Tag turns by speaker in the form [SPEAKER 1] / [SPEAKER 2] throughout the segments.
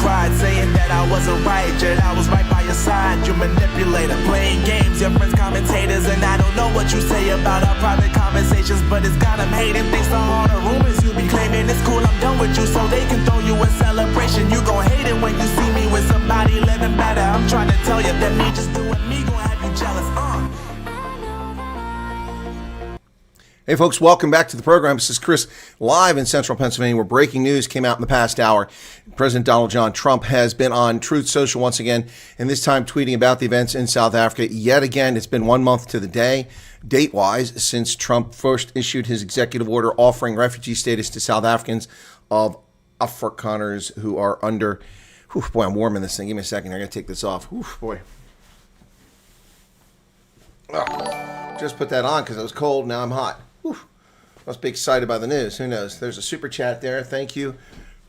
[SPEAKER 1] cried, saying that I wasn't right, yet I was right by your side. You manipulator, playing games, your friends commentators, and I don't know what you say about our private conversations, but it's got them hating. Thanks to all the rumors you be claiming, it's cool, I'm done with you, so they can throw you a celebration. You gon' hate it when you see me with somebody living better. I'm trying to tell you that me just doing me gon' have you jealous.
[SPEAKER 2] Hey folks, welcome back to the program. This is Chris live in central Pennsylvania, where breaking news came out in the past hour. President Donald John Trump has been on Truth Social once again, and this time tweeting about the events in South Africa. Yet again, it's been 1 month to the day, date-wise, since Trump first issued his executive order offering refugee status to South Africans of Afrikaners who are under... Whew, boy, I'm warm in this thing. Give me a second. I got to take this off. Whew, boy. Oh, just put that on because it was cold. Now I'm hot. Whew. Must be excited by the news. Who knows? There's a super chat there. Thank you,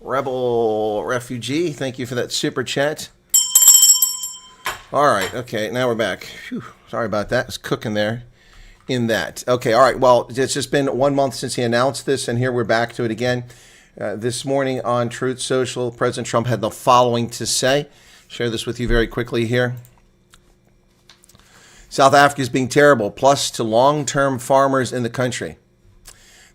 [SPEAKER 2] Rebel Refugee. Thank you for that super chat. All right. Okay. Now we're back. Whew. Sorry about that. It's cooking there in that. Okay. All right. Well, it's just been 1 month since he announced this, and here we're back to it again. This morning on Truth Social, President Trump had the following to say. Share this with you very quickly here. South Africa is being terrible, plus to long-term farmers in the country.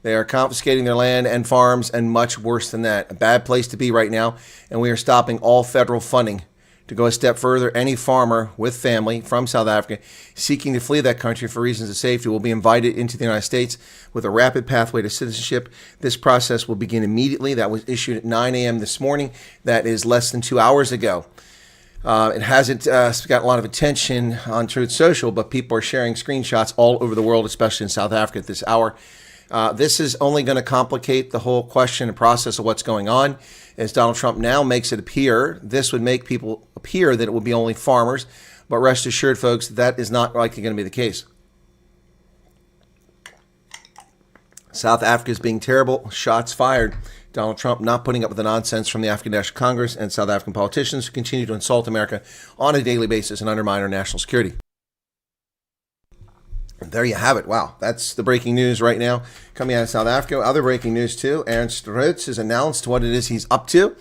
[SPEAKER 2] They are confiscating their land and farms, and much worse than that. A bad place to be right now, and we are stopping all federal funding. To go a step further, any farmer with family from South Africa seeking to flee that country for reasons of safety will be invited into the United States with a rapid pathway to citizenship. This process will begin immediately. That was issued at 9 a.m. this morning. That is less than 2 hours ago. It hasn't got a lot of attention on Truth Social, but people are sharing screenshots all over the world, especially in South Africa at this hour. This is only going to complicate the whole question and process of what's going on. As Donald Trump now makes it appear, this would make people appear that it would be only farmers. But rest assured, folks, that is not likely going to be the case. South Africa is being terrible. Shots fired. Donald Trump not putting up with the nonsense from the African National Congress and South African politicians who continue to insult America on a daily basis and undermine our national security. And there you have it. Wow, that's the breaking news right now coming out of South Africa. Other breaking news too. Ernst Roots has announced what it is he's up to.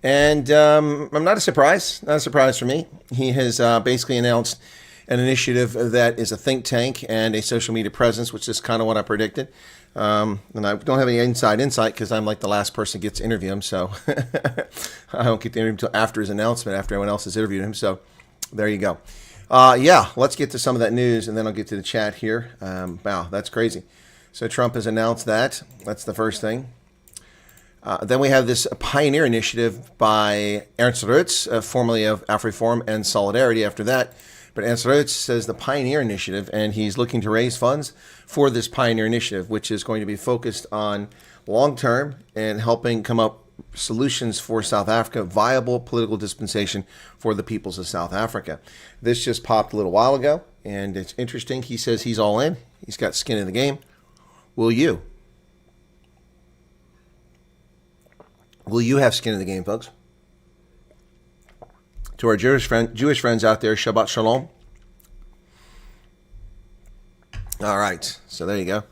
[SPEAKER 2] And I'm not a surprise. Not a surprise for me. He has basically announced an initiative that is a think tank and a social media presence, which is kind of what I predicted. And I don't have any inside insight because I'm like the last person that gets to interview him. So I don't get to interview him until after his announcement, after everyone else has interviewed him. So there you go. Yeah, let's get to some of that news and then I'll get to the chat here. Wow, that's crazy. So Trump has announced that. That's the first thing. Then we have this pioneer initiative by Ernst Roots, formerly of AfriForum and Solidarity after that. But Ernst Roots says the Pioneer Initiative, and he's looking to raise funds for this Pioneer Initiative, which is going to be focused on long-term and helping come up solutions for South Africa, viable political dispensation for the peoples of South Africa. This just popped a little while ago, and it's interesting. He says he's all in. He's got skin in the game. Will you? Will you have skin in the game, folks? To our Jewish friends out there, Shabbat Shalom. All right, so there you go.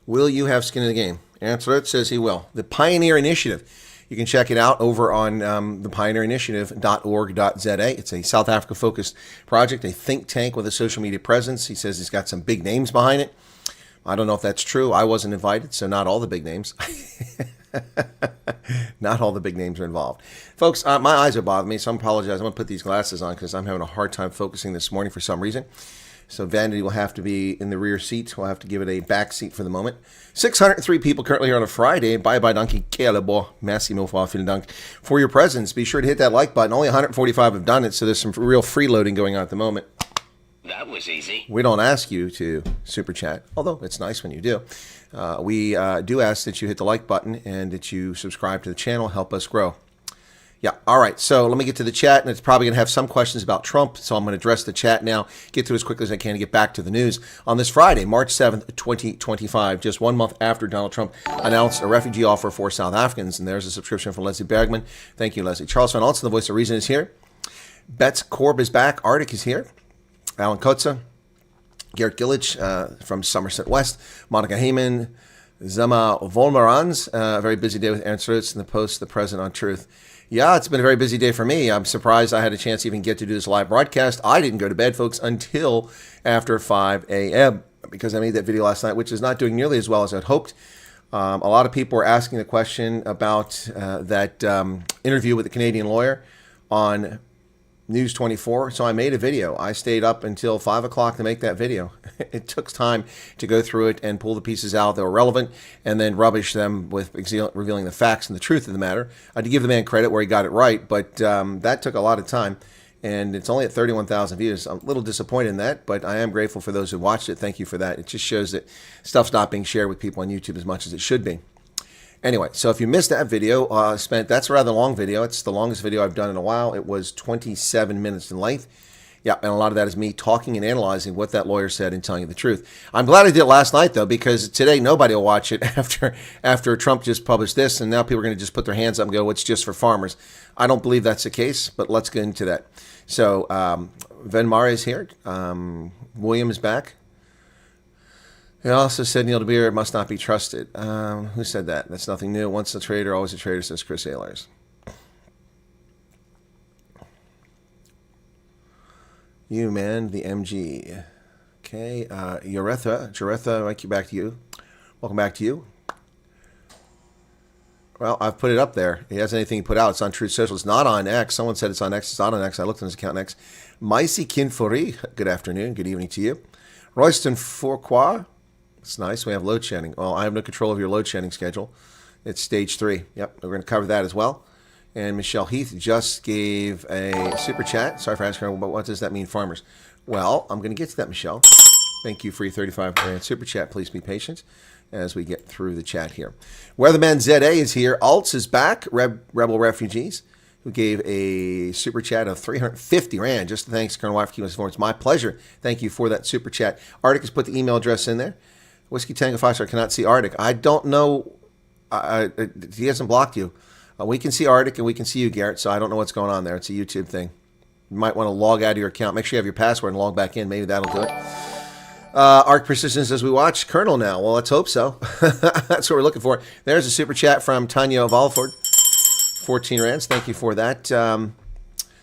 [SPEAKER 2] Will you have skin in the game? Answer it says he will. The Pioneer Initiative. You can check it out over on thepioneerinitiative.org.za. It's a South Africa-focused project, a think tank with a social media presence. He says he's got some big names behind it. I don't know if that's true. I wasn't invited, so not all the big names. Not all the big names are involved. Folks, my eyes are bothering me, so I apologize. I'm going to put these glasses on because I'm having a hard time focusing this morning for some reason. So Vanity will have to be in the rear seat. We'll have to give it a back seat for the moment. 603 people currently here on a Friday. Bye-bye, donkey. Merci, vielen Dank for your presence. Be sure to hit that like button. Only 145 have done it, so there's some real freeloading going on at the moment.
[SPEAKER 3] That was easy.
[SPEAKER 2] We don't ask you to super chat, although it's nice when you do. We do ask that you hit the like button and that you subscribe to the channel, help us grow. Yeah, all right, so let me get to the chat, and it's probably going to have some questions about Trump, so I'm going to address the chat now, get through as quickly as I can to get back to the news. On this Friday, March 7th, 2025, just 1 month after Donald Trump announced a refugee offer for South Africans, and there's a subscription from Leslie Bergman. Thank you, Leslie. Charles Van Alton, the voice of reason, is here. Betts Korb is back. Arctic is here. Alan Kotza. Garrett Gillich from Somerset West. Monica Heyman. Zema Volmerans. A very busy day with Ernst Roots and the post, The President on Truth. Yeah, it's been a very busy day for me. I'm surprised I had a chance to even get to do this live broadcast. I didn't go to bed, folks, until after 5 a.m. because I made that video last night, which is not doing nearly as well as I'd hoped. A lot of people were asking the question about that interview with the Canadian lawyer on News 24. So I made a video. I stayed up until 5 o'clock to make that video. It took time to go through it and pull the pieces out that were relevant and then rubbish them with revealing the facts and the truth of the matter. I had to give the man credit where he got it right, but that took a lot of time. And it's only at 31,000 views. I'm a little disappointed in that, but I am grateful for those who watched it. Thank you for that. It just shows that stuff's not being shared with people on YouTube as much as it should be. Anyway, so if you missed that video, that's a rather long video. It's the longest video I've done in a while. It was 27 minutes in length. Yeah, and a lot of that is me talking and analyzing what that lawyer said and telling you the truth. I'm glad I did it last night, though, because today nobody will watch it after Trump just published this, and now people are going to just put their hands up and go, "Well, it's just for farmers." I don't believe that's the case, but let's get into that. So, Venmar is here. William is back. He also said Neil DeBeer must not be trusted. Who said that? That's nothing new. Once a traitor, always a traitor, says Chris Ehlers. You, man, the MG. Okay, Jaretha, back to you. Welcome back to you. Well, I've put it up there. He has anything he put out. It's on Truth Social. It's not on X. Someone said it's on X. It's not on X. I looked on his account on X. Maisi Kinfori, good afternoon. Good evening to you. Royston Fourquois. It's nice. We have load shedding. Well, I have no control of your load shedding schedule. It's stage 3. Yep, we're going to cover that as well. And Michelle Heath just gave a super chat. Sorry for asking her, but what does that mean, farmers? Well, I'm going to get to that, Michelle. Thank you for your 35 grand super chat. Please be patient as we get through the chat here. Weatherman ZA is here. Alts is back. Rebel Refugees, who gave a super chat of 350 rand. Just thanks, Colonel Wyatt for keeping us. It's my pleasure. Thank you for that super chat. Arctic has put the email address in there. Whiskey Tango 5-star cannot see Arctic. I don't know. He hasn't blocked you. We can see Arctic and we can see you, Garrett, so I don't know what's going on there. It's a YouTube thing. You might want to log out of your account. Make sure you have your password and log back in. Maybe that'll do it. Arc Persistence as we watch. Colonel now. Well, let's hope so. That's what we're looking for. There's a super chat from Tanya Valford. 14 rands. Thank you for that.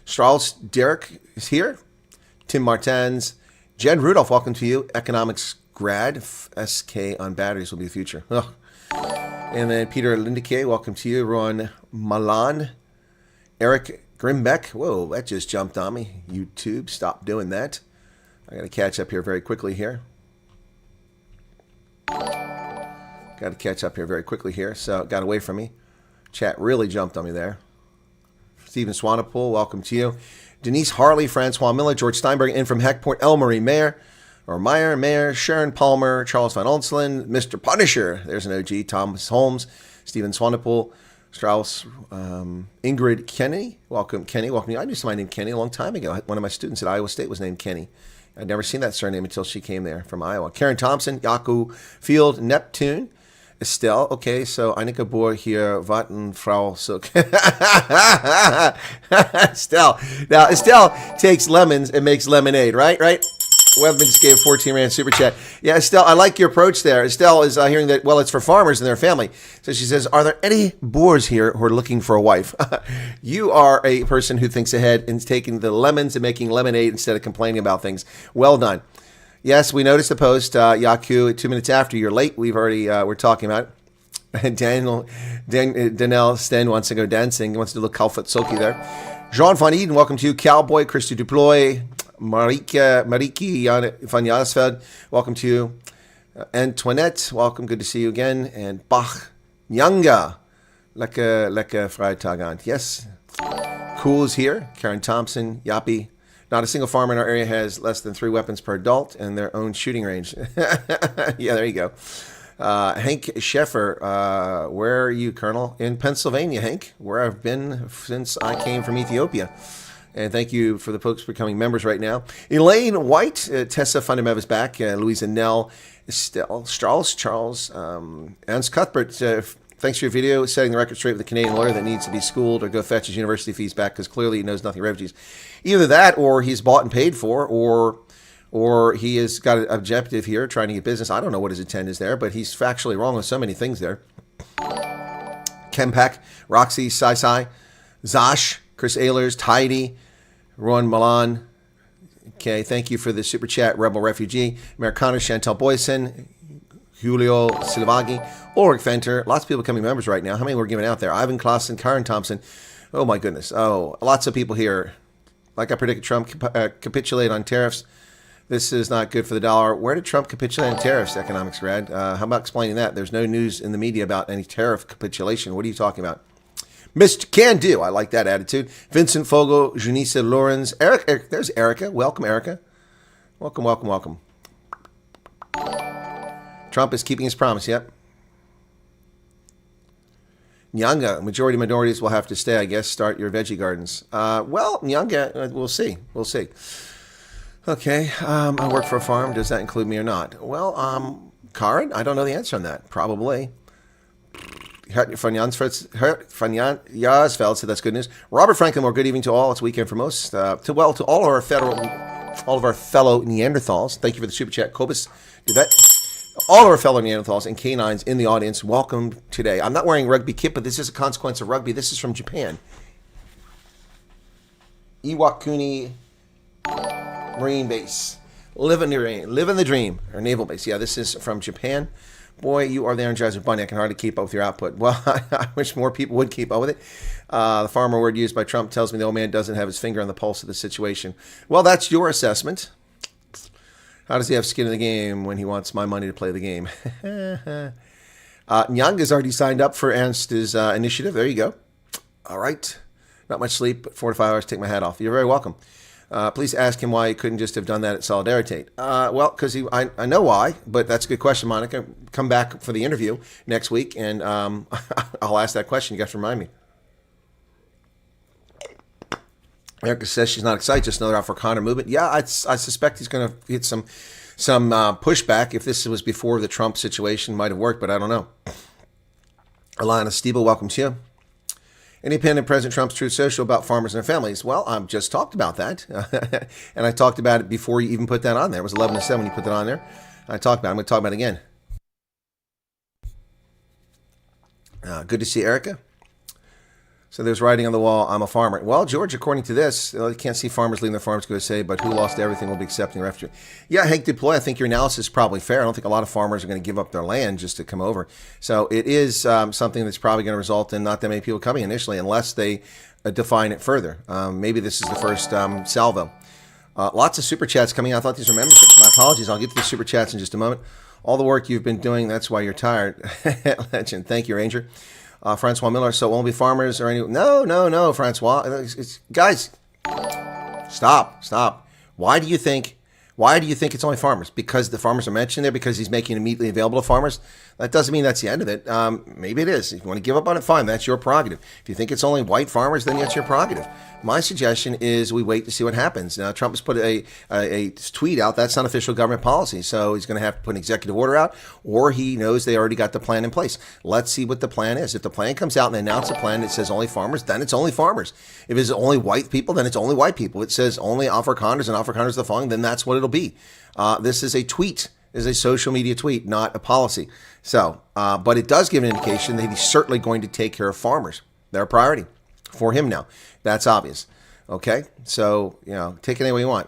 [SPEAKER 2] Strauss Derek is here. Tim Martens. Jen Rudolph, welcome to you. Economics grad. SK on batteries will be the future. Ugh. And then Peter Lindeke, welcome to you. Ron Malan. Eric Grimbeck. Whoa, that just jumped on me. YouTube, stop doing that. I got to catch up here very quickly here. So it got away from me. Chat really jumped on me there. Stephen Swanepoel, welcome to you. Denise Harley, Francois Miller, George Steinberg, in from Heckport, Elmarie Mayer, Sharon Palmer, Charles Van Onselen, Mr. Punisher, there's an OG, Thomas Holmes, Stephen Swanepoel, Strauss, Ingrid Kenny, welcome Kenny, welcome to you. I knew somebody named Kenny a long time ago. One of my students at Iowa State was named Kenny. I'd never seen that surname until she came there from Iowa. Karen Thompson, Yaku Field, Neptune, Estelle. Okay, so einige Boer hier warten, Frau Sook. Estelle. Now, Estelle takes lemons and makes lemonade, right? Webman just gave 14 rand super chat. Yeah, Estelle, I like your approach there. Estelle is hearing that, well, it's for farmers and their family. So she says, are there any Boers here who are looking for a wife? You are a person who thinks ahead and is taking the lemons and making lemonade instead of complaining about things. Well done. Yes, we noticed the post, Yaku, 2 minutes after you're late. We've already, we're talking about it. Danielle Sten wants to go dancing. He wants to do a little Kalfoot Soki there. Jean Van Eden, welcome to you. Cowboy, Christy Duploy, Mariki van Jasveld, welcome to you. Antoinette, welcome, good to see you again. And Bach Nyanga, lekker Freitagant. Yes, Cool is here. Karen Thompson, Yappy. Not a single farmer in our area has less than 3 weapons per adult and their own shooting range. Yeah, there you go. Hank Sheffer, where are you, Colonel? In Pennsylvania, Hank, where I've been since I came from Ethiopia. And thank you for the folks becoming members right now. Elaine White, Tessa Fundamev is back. Louisa Nell, Estelle Strauss, Charles, Ernst Cuthbert. Thanks for your video, setting the record straight with the Canadian lawyer that needs to be schooled or go fetch his university fees back because clearly he knows nothing of refugees. Either that or he's bought and paid for or or he has got an objective here, trying to get business. I don't know what his intent is there, but he's factually wrong on so many things there. Kempak, Roxy, Sai, Zash, Chris Ehlers, Tidy, Ron Milan. Okay, thank you for the super chat, Rebel Refugee, Americana, Chantal Boyson, Julio Silvagi, Ulrich Fenter. Lots of people becoming members right now. How many we're giving out there? Ivan Clausen, Karen Thompson. Oh my goodness. Oh, lots of people here. Like I predicted, Trump capitulate on tariffs. This is not good for the dollar. Where did Trump capitulate on tariffs, economics grad? How about explaining that? There's no news in the media about any tariff capitulation. What are you talking about? Mr. Can Do. I like that attitude. Vincent Fogel, Janice Lorenz. Eric, there's Erica. Welcome, Erica. Welcome. Trump is keeping his promise. Yep. Nyanga, majority minorities will have to stay, I guess. Start your veggie gardens. Well, Nyanga, we'll see. Okay, I work for a farm. Does that include me or not? Well, Karen, I don't know the answer on that. Probably. Van Jasveld said that's good news. Robert Franklin, more good evening to all. It's weekend for most. To all of our fellow Neanderthals. Thank you for the super chat, Kobus. All of our fellow Neanderthals and canines in the audience, welcome today. I'm not wearing a rugby kit, but this is a consequence of rugby. This is from Japan. Iwakuni Marine Base. Live in the dream. Or naval base. Yeah, this is from Japan. Boy, you are the Energizer Bunny. I can hardly keep up with your output. Well, I wish more people would keep up with it. The farmer word used by Trump tells me the old man doesn't have his finger on the pulse of the situation. Well, that's your assessment. How does he have skin in the game when he wants my money to play the game? Nyang has already signed up for Ernst's initiative. There you go. All right. Not much sleep, but 4 to 5 hours. Take my hat off. You're very welcome. Please ask him why he couldn't just have done that at Solidarity. Well, because I know why, but that's a good question, Monica. Come back for the interview next week, and I'll ask that question. You guys remind me. Erica says she's not excited, just another Afrikaner movement. Yeah, I suspect he's going to get some pushback. If this was before the Trump situation, might have worked, but I don't know. Alana Stiebel, welcome to you. Independent President Trump's Truth Social about farmers and their families. Well, I've just talked about that. And I talked about it before you even put that on there. It was 11 to 7 when you put that on there. I talked about it. I'm going to talk about it again. Good to see Erica. So there's writing on the wall, I'm a farmer. Well, George, according to this, you can't see farmers leaving their farms, going to say, but who lost everything will be accepting refugee. Yeah, Hank Deploy, I think your analysis is probably fair. I don't think a lot of farmers are going to give up their land just to come over. So it is something that's probably going to result in not that many people coming initially, unless they define it further. Maybe this is the first salvo. Lots of super chats coming out. I thought these were memberships. My apologies. I'll get to the super chats in just a moment. All the work you've been doing, that's why you're tired. Legend. Thank you, Ranger. Francois Miller, so it won't be farmers or any... No, Francois. Guys, stop. Why do you think it's only farmers? Because the farmers are mentioned there? Because he's making it immediately available to farmers? That doesn't mean that's the end of it. Maybe it is. If you want to give up on it, fine. That's your prerogative. If you think it's only white farmers, then that's your prerogative. My suggestion is we wait to see what happens. Now, Trump has put a tweet out. That's not official government policy. So he's going to have to put an executive order out, or he knows they already got the plan in place. Let's see what the plan is. If the plan comes out and they announce a plan that says only farmers, then it's only farmers. If it's only white people, then it's only white people. If it says only Afrikaners and Afrikaners the following, then that's what it'll be. This is a tweet. Is a social media tweet, not a policy. So, but it does give an indication that he's certainly going to take care of farmers. They're a priority for him now. That's obvious. Okay? So, take it any way you want.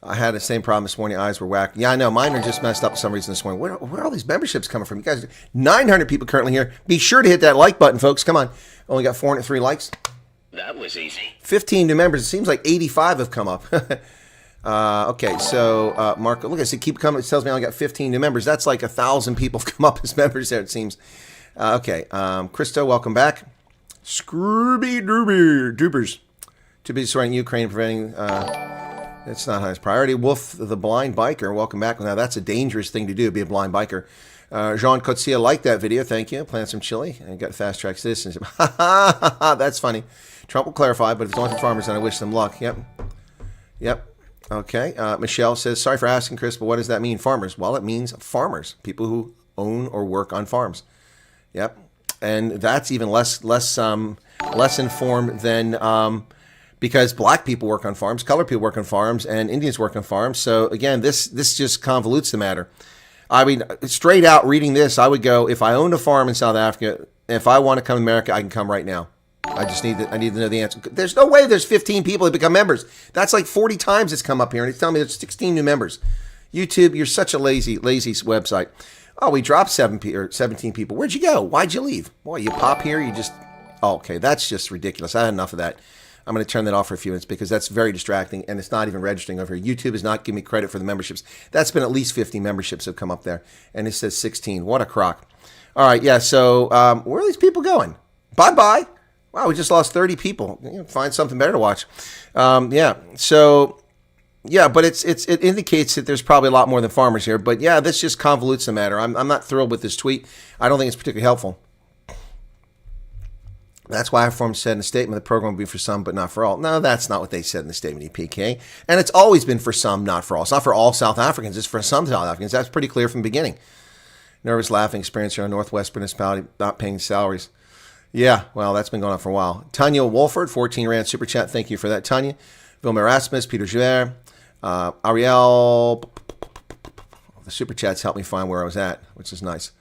[SPEAKER 2] I had the same problem this morning. Eyes were whacked. Yeah, I know. Mine are just messed up for some reason this morning. Where are all these memberships coming from? You guys, 900 people currently here. Be sure to hit that like button, folks. Come on. Only got 403 likes.
[SPEAKER 3] That was easy.
[SPEAKER 2] 15 new members. It seems like 85 have come up. Okay, so Marco, look, I see keep coming. It tells me I only got 15 new members. That's like 1,000 people have come up as members there, it seems. Okay, Christo, welcome back. Scrooby Doobers. Too busy sorting Ukraine, preventing... it's not highest priority. Wolf, the blind biker, welcome back. Now, that's a dangerous thing to do, be a blind biker. Jean Coetzee liked that video. Thank you. Plant some chili. I got fast track citizens. That's funny. Trump will clarify, but if it's only for farmers, then I wish them luck. Yep. Okay. Michelle says, sorry for asking, Chris, but what does that mean, farmers? Well, it means farmers, people who own or work on farms. Yep. And that's even less informed than because black people work on farms, colored people work on farms, and Indians work on farms. So again, this just convolutes the matter. I mean, straight out reading this, I would go, if I owned a farm in South Africa, if I want to come to America, I can come right now. I need to know the answer. There's no way there's 15 people that become members. That's like 40 times it's come up here, and it's telling me there's 16 new members. YouTube, you're such a lazy website. Oh, we dropped 17 people. Where'd you go? Why'd you leave? Boy, you pop here, you just... Oh, okay, that's just ridiculous. I had enough of that. I'm going to turn that off for a few minutes because that's very distracting, and it's not even registering over here. YouTube is not giving me credit for the memberships. That's been at least 50 memberships have come up there, and it says 16. What a crock. All right, yeah, so where are these people going? Bye-bye. Wow, we just lost 30 people. Find something better to watch. Yeah, so... Yeah, but it indicates that there's probably a lot more than farmers here. But yeah, this just convolutes the matter. I'm not thrilled with this tweet. I don't think it's particularly helpful. That's why Farm said in the statement the program will be for some, but not for all. No, that's not what they said in the statement, EPK. And it's always been for some, not for all. It's not for all South Africans. It's for some South Africans. That's pretty clear from the beginning. Nervous laughing experience here on Northwest Municipality not paying salaries. Yeah, well, that's been going on for a while. Tanya Wolford, 14 Rand Super Chat. Thank you for that, Tanya. Vilma Erasmus, Peter Joubert. Ariel, the Super Chats helped me find where I was at, which is nice.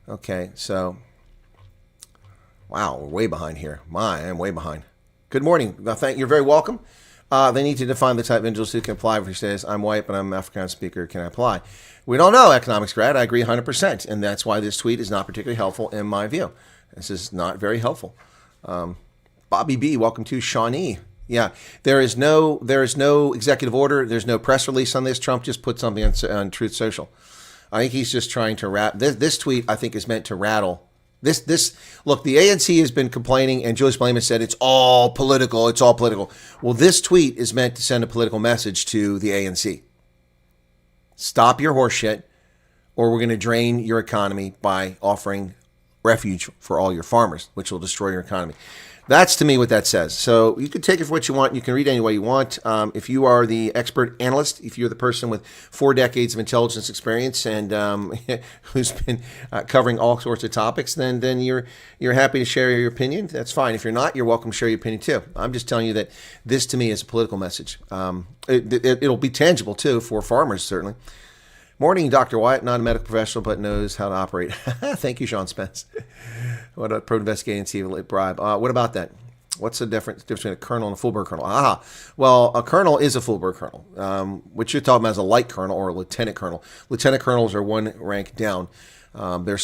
[SPEAKER 2] Okay, so... Wow, we're way behind here. I am way behind. Good morning. You're very welcome. They need to define the type of individuals who can apply. If he says, I'm white, but I'm an Afrikaans speaker, can I apply? We don't know, economics grad. I agree 100%. And that's why this tweet is not particularly helpful in my view. This is not very helpful. Bobby B, welcome to Shawnee. Yeah, there is no executive order. There's no press release on this. Trump just put something on Truth Social. I think he's just trying to this tweet, I think, is meant to rattle. Look, the ANC has been complaining, and Julius Malema said it's all political. It's all political. Well, this tweet is meant to send a political message to the ANC. Stop your horseshit, or we're going to drain your economy by offering refuge for all your farmers, which will destroy your economy. That's, to me, what that says. So you can take it for what you want. You can read it any way you want. If you are the expert analyst, if you're the person with 4 decades of intelligence experience and who's been covering all sorts of topics, then you're happy to share your opinion. That's fine. If you're not, you're welcome to share your opinion too. I'm just telling you that this, to me, is a political message. It'll be tangible too for farmers, certainly. Morning, Dr. Wyatt, not a medical professional, but knows how to operate. Thank you, Sean Spence. What about pro-investigating civil bribe? What about that? What's the difference between a colonel and a full-bird colonel? Well, a colonel is a full-bird colonel. What you're talking about is a light colonel or a lieutenant colonel. Lieutenant colonels are one rank down. Their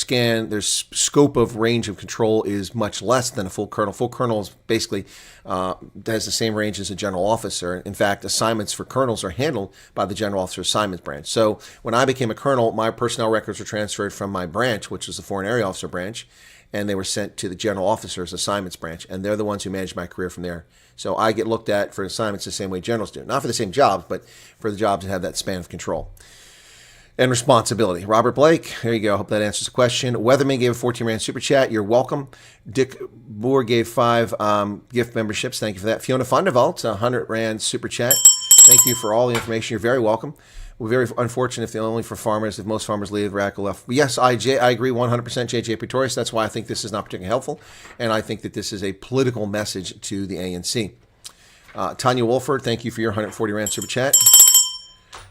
[SPEAKER 2] scope of range of control is much less than a full colonel. Full colonel is basically has the same range as a general officer. In fact, assignments for colonels are handled by the general officer assignments branch. So when I became a colonel, my personnel records were transferred from my branch, which was the Foreign Area Officer branch, and they were sent to the general officer's assignments branch, and they're the ones who manage my career from there. So I get looked at for assignments the same way generals do. Not for the same jobs, but for the jobs that have that span of control and responsibility. Robert Blake, there you go. Hope that answers the question. Weatherman gave a 14 Rand Super Chat. You're welcome. Dick Boer gave 5 gift memberships. Thank you for that. Fiona Vonderveld, 100 Rand Super Chat. Thank you for all the information. You're very welcome. We're very unfortunate if they're only for farmers, if most farmers leave radical left. Yes, I agree 100%, JJ Pretorius. That's why I think this is not particularly helpful, and I think that this is a political message to the ANC. Tanya Wolford, thank you for your 140 Rand Super Chat.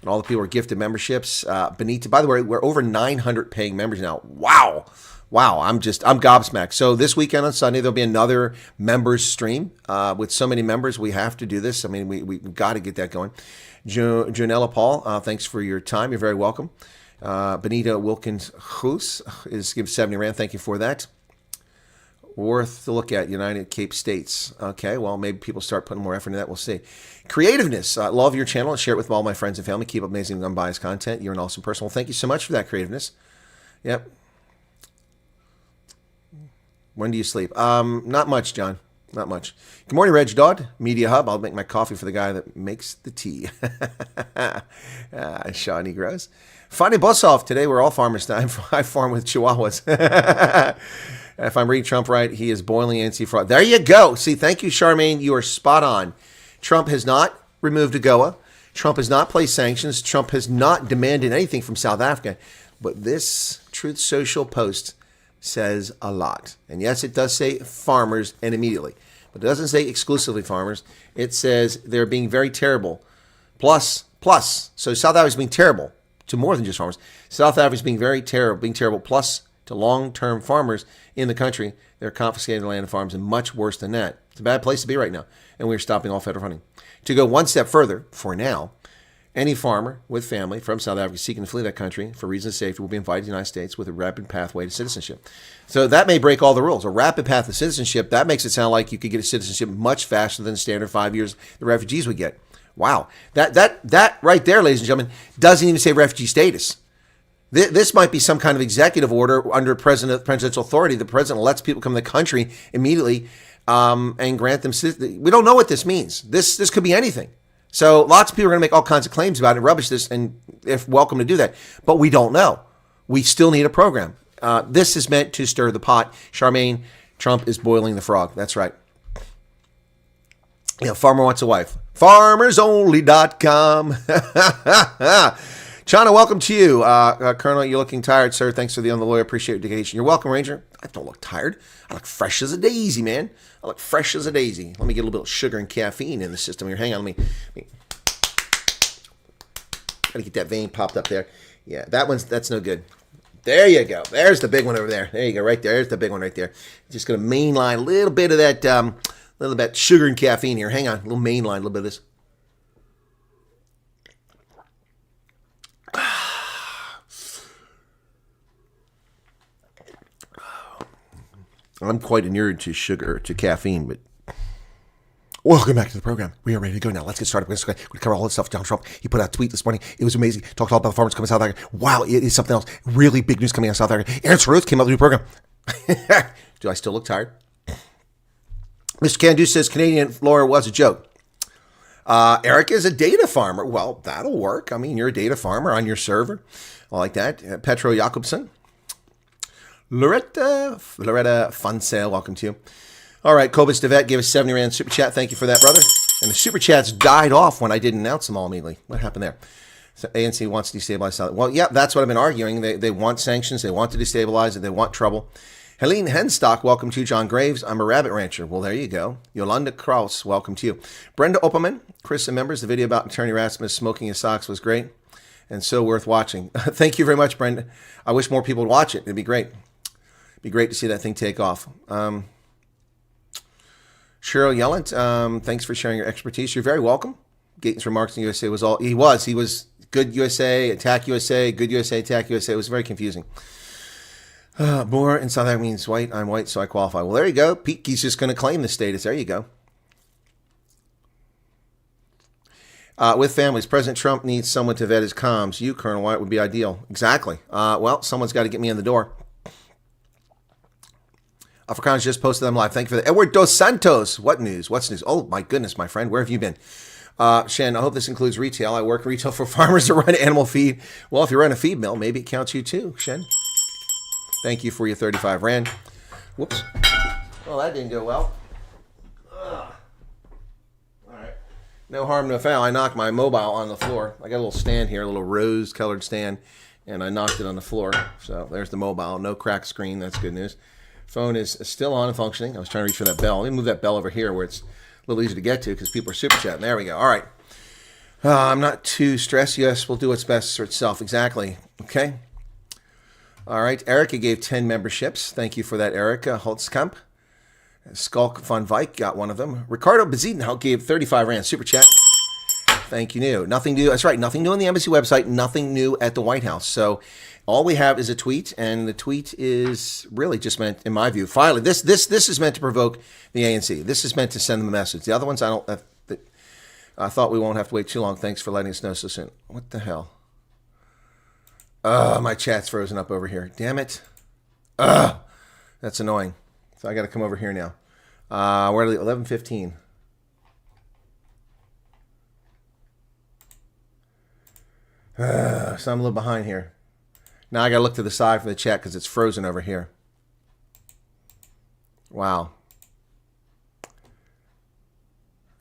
[SPEAKER 2] And all the people are gifted memberships. Benita, by the way, we're over 900 paying members now. Wow. I'm gobsmacked. So this weekend on Sunday, there'll be another members stream. With so many members, we have to do this. I mean, we've got to get that going. Junella Paul, thanks for your time. You're very welcome. Benita Wilkins Hoos is give 70 Rand. Thank you for that. Worth to look at, United Cape States. Okay, well, maybe people start putting more effort into that. We'll see. Creativeness. I love your channel. Share it with all my friends and family. Keep up amazing, unbiased content. You're an awesome person. Well, thank you so much for that creativeness. Yep. When do you sleep? Not much, John. Not much. Good morning, Reg Dodd, Media Hub. I'll make my coffee for the guy that makes the tea. Shawnee Gross. Fanny Bossoff. Today we're all farmers now. I farm with Chihuahuas. If I'm reading Trump right, he is boiling ANC fraud. There you go. See, thank you, Charmaine. You are spot on. Trump has not removed AGOA. Trump has not placed sanctions. Trump has not demanded anything from South Africa. But this Truth Social post says a lot. And yes, it does say farmers and immediately. But it doesn't say exclusively farmers. It says they're being very terrible. Plus. So South Africa's being terrible to more than just farmers. South Africa's being very terrible, plus to long-term farmers in the country. They're confiscating the land and farms, and much worse than that. It's a bad place to be right now, and we're stopping all federal funding. To go one step further, for now, any farmer with family from South Africa seeking to flee that country for reasons of safety will be invited to the United States with a rapid pathway to citizenship. So that may break all the rules. A rapid path to citizenship, that makes it sound like you could get a citizenship much faster than the standard 5 years the refugees would get. Wow. That right there, ladies and gentlemen, doesn't even say refugee status. This might be some kind of executive order under presidential authority. The president lets people come to the country immediately and grant them citizenship. We don't know what this means. This could be anything. So lots of people are going to make all kinds of claims about it and rubbish this, and if welcome to do that. But we don't know. We still need a program. This is meant to stir the pot. Charmaine, Trump is boiling the frog. That's right. Farmer wants a wife. FarmersOnly.com. Chana, welcome to you. Colonel, you're looking tired, sir. Thanks for the on the lawyer. Appreciate your dedication. You're welcome, Ranger. I don't look tired. I look fresh as a daisy, man. I look fresh as a daisy. Let me get a little bit of sugar and caffeine in the system here. Hang on, let me gotta get that vein popped up there. Yeah, that's no good. There you go. There's the big one over there. There you go, right there. There's the big one right there. Just gonna mainline a little bit of that sugar and caffeine here. Hang on, a little mainline, a little bit of this. I'm quite inured to sugar, to caffeine, but welcome back to the program. We are ready to go now. Let's get started. We're going to cover all this stuff. Donald Trump, he put out a tweet this morning. It was amazing. Talked all about the farmers coming out of South Africa. Wow, it is something else. Really big news coming out of South Africa. Aaron Ruth came out with a new program. Do I still look tired? Mr. Candu says Canadian lawyer was a joke. Eric is a data farmer. Well, that'll work. I mean, you're a data farmer on your server. I like that. Petro Jakobsen. Loretta Funsale, welcome to you. All right, Kobus DeVette gave us 70 Rand super chat. Thank you for that, brother. And the super chats died off when I didn't announce them all immediately. What happened there? So ANC wants to destabilize South. Well, yeah, that's what I've been arguing. They want sanctions. They want to destabilize it. They want trouble. Helene Henstock, welcome to you. John Graves, I'm a rabbit rancher. Well, there you go. Yolanda Kraus, welcome to you. Brenda Opperman, Chris and members, the video about Attorney Rasmus smoking his socks was great and so worth watching. Thank you very much, Brenda. I wish more people would watch it. It'd be great. Be great to see that thing take off. Cheryl Yellant, thanks for sharing your expertise. You're very welcome. Gaten's remarks in USA was all he was good USA, attack USA, good USA, attack USA. It was very confusing. More in South Africa means white. I'm white, so I qualify. Well, there you go. Pete's just going to claim the status. There you go. With families, President Trump needs someone to vet his comms. You, Colonel Wyatt, would be ideal. Exactly. Well, someone's got to get me in the door. Afrikaans just posted them live. Thank you for that. Edward Dos Santos. What news? What's news? Oh, my goodness, my friend. Where have you been? Shen, I hope this includes retail. I work retail for farmers to run animal feed. Well, if you run a feed mill, maybe it counts you too, Shen. Thank you for your 35 Rand. Whoops. Well, that didn't go well. Ugh. All right. No harm, no foul. I knocked my mobile on the floor. I got a little stand here, a little rose-colored stand, and I knocked it on the floor. So there's the mobile. No cracked screen. That's good news. Phone is still on and functioning. I was trying to reach for that bell. Let me move that bell over here where it's a little easier to get to because people are super chatting. There we go. All right. I'm not too stressed. Yes, we'll do what's best for itself. Exactly. Okay. All right. Erica gave 10 memberships. Thank you for that, Erica Holtzkamp. Skulk von Vijk got one of them. Ricardo Bezuidenhout gave 35 Rand super chat. Thank you. New. Nothing new. That's right. Nothing new on the embassy website. Nothing new at the White House. So all we have is a tweet, and the tweet is really just meant, in my view, finally, this is meant to provoke the ANC. This is meant to send them a message. The other ones, I thought we won't have to wait too long. Thanks for letting us know so soon. What the hell? My chat's frozen up over here. Damn it. That's annoying. So I got to come over here now. We're at 11:15. So I'm a little behind here. Now I got to look to the side for the chat because it's frozen over here. Wow.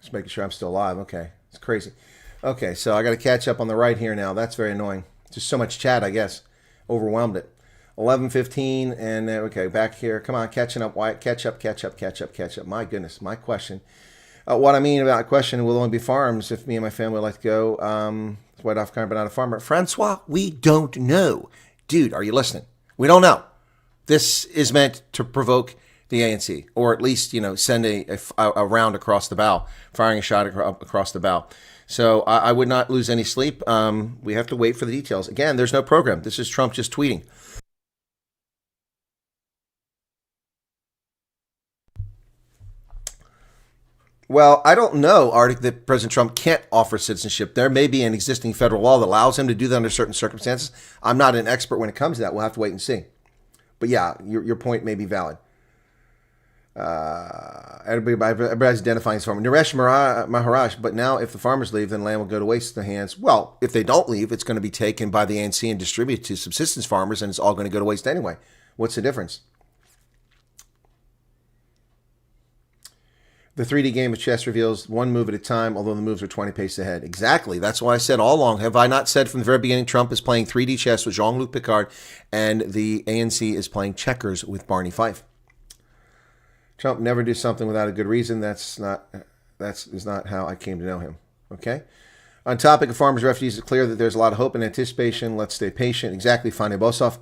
[SPEAKER 2] Just making sure I'm still alive. Okay. It's crazy. Okay, so I got to catch up on the right here now. That's very annoying. Just so much chat, I guess. Overwhelmed it. 11:15, and okay, back here. Come on, catching up, Wyatt. Catch up. My goodness, my question. What I mean about a question will only be farms if me and my family would like to go. White Africa, but not a farmer. Francois, we don't know. Dude, are you listening? We don't know. This is meant to provoke the ANC, or at least, send a round across the bow, firing a shot across the bow. So I would not lose any sleep. We have to wait for the details. Again, there's no program. This is Trump just tweeting. Well, I don't know, Arctic, that President Trump can't offer citizenship. There may be an existing federal law that allows him to do that under certain circumstances. I'm not an expert when it comes to that. We'll have to wait and see. But yeah, your point may be valid. Everybody's identifying as farmer. Naresh Maharaj, but now if the farmers leave, then land will go to waste in the hands. Well, if they don't leave, it's going to be taken by the ANC and distributed to subsistence farmers, and it's all going to go to waste anyway. What's the difference? The 3D game of chess reveals one move at a time, although the moves are 20 paces ahead. Exactly. That's why I said all along. Have I not said from the very beginning Trump is playing 3D chess with Jean-Luc Picard, and the ANC is playing checkers with Barney Fife? Trump never do something without a good reason. That's not how I came to know him. Okay? On topic of farmers' refugees, it's clear that there's a lot of hope and anticipation. Let's stay patient. Exactly, Fanny Bosov.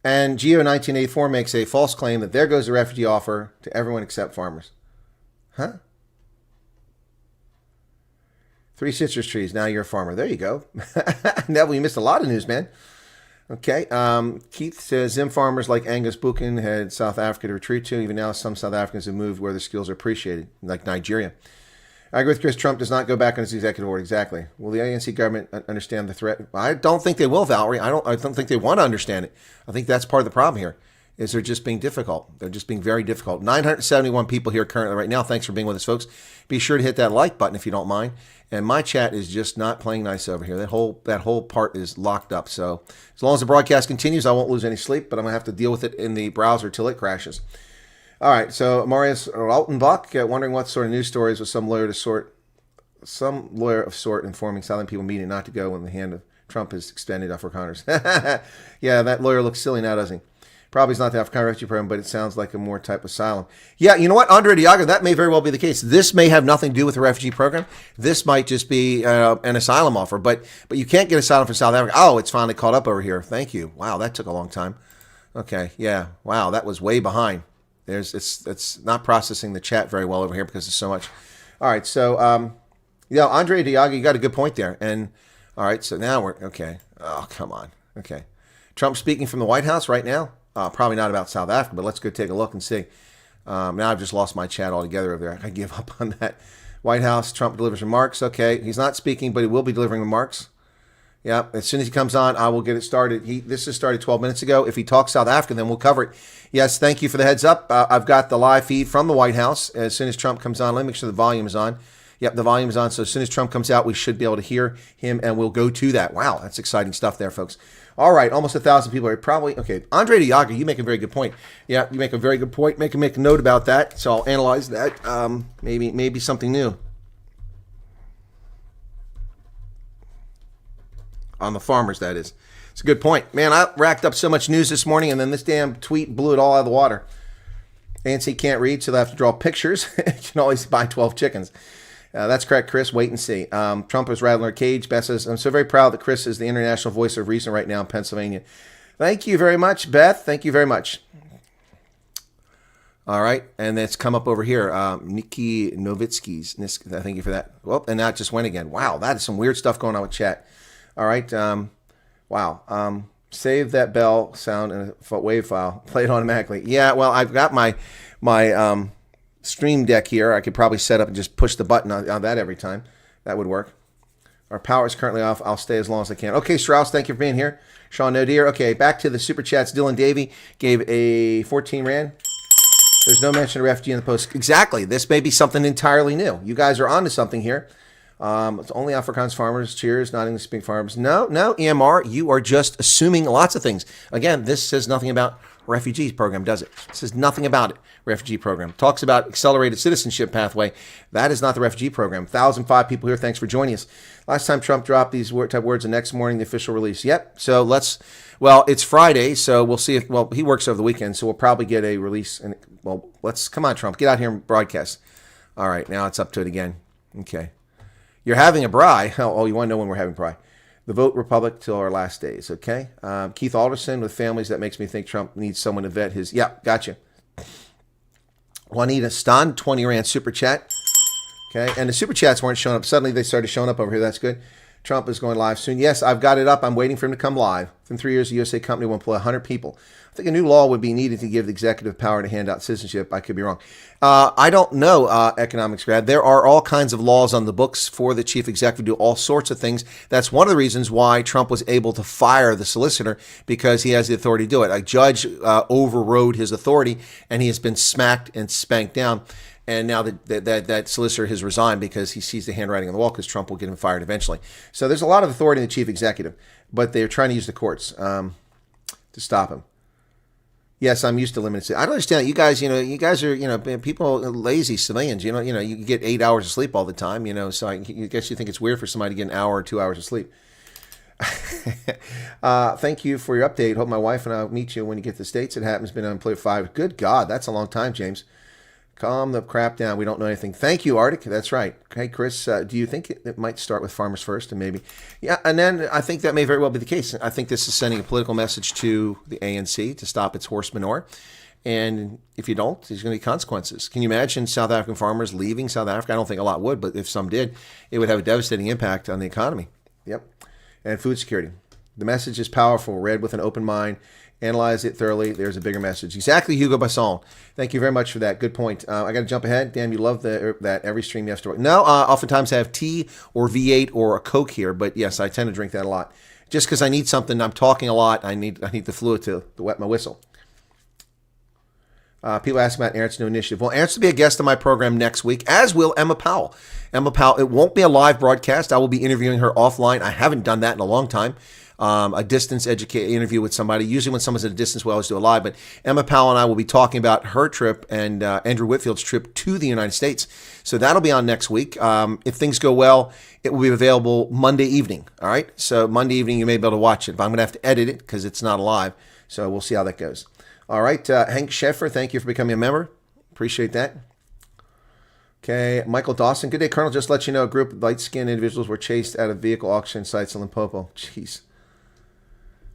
[SPEAKER 2] And Geo 1984 makes a false claim that there goes the refugee offer to everyone except farmers. Huh? Three citrus trees. Now you're a farmer. There you go. Neville, you missed a lot of news, man. Okay. Keith says Zim farmers like Angus Buchan had South Africa to retreat to. Even now, some South Africans have moved where their skills are appreciated, like Nigeria. I agree with Chris. Trump does not go back on his executive order. Exactly. Will the ANC government understand the threat? I don't think they will, Valerie. I don't think they want to understand it. I think that's part of the problem here, is they're just being difficult. They're just being very difficult. 971 people here currently right now. Thanks for being with us, folks. Be sure to hit that like button if you don't mind. And my chat is just not playing nice over here. That whole part is locked up. So as long as the broadcast continues, I won't lose any sleep, but I'm going to have to deal with it in the browser till it crashes. All right, so Marius Rautenbach wondering what sort of news stories was some lawyer of sort informing Southern people media not to go when the hand of Trump is extended to Afrikaners. Yeah, that lawyer looks silly now, doesn't he? Probably is not the African refugee program, but it sounds like a more type of asylum. Yeah, you know what, Andre Diago, that may very well be the case. This may have nothing to do with the refugee program. This might just be an asylum offer, but you can't get asylum from South Africa. Oh, it's finally caught up over here. Thank you. Wow, that took a long time. Okay, yeah, wow, that was way behind. It's not processing the chat very well over here because there's so much. All right, so Andre Diago, you got a good point there. And all right, so now we're okay. Oh, come on. Okay, Trump speaking from the White House right now. Probably not about South Africa, but let's go take a look and see. Now I've just lost my chat altogether over there. I give up on that. White House, Trump delivers remarks. Okay, he's not speaking, but he will be delivering remarks. Yeah, as soon as he comes on, I will get it started. This has started 12 minutes ago. If he talks South Africa, then we'll cover it. Yes, thank you for the heads up. I've got the live feed from the White House. As soon as Trump comes on, let me make sure the volume is on. Yep, the volume is on. So as soon as Trump comes out, we should be able to hear him, and we'll go to that. Wow, that's exciting stuff there, folks. All right, almost 1,000 people are probably, okay. Andre Diago, you make a very good point. Yeah, you make a very good point. Make a note about that, so I'll analyze that. Maybe something new. On the farmers, that is. It's a good point. Man, I racked up so much news this morning, and then this damn tweet blew it all out of the water. ANC can't read, so they have to draw pictures. You can always buy 12 chickens. That's correct, Chris. Wait and see. Trump is rattling our cage. Beth says, I'm so very proud that Chris is the international voice of reason right now in Pennsylvania. Thank you very much, Beth. Thank you very much. All right, and it's come up over here. Nikki Novitsky's. Thank you for that. Well, and now it just went again. Wow, that is some weird stuff going on with chat. All right. Wow. Save that bell sound in a WAV file. Play it automatically. Yeah, well, I've got my Stream Deck here. I could probably set up and just push the button on that every time. That would work. Our power is currently off. I'll stay as long as I can. Okay, Strauss, thank you for being here. Sean Nodier. Okay, back to the Super Chats. Dylan Davey gave a 14 Rand. There's no mention of refugee in the post. Exactly. This may be something entirely new. You guys are onto something here. It's only Afrikaans farmers. Cheers, not English speaking farmers. No, EMR, you are just assuming lots of things. Again, this says nothing about refugees program, does it? It says nothing about it. Refugee program talks about accelerated citizenship pathway. That is not the refugee program. 1,005 people here. Thanks for joining us. Last time Trump dropped these type words, the next morning the official release. Yep. So it's Friday, so we'll see if he works over the weekend, so we'll probably get a release. And come on, Trump, get out here and broadcast. All right, now it's up to it again. Okay. You're having a braai. Oh, you want to know when we're having braai? The Vote Republic till our last days, okay? Keith Alderson with families. That makes me think Trump needs someone to vet his... Yeah, gotcha. Juanita Stan, 20 Rand Super Chat. Okay, and the Super Chats weren't showing up. Suddenly they started showing up over here. That's good. Trump is going live soon. Yes, I've got it up. I'm waiting for him to come live. Within 3 years, the USA company will employ 100 people. I think a new law would be needed to give the executive power to hand out citizenship. I could be wrong. I don't know, economics grad. There are all kinds of laws on the books for the chief executive to do all sorts of things. That's one of the reasons why Trump was able to fire the solicitor, because he has the authority to do it. A judge overrode his authority, and he has been smacked and spanked down. And now that solicitor has resigned because he sees the handwriting on the wall, because Trump will get him fired eventually. So there's a lot of authority in the chief executive, but they're trying to use the courts to stop him. Yes, I'm used to limited. I don't understand. You guys are, people, lazy civilians. You get 8 hours of sleep all the time. So I guess you think it's weird for somebody to get an hour or 2 hours of sleep. Thank you for your update. Hope my wife and I'll meet you when you get to the States. It happens. Been unemployed 5. Good God, that's a long time, James. Calm the crap down. We don't know anything. Thank you, Arctic. That's right. Okay, Chris, do you think it might start with farmers first and maybe? Yeah, and then I think that may very well be the case. I think this is sending a political message to the ANC to stop its horse manure. And if you don't, there's going to be consequences. Can you imagine South African farmers leaving South Africa? I don't think a lot would, but if some did, it would have a devastating impact on the economy. Yep. And food security. The message is powerful. Read with an open mind. Analyze it thoroughly. There's a bigger message. Exactly, Hugo Basson. Thank you very much for that. Good point. I got to jump ahead. Damn, you love that every stream you have to work. No, oftentimes I have tea or V8 or a Coke here, but yes, I tend to drink that a lot. Just because I need something, I'm talking a lot, I need the fluid to wet my whistle. People ask about Aaron's new initiative. Well, Aaron's to be a guest on my program next week, as will Emma Powell. Emma Powell, it won't be a live broadcast. I will be interviewing her offline. I haven't done that in a long time. A distance interview with somebody. Usually when someone's at a distance, we always do a live. But Emma Powell and I will be talking about her trip and Andrew Whitfield's trip to the United States. So that'll be on next week. If things go well, it will be available Monday evening. All right. So Monday evening, you may be able to watch it. But I'm going to have to edit it because it's not live. So we'll see how that goes. All right. Hank Sheffer, thank you for becoming a member. Appreciate that. Okay, Michael Dawson. Good day, Colonel. Just let you know, a group of light-skinned individuals were chased out of vehicle auction sites in Limpopo. Jeez.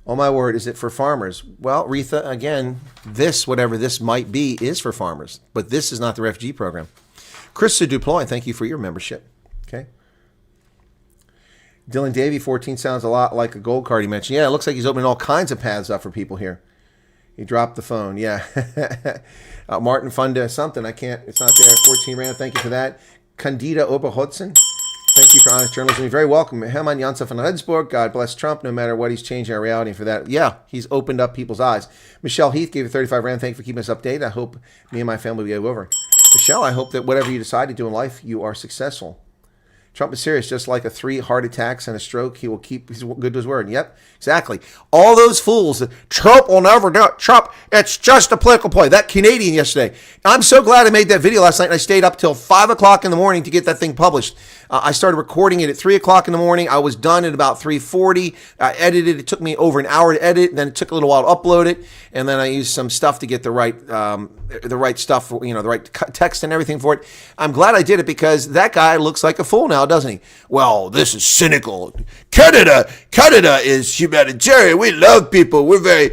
[SPEAKER 2] Oh, my word. Is it for farmers? Well, Retha, again, whatever this might be, is for farmers. But this is not the refugee program. Chris Duploy, thank you for your membership. Okay. Dylan Davey, 14 sounds a lot like a gold card he mentioned. Yeah, it looks like he's opening all kinds of paths up for people here. He dropped the phone. Yeah. Martin Funda something. I can't. It's not there. 14 Rand. Thank you for that. Candida Oberhodson. Thank you for honest journalism. You're very welcome. Herman Janssen von Redsburg. God bless Trump. No matter what, he's changing our reality. For that, yeah, he's opened up people's eyes. Michelle Heath gave you 35 Rand. Thank you for keeping us updated. I hope me and my family will go over. Michelle, I hope that whatever you decide to do in life, you are successful. Trump is serious, just like 3 heart attacks and a stroke. He will keep his good to his word. Yep, exactly. All those fools, Trump will never do it. Trump, it's just a political ploy. That Canadian yesterday. I'm so glad I made that video last night, and I stayed up till 5 o'clock in the morning to get that thing published. I started recording it at 3 o'clock in the morning. I was done at about 3:40. I edited. It took me over an hour to edit. Then it took a little while to upload it. And then I used some stuff to get the right stuff, the right text and everything for it. I'm glad I did it because that guy looks like a fool now, doesn't he? Well, this is cynical. Canada is humanitarian. We love people. We're very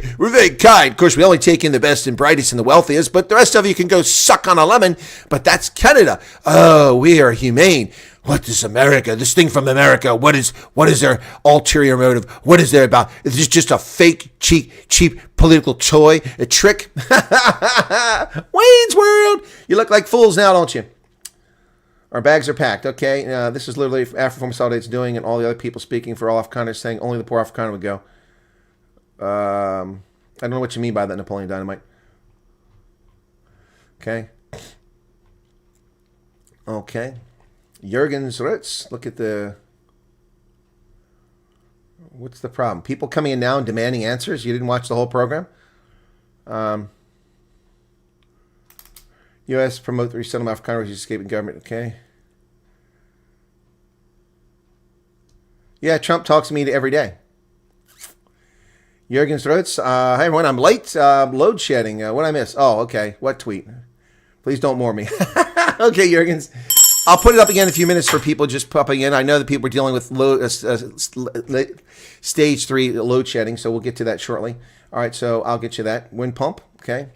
[SPEAKER 2] kind. Of course, we only take in the best and brightest and the wealthiest, but the rest of you can go suck on a lemon. But that's Canada. Oh, we are humane. What is America? This thing from America. What is their ulterior motive? What is there about? Is this just a fake, cheap political toy, a trick? Wayne's World. You look like fools now, don't you? Our bags are packed. Okay, this is literally African Solidarity doing, and all the other people speaking for all Afrikaners saying only the poor Afrikaner would go. I don't know what you mean by that, Napoleon Dynamite. Okay. Jurgen's Roots. Look at the... What's the problem? People coming in now and demanding answers? You didn't watch the whole program? U.S. promote the resettlement of Congress escaping government. Okay. Yeah, Trump talks to me every day. Jurgen's Roots. Hi, everyone. I'm late. Load shedding. What did I miss? Oh, okay. What tweet? Please don't more me. Okay, Jurgens. I'll put it up again in a few minutes for people just popping in. I know that people are dealing with stage 3 load shedding, so we'll get to that shortly. All right, so I'll get you that. Wind pump. Okay.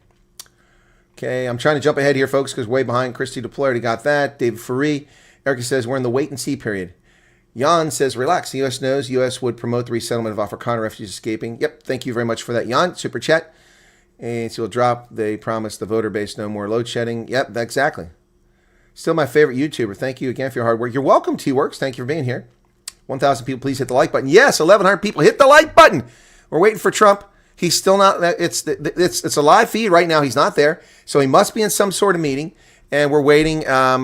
[SPEAKER 2] Okay, I'm trying to jump ahead here, folks, because way behind. Christy Deploy already got that. David Faree. Erica says, we're in the wait-and-see period. Jan says, relax. The U.S. knows U.S. would promote the resettlement of Afrikaner refugees escaping. Yep, thank you very much for that, Jan. Super chat. And so we'll drop. They promised the voter base no more load shedding. Yep, exactly. Still my favorite YouTuber. Thank you again for your hard work. You're welcome, T-Works. Thank you for being here. 1,000 people, please hit the like button. Yes, 1,100 people. Hit the like button. We're waiting for Trump. He's still not. It's a live feed right now. He's not there. So he must be in some sort of meeting. And we're waiting.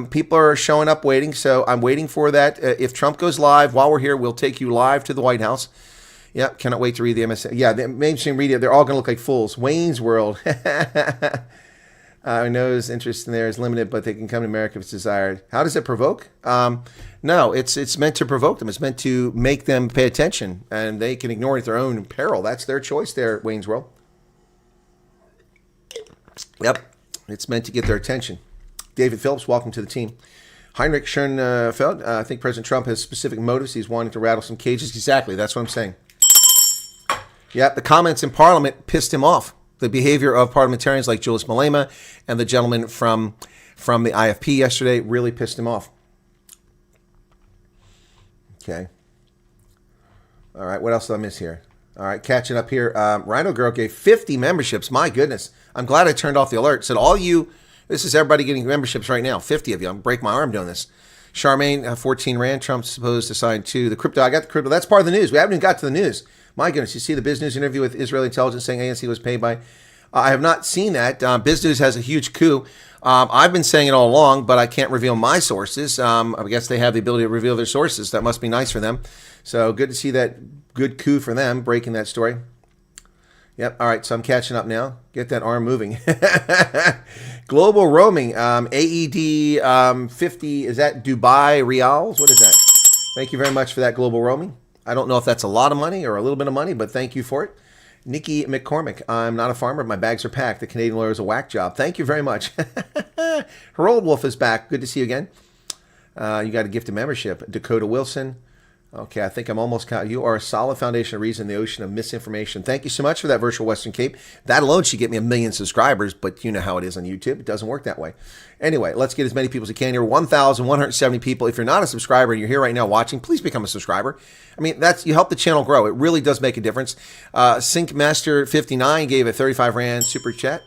[SPEAKER 2] People are showing up waiting. So I'm waiting for that. If Trump goes live while we're here, we'll take you live to the White House. Yep, cannot wait to read the MSN. Yeah, the mainstream media, they're all going to look like fools. Wayne's World. I know his interest in there is limited, but they can come to America if it's desired. How does it provoke? No, it's meant to provoke them. It's meant to make them pay attention, and they can ignore it at their own peril. That's their choice there, Wayne's World. Yep, it's meant to get their attention. David Phillips, welcome to the team. Heinrich Schoenfeld, I think President Trump has specific motives. He's wanting to rattle some cages. Exactly, that's what I'm saying. Yep, the comments in Parliament pissed him off. The behavior of parliamentarians like Julius Malema and the gentleman from the IFP yesterday really pissed him off. Okay. All right, what else did I miss here? All right, catching up here. Rhino Girl gave 50 memberships. My goodness. I'm glad I turned off the alert. Said all you, this is everybody getting memberships right now. 50 of you. I'm going to break my arm doing this. Charmaine, 14 Rand. Trump's supposed to sign 2. The crypto, I got the crypto. That's part of the news. We haven't even got to the news. My goodness, you see the Biz News interview with Israeli intelligence saying ANC was paid by... I have not seen that. Biz News has a huge coup. I've been saying it all along, but I can't reveal my sources. I guess they have the ability to reveal their sources. That must be nice for them. So good to see that good coup for them, breaking that story. Yep, all right, so I'm catching up now. Get that arm moving. Global roaming, AED 50, is that Dubai Reals? What is that? Thank you very much for that global roaming. I don't know if that's a lot of money or a little bit of money, but thank you for it. Nikki McCormick, I'm not a farmer. My bags are packed. The Canadian lawyer is a whack job. Thank you very much. Harold Wolf is back. Good to see you again. You got a gift of membership. Dakota Wilson. Okay, I think I'm almost caught. You are a solid foundation of reason in the ocean of misinformation. Thank you so much for that virtual Western Cape. That alone should get me 1 million subscribers, but you know how it is on YouTube. It doesn't work that way. Anyway, let's get as many people as we can here. 1,170 people. If you're not a subscriber and you're here right now watching, please become a subscriber. I mean, you help the channel grow. It really does make a difference. Syncmaster59 gave a 35 Rand super chat.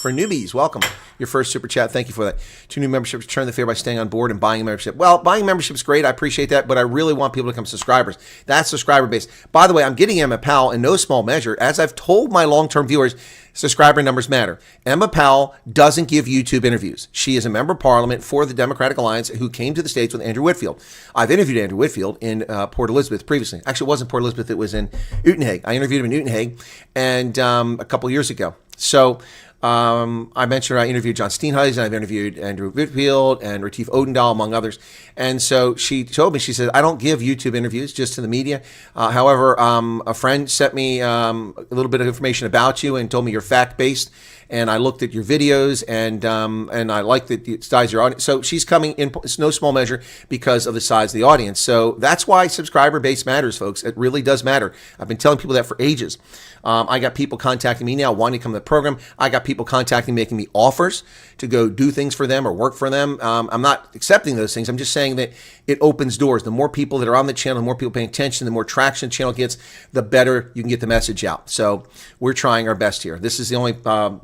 [SPEAKER 2] For newbies, welcome. Your first super chat. Thank you for that. 2 new memberships. Return the favor by staying on board and buying a membership. Well, buying membership is great. I appreciate that, but I really want people to become subscribers. That's subscriber base. By the way, I'm getting Emma Powell in no small measure. As I've told my long-term viewers, subscriber numbers matter. Emma Powell doesn't give YouTube interviews. She is a member of parliament for the Democratic Alliance who came to the States with Andrew Whitfield. I've interviewed Andrew Whitfield in Port Elizabeth previously. Actually, it wasn't Port Elizabeth. It was in Uitenhage. I interviewed him in Uitenhage and a couple years ago. So I mentioned I interviewed John Steenhuisen, I've interviewed Andrew Whitfield and Retief Odendaal, among others. And so she told me, she said, I don't give YouTube interviews just to the media. However, a friend sent me a little bit of information about you and told me you're fact-based. And I looked at your videos and I like the size of your audience. So she's coming in, it's no small measure because of the size of the audience. So that's why subscriber base matters, folks. It really does matter. I've been telling people that for ages. I got people contacting me now wanting to come to the program. I got people contacting me, making me offers to go do things for them or work for them. I'm not accepting those things. I'm just saying that it opens doors. The more people that are on the channel, the more people paying attention, the more traction the channel gets, the better you can get the message out. So we're trying our best here. This is the only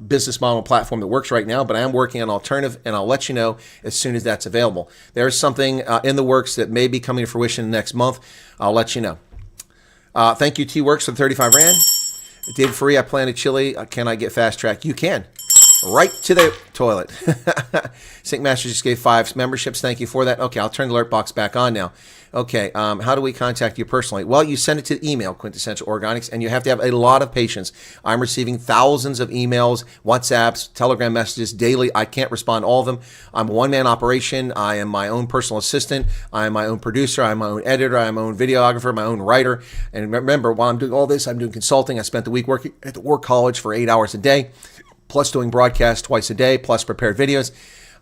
[SPEAKER 2] business model platform that works right now, but I am working on an alternative, and I'll let you know as soon as that's available. There's something in the works that may be coming to fruition next month. I'll let you know. Thank you, T-Works, for the 35 Rand. David Faree, I planted chili. Can I get fast track? You can. right to the toilet. Sync Master just gave 5 memberships. Thank you for that. Okay, I'll turn the alert box back on now. Okay, how do we contact you personally? Well, you send it to email, Quintessential Organics, and you have to have a lot of patience. I'm receiving thousands of emails, WhatsApps, Telegram messages daily. I can't respond to all of them. I'm a one-man operation. I am my own personal assistant. I am my own producer. I'm my own editor. I'm my own videographer, my own writer. And remember, while I'm doing all this, I'm doing consulting. I spent the week working at the War College for 8 hours a day, plus doing broadcasts twice a day, plus prepared videos.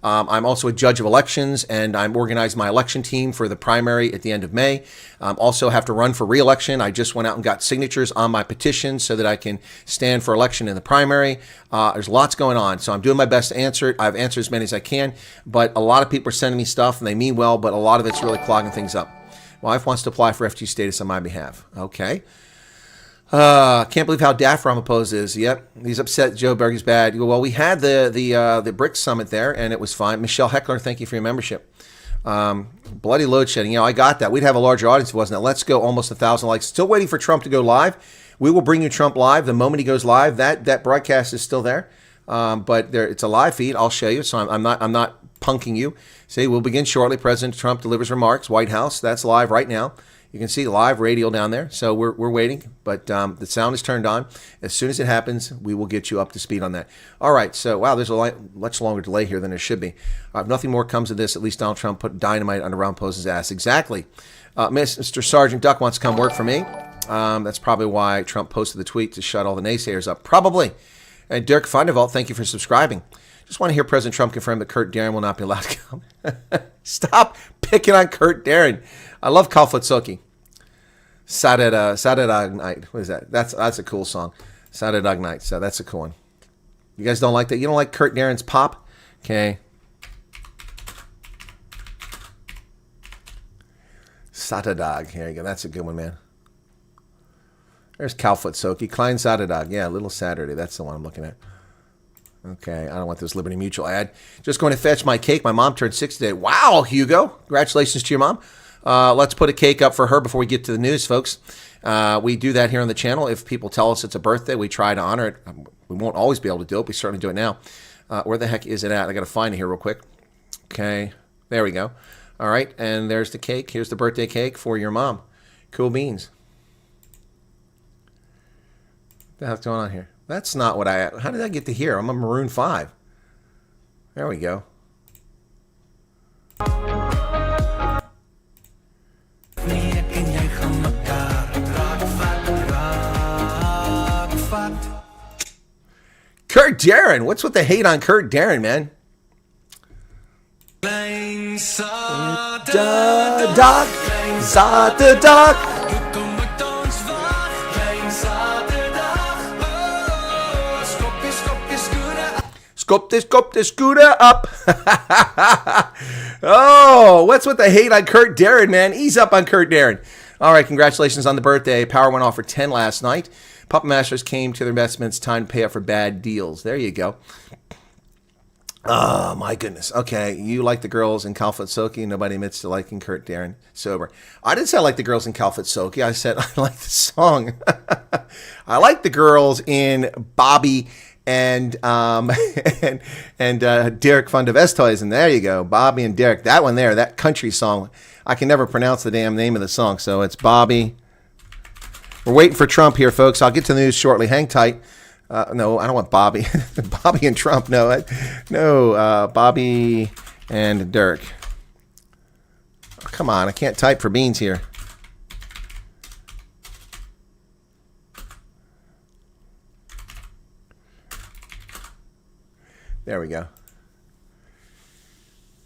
[SPEAKER 2] I'm also a judge of elections, and I'm organizing my election team for the primary at the end of May. Also have to run for re-election. I just went out and got signatures on my petition so that I can stand for election in the primary. There's lots going on, so I'm doing my best to answer it. I've answered as many as I can, but a lot of people are sending me stuff, and they mean well, but a lot of it's really clogging things up. Wife wants to apply for refugee status on my behalf. Okay. Can't believe how daft Ramaphosa is. Yep, he's upset Joe Berg is bad. Well, we had the BRICS summit there, and it was fine. Michelle Heckler, thank you for your membership. Bloody load shedding. You know, I got that. We'd have a larger audience if it wasn't it. Let's go, almost 1,000 likes. Still waiting for Trump to go live. We will bring you Trump live the moment he goes live. That broadcast is still there, but it's a live feed. I'll show you. So I'm not punking you. See, we'll begin shortly. President Trump delivers remarks. White House. That's live right now. You can see live radio down there. So we're waiting, but the sound is turned on. As soon as it happens, we will get you up to speed on that. All right. So, wow, there's a much longer delay here than there should be. If nothing more comes of this, at least Donald Trump put dynamite under Ramaphosa's ass. Exactly. Mr. Sergeant Duck wants to come work for me. That's probably why Trump posted the tweet to shut all the naysayers up. Probably. And Dirk Fundervalt, thank you for subscribing. Just want to hear President Trump confirm that Kurt Darren will not be allowed to come. Stop picking on Kurt Darren. I love Kalfutsuki. Saturday Night. What is that? That's a cool song. Saturday Night. So that's a cool one. You guys don't like that? You don't like Kurt Darren's pop? Okay. Saturdag. Here you go. That's a good one, man. There's Kalfutsuki. Klein Saturdag. Yeah, Little Saturday. That's the one I'm looking at. Okay, I don't want this Liberty Mutual ad. Just going to fetch my cake. My mom turned 6 today. Wow, Hugo. Congratulations to your mom. Let's put a cake up for her before we get to the news, folks. We do that here on the channel. If people tell us it's a birthday, we try to honor it. We won't always be able to do it. We certainly do it now. Where the heck is it at? I got to find it here real quick. Okay, there we go. All right, and there's the cake. Here's the birthday cake for your mom. Cool beans. What the heck's going on here? That's not what how did I get to here? I'm on Maroon 5. There we go. Kurt Darren, what's with the hate on Kurt Darren, man? Scope the scooter up. Oh, what's with the hate on Kurt Darren, man? Ease up on Kurt Darren. All right, congratulations on the birthday. Power went off for 10 last night. Puppet Masters came to their investments. Time to pay up for bad deals. There you go. Oh, my goodness. Okay, you like the girls in Kalfutsuki. Nobody admits to liking Kurt Darren sober. I didn't say I like the girls in Kalfutsuki. I said I like the song. I like the girls in Bobby and Derek van der Westhuizen. There you go. Bobby and Derek. That one there, that country song. I can never pronounce the damn name of the song, so it's Bobby. We're waiting for Trump here, folks. I'll get to the news shortly. Hang tight. No, I don't want Bobby. Bobby and Trump. No, Bobby and Dirk. Oh, come on, I can't type for beans here. There we go.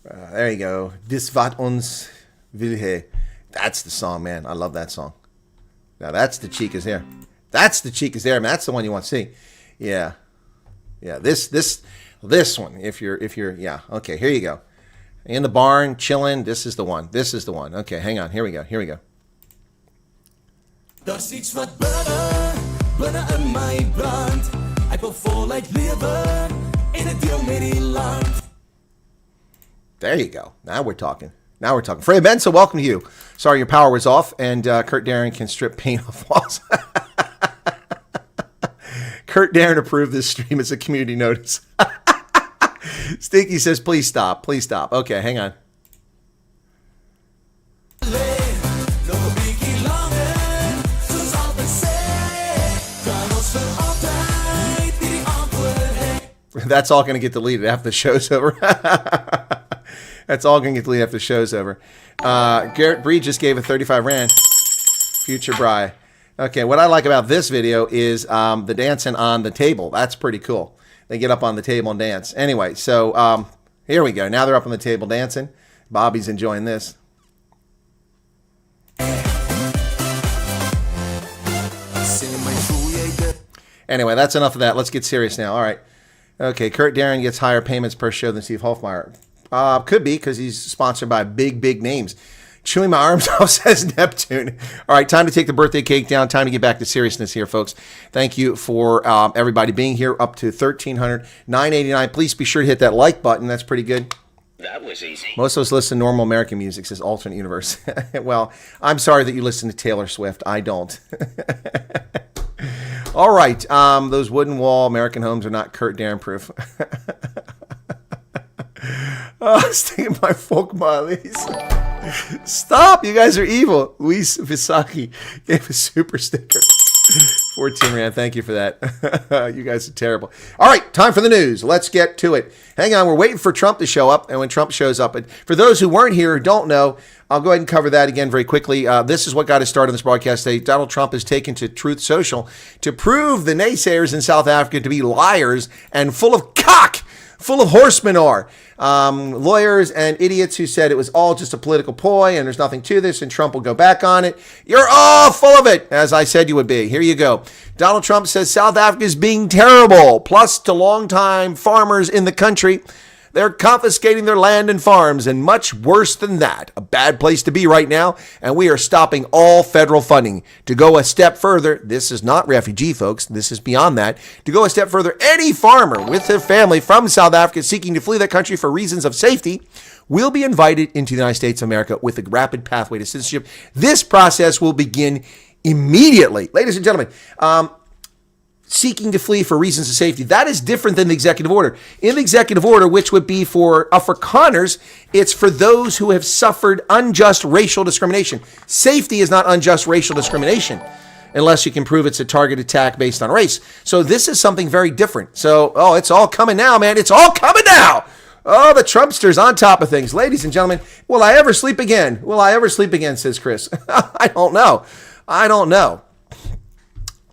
[SPEAKER 2] There you go. Dis wat ons wil he. That's the song, man. I love that song. Now that's the cheek is there. That's the cheek is there, man. That's the one you want to see. Yeah. Yeah. This one. If you're yeah. Okay. Here you go. In the barn, chilling. This is the one. This is the one. Okay. Hang on. Here we go. Here we go.
[SPEAKER 4] Daar's iets wat binne in my brand. Ek wil voluit lewe in 'n deel met die land.
[SPEAKER 2] There you go. Now we're talking. Now we're talking. Freya Benson, welcome to you. Sorry your power was off, and Kurt Darren can strip paint off walls. Kurt Darren approved this stream as a community notice. Stinky says, please stop. Please stop. Okay, hang on. That's all going to get deleted after the show's over. That's all going to get deleted after the show's over. Garrett Bree just gave a 35 Rand. Future Bry. Okay, what I like about this video is the dancing on the table. That's pretty cool. They get up on the table and dance. Anyway, so here we go. Now they're up on the table dancing. Bobby's enjoying this. Anyway, that's enough of that. Let's get serious now. All right. Okay, Kurt Darren gets higher payments per show than Steve Hofmeyer. Could be because he's sponsored by big names. Chewing my arms off, says Neptune. All right, time to take the birthday cake down. Time to get back to seriousness here, folks. Thank you for everybody being here, up to 1,300, $9.89. Please be sure to hit that like button. That's pretty good.
[SPEAKER 3] That was easy.
[SPEAKER 2] Most of us listen to normal American music, says Alternate Universe. Well, I'm sorry that you listen to Taylor Swift. I don't. All right, those wooden wall American homes are not Kurt Darren proof. Oh, sticking my folk mileys. Stop, you guys are evil. Luis Visaki gave a super sticker. 14 Rand, thank you for that. You guys are terrible. All right, time for the news. Let's get to it. Hang on, we're waiting for Trump to show up, and when Trump shows up, and for those who weren't here or don't know, I'll go ahead and cover that again very quickly. This is what got us started on this broadcast today. Donald Trump has taken to Truth Social to prove the naysayers in South Africa to be liars and full of cock, full of horse manure. Lawyers and idiots who said it was all just a political ploy and there's nothing to this and Trump will go back on it. You're all full of it, as I said you would be. Here you go. Donald Trump says South Africa is being terrible. Plus, to longtime farmers in the country, they're confiscating their land and farms, and much worse than that. A bad place to be right now, and we are stopping all federal funding. To go a step further, this is not refugee, folks. This is beyond that. To go a step further, any farmer with their family from South Africa seeking to flee that country for reasons of safety will be invited into the United States of America with a rapid pathway to citizenship. This process will begin immediately. Ladies and gentlemen, seeking to flee for reasons of safety. That is different than the executive order. In the executive order, which would be for Afrikaners, it's for those who have suffered unjust racial discrimination. Safety is not unjust racial discrimination unless you can prove it's a target attack based on race. So this is something very different. So, it's all coming now, man. It's all coming now. Oh, the Trumpster's on top of things. Ladies and gentlemen, will I ever sleep again? Will I ever sleep again, says Chris. I don't know.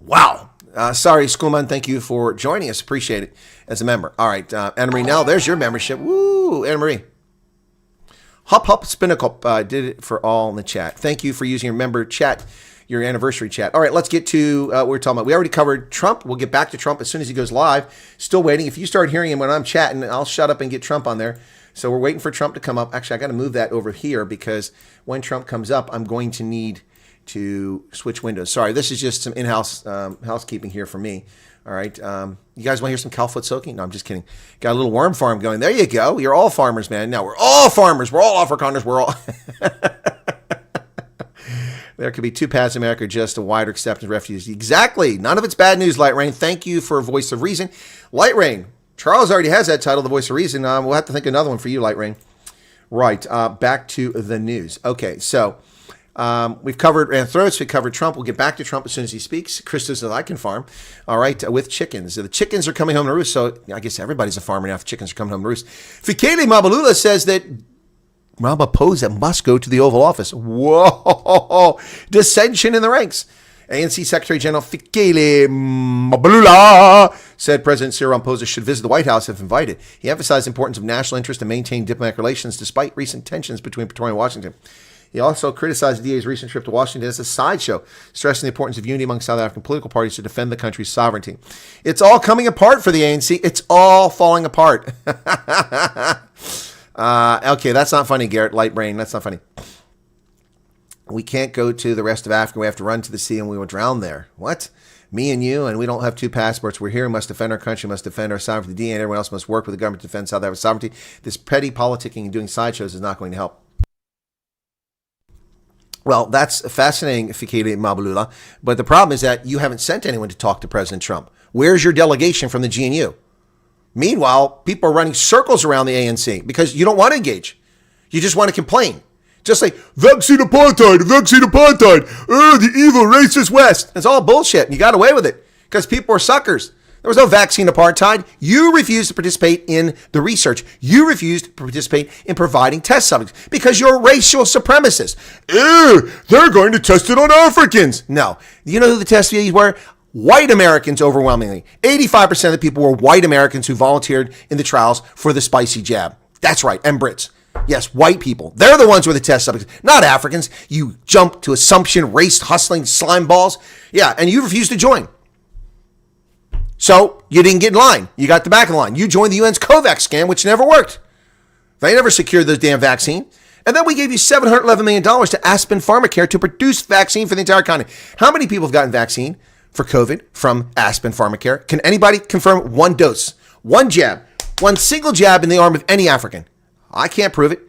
[SPEAKER 2] Wow. Sorry, Schoolman, thank you for joining us. Appreciate it as a member. All right, Anna Marie, now there's your membership. Woo, Anna Marie. Hop Spinnacle did it for all in the chat. Thank you for using your member chat, your anniversary chat. All right, let's get to what we're talking about. We already covered Trump. We'll get back to Trump as soon as he goes live. Still waiting. If you start hearing him when I'm chatting, I'll shut up and get Trump on there. So we're waiting for Trump to come up. Actually, I got to move that over here because when Trump comes up, I'm going to need to switch windows. Sorry, this is just some in-house housekeeping here for me. All right. You guys want to hear some cowfoot soaking? No, I'm just kidding. Got a little worm farm going. There you go. You're all farmers, man. Now we're all farmers. We're all Afrikaners. We're all... There could be two paths in America, just a wider acceptance of refugees. Exactly. None of it's bad news, Light Rain. Thank you for a voice of reason. Light Rain. Charles already has that title, the voice of reason. We'll have to think another one for you, Light Rain. Right. Back to the news. Okay, so... we've covered Anthros, we covered Trump. We'll get back to Trump as soon as he speaks. Christos that I can farm. All right, with chickens. The chickens are coming home to roost, so I guess everybody's a farmer now if the chickens are coming home to roost. Fikele Mabalula says that Ramaphosa must go to the Oval Office. Whoa! Dissension in the ranks. ANC Secretary General Fikele Mabalula said President Cyril Ramaphosa should visit the White House if invited. He emphasized the importance of national interest and maintaining diplomatic relations despite recent tensions between Pretoria and Washington. He also criticized the DA's recent trip to Washington as a sideshow, stressing the importance of unity among South African political parties to defend the country's sovereignty. It's all coming apart for the ANC. It's all falling apart. Okay, that's not funny, Garrett. Light brain, that's not funny. We can't go to the rest of Africa. We have to run to the sea and we will drown there. What? Me and you, and we don't have two passports. We're here. We must defend our country. We must defend our sovereignty. The DA and everyone else must work with the government to defend South Africa's sovereignty. This petty politicking and doing sideshows is not going to help. Well, that's fascinating, Fikele Mabalula. But the problem is that you haven't sent anyone to talk to President Trump. Where's your delegation from the GNU? Meanwhile, people are running circles around the ANC because you don't want to engage. You just want to complain. Just like, vaccine apartheid, the evil racist West. It's all bullshit. You got away with it because people are suckers. There was no vaccine apartheid. You refused to participate in the research. You refused to participate in providing test subjects because you're a racial supremacist. They're going to test it on Africans. No. You know who the test fees were? White Americans overwhelmingly. 85% of the people were white Americans who volunteered in the trials for the spicy jab. That's right. And Brits. Yes, white people. They're the ones who are the test subjects, not Africans. You jump to assumption, race hustling slime balls. Yeah, and you refused to join. So you didn't get in line. You got the back of the line. You joined the UN's COVAX scam, which never worked. They never secured the damn vaccine. And then we gave you $711 million to Aspen Pharmacare to produce vaccine for the entire continent. How many people have gotten vaccine for COVID from Aspen Pharmacare? Can anybody confirm one dose, one jab, one single jab in the arm of any African? I can't prove it.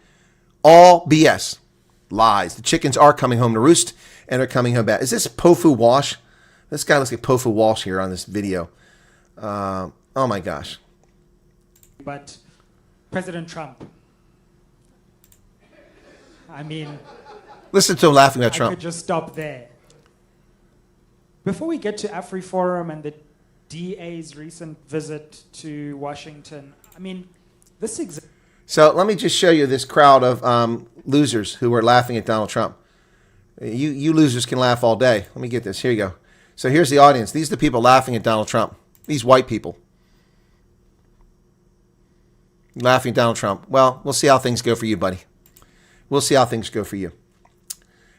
[SPEAKER 2] All BS. Lies. The chickens are coming home to roost, and they're coming home back. Is this Pofu Walsh? This guy looks like Pofu Walsh here on this video. Oh my gosh.
[SPEAKER 5] But President Trump, I mean...
[SPEAKER 2] Listen to him laughing at Trump.
[SPEAKER 5] I could just stop there. Before we get to AfriForum and the DA's recent visit to Washington, I mean, this
[SPEAKER 2] So let me just show you this crowd of losers who are laughing at Donald Trump. You losers can laugh all day. Let me get this. Here you go. So here's the audience. These are the people laughing at Donald Trump. These white people. Laughing at Donald Trump. Well, we'll see how things go for you, buddy. We'll see how things go for you.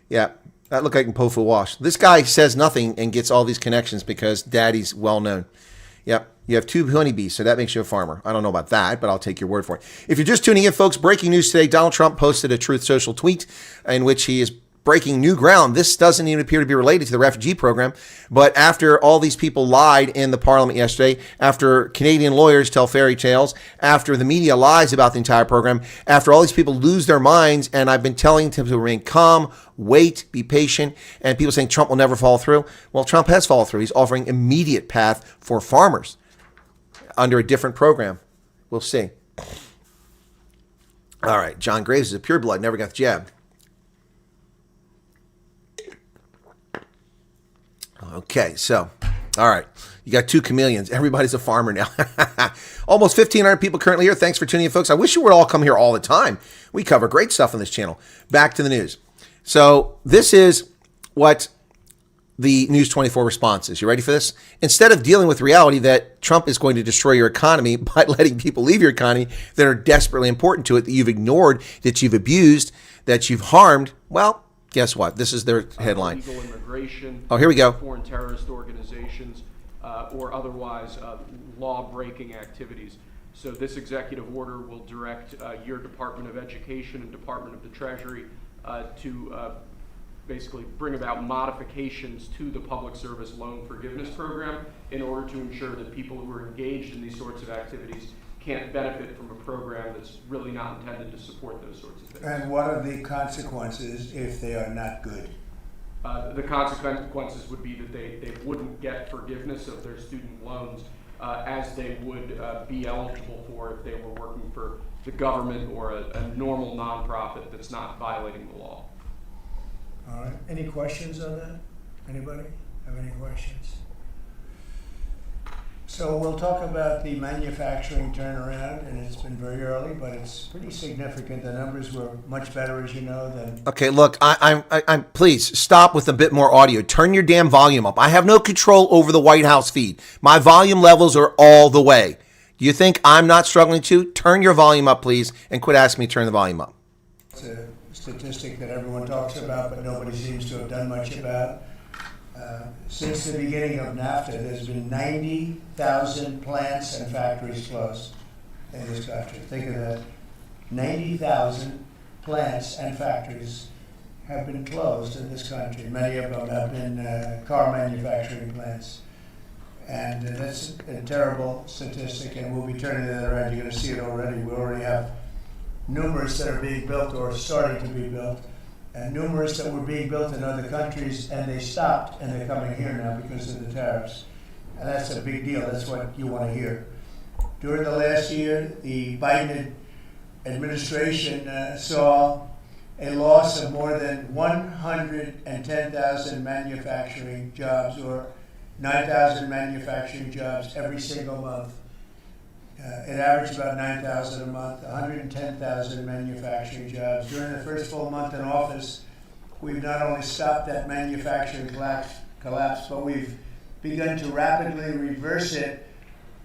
[SPEAKER 2] Yeah, that looked like Mpofu Wash. This guy says nothing and gets all these connections because daddy's well known. Yep. You have 2 honeybees, so that makes you a farmer. I don't know about that, but I'll take your word for it. If you're just tuning in, folks, breaking news today. Donald Trump posted a Truth Social tweet in which he is breaking new ground. This doesn't even appear to be related to the refugee program, but after all these people lied in the parliament yesterday, after Canadian lawyers tell fairy tales, after the media lies about the entire program, after all these people lose their minds, and I've been telling them to remain calm, wait, be patient, and people saying Trump will never follow through. Well, Trump has followed through. He's offering immediate path for farmers under a different program. We'll see. All right, John Graves is a pureblood, never got the jab. Okay, so, all right. You got 2 chameleons. Everybody's a farmer now. Almost 1,500 people currently here. Thanks for tuning in, folks. I wish you would all come here all the time. We cover great stuff on this channel. Back to the news. So this is what the News 24 response is. You ready for this? Instead of dealing with reality that Trump is going to destroy your economy by letting people leave your economy that are desperately important to it, that you've ignored, that you've abused, that you've harmed, well, guess what? This is their headline.
[SPEAKER 6] Illegal immigration.
[SPEAKER 2] Oh, here we go.
[SPEAKER 6] Foreign terrorist organizations or otherwise law-breaking activities. So this executive order will direct your Department of Education and Department of the Treasury to basically bring about modifications to the public service loan forgiveness program in order to ensure that people who are engaged in these sorts of activities can't benefit from a program that's really not intended to support those sorts of things.
[SPEAKER 7] And what are the consequences if they are not good?
[SPEAKER 6] The consequences would be that they wouldn't get forgiveness of their student loans as they would be eligible for if they were working for the government or a normal nonprofit that's not violating the law.
[SPEAKER 7] All right. Any questions on that? Anybody have any questions? So we'll talk about the manufacturing turnaround, and it's been very early, but it's pretty significant. The numbers were much better, as you know, than...
[SPEAKER 2] Okay, look, I'm please stop with a bit more audio. Turn your damn volume up. I have no control over the White House feed. My volume levels are all the way. Do you think I'm not struggling to? Turn your volume up, please, and quit asking me to turn the volume up.
[SPEAKER 7] It's a statistic that everyone talks about, but nobody seems to have done much about. Since the beginning of NAFTA, there's been 90,000 plants and factories closed in this country. Think of that. 90,000 plants and factories have been closed in this country. Many of them have been car manufacturing plants. And that's a terrible statistic, and we'll be turning that around. You're going to see it already. We already have numerous that are being built or starting to be built, and numerous that were being built in other countries, and they stopped, and they're coming here now because of the tariffs. And that's a big deal. That's what you want to hear. During the last year, the Biden administration saw a loss of more than 110,000 manufacturing jobs, or 9,000 manufacturing jobs every single month. It averaged about 9,000 a month, 110,000 manufacturing jobs. During the first full month in office, we've not only stopped that manufacturing collapse, but we've begun to rapidly reverse it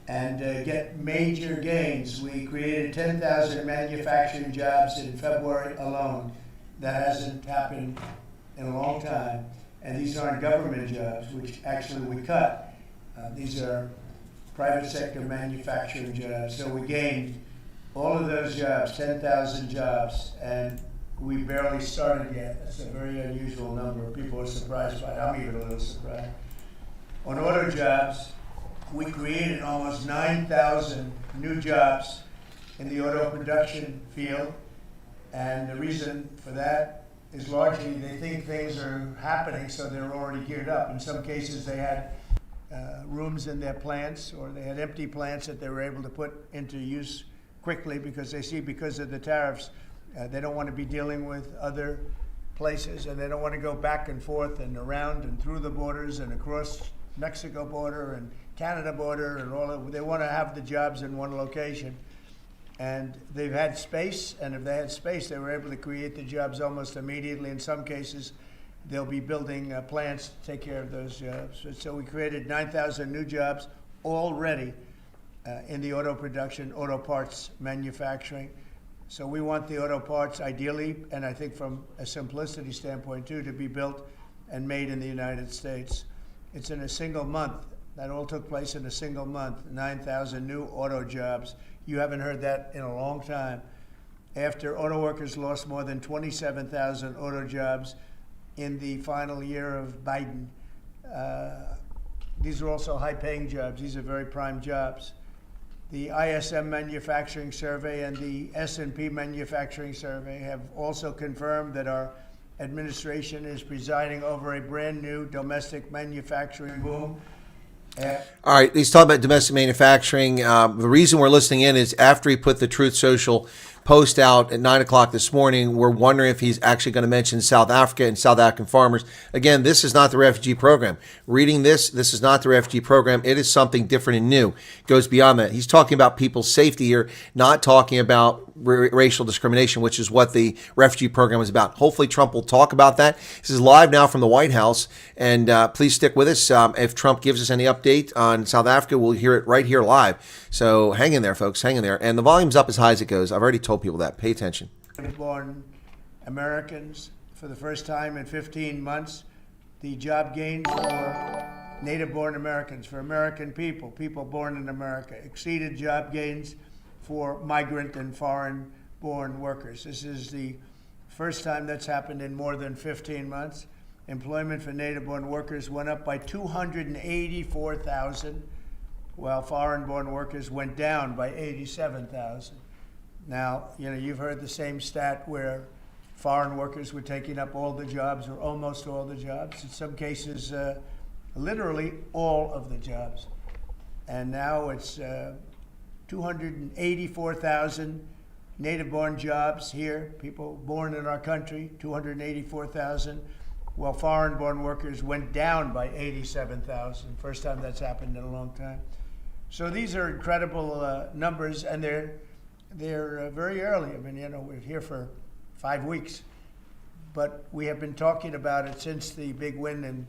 [SPEAKER 7] and get major gains. We created 10,000 manufacturing jobs in February alone. That hasn't happened in a long time. And these aren't government jobs, which actually we cut. These are private sector manufacturing jobs. So we gained all of those jobs, 10,000 jobs, and we barely started yet. That's a very unusual number. People are surprised by it. I'm even a little surprised. On auto jobs, we created almost 9,000 new jobs in the auto production field. And the reason for that is largely they think things are happening, so they're already geared up. In some cases, they had rooms in their plants, or they had empty plants that they were able to put into use quickly because they see, because of the tariffs, they don't want to be dealing with other places, and they don't want to go back and forth and around and through the borders and across Mexico border and Canada border and all of, they want to have the jobs in one location. And they've had space, and if they had space, they were able to create the jobs almost immediately. In some cases, they'll be building plants to take care of those jobs. So we created 9,000 new jobs already in the auto production, auto parts manufacturing. So we want the auto parts ideally, and I think from a simplicity standpoint too, to be built and made in the United States. It's in a single month. That all took place in a single month, 9,000 new auto jobs. You haven't heard that in a long time. After auto workers lost more than 27,000 auto jobs in the final year of Biden. These are also high-paying jobs. These are very prime jobs. The ISM Manufacturing Survey and the S&P Manufacturing Survey have also confirmed that our administration is presiding over a brand new domestic manufacturing boom.
[SPEAKER 2] All right, he's talking about domestic manufacturing. The reason we're listening in is after he put the Truth Social post out at 9 o'clock this morning, we're wondering if he's actually going to mention South Africa and South African farmers. Again, this is not the refugee program. Reading this is not the refugee program. It is something different and new. It goes beyond that. He's talking about people's safety here, not talking about racial discrimination, which is what the refugee program is about. Hopefully Trump will talk about that. This is live now from the White House, and please stick with us. If Trump gives us any update on South Africa, we'll hear it right here live. So hang in there, folks. Hang in there. And the volume's up as high as it goes. I've already told people that. Pay attention.
[SPEAKER 7] Born Americans, for the first time in 15 months, the job gains for native-born Americans, for American people, people born in America, exceeded job gains for migrant and foreign-born workers. This is the first time that's happened in more than 15 months. Employment for native-born workers went up by 284,000, while foreign-born workers went down by 87,000. Now, you've heard the same stat where foreign workers were taking up all the jobs, or almost all the jobs. In some cases, literally all of the jobs. And now it's 284,000 native-born jobs here, people born in our country, 284,000, while foreign-born workers went down by 87,000. First time that's happened in a long time. So these are incredible numbers, and they're very early. I mean, we're here for 5 weeks, but we have been talking about it since the big win in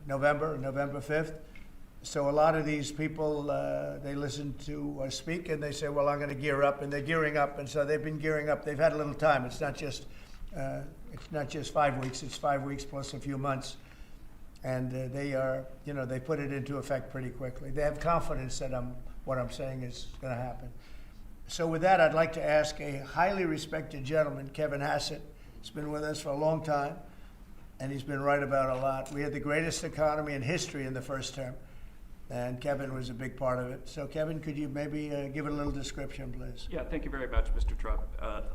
[SPEAKER 7] November 5th. So a lot of these people, they listen to us speak and they say, well, I'm going to gear up, and they're gearing up. And so they've been gearing up. They've had a little time. It's not just 5 weeks. It's 5 weeks plus a few months. And they are, they put it into effect pretty quickly. They have confidence that what I'm saying is going to happen. So with that, I'd like to ask a highly respected gentleman, Kevin Hassett. He's been with us for a long time, and he's been right about a lot. We had the greatest economy in history in the first term, and Kevin was a big part of it. So Kevin, could you maybe give it a little description, please?
[SPEAKER 8] Yeah, thank you very much, Mr. Trump.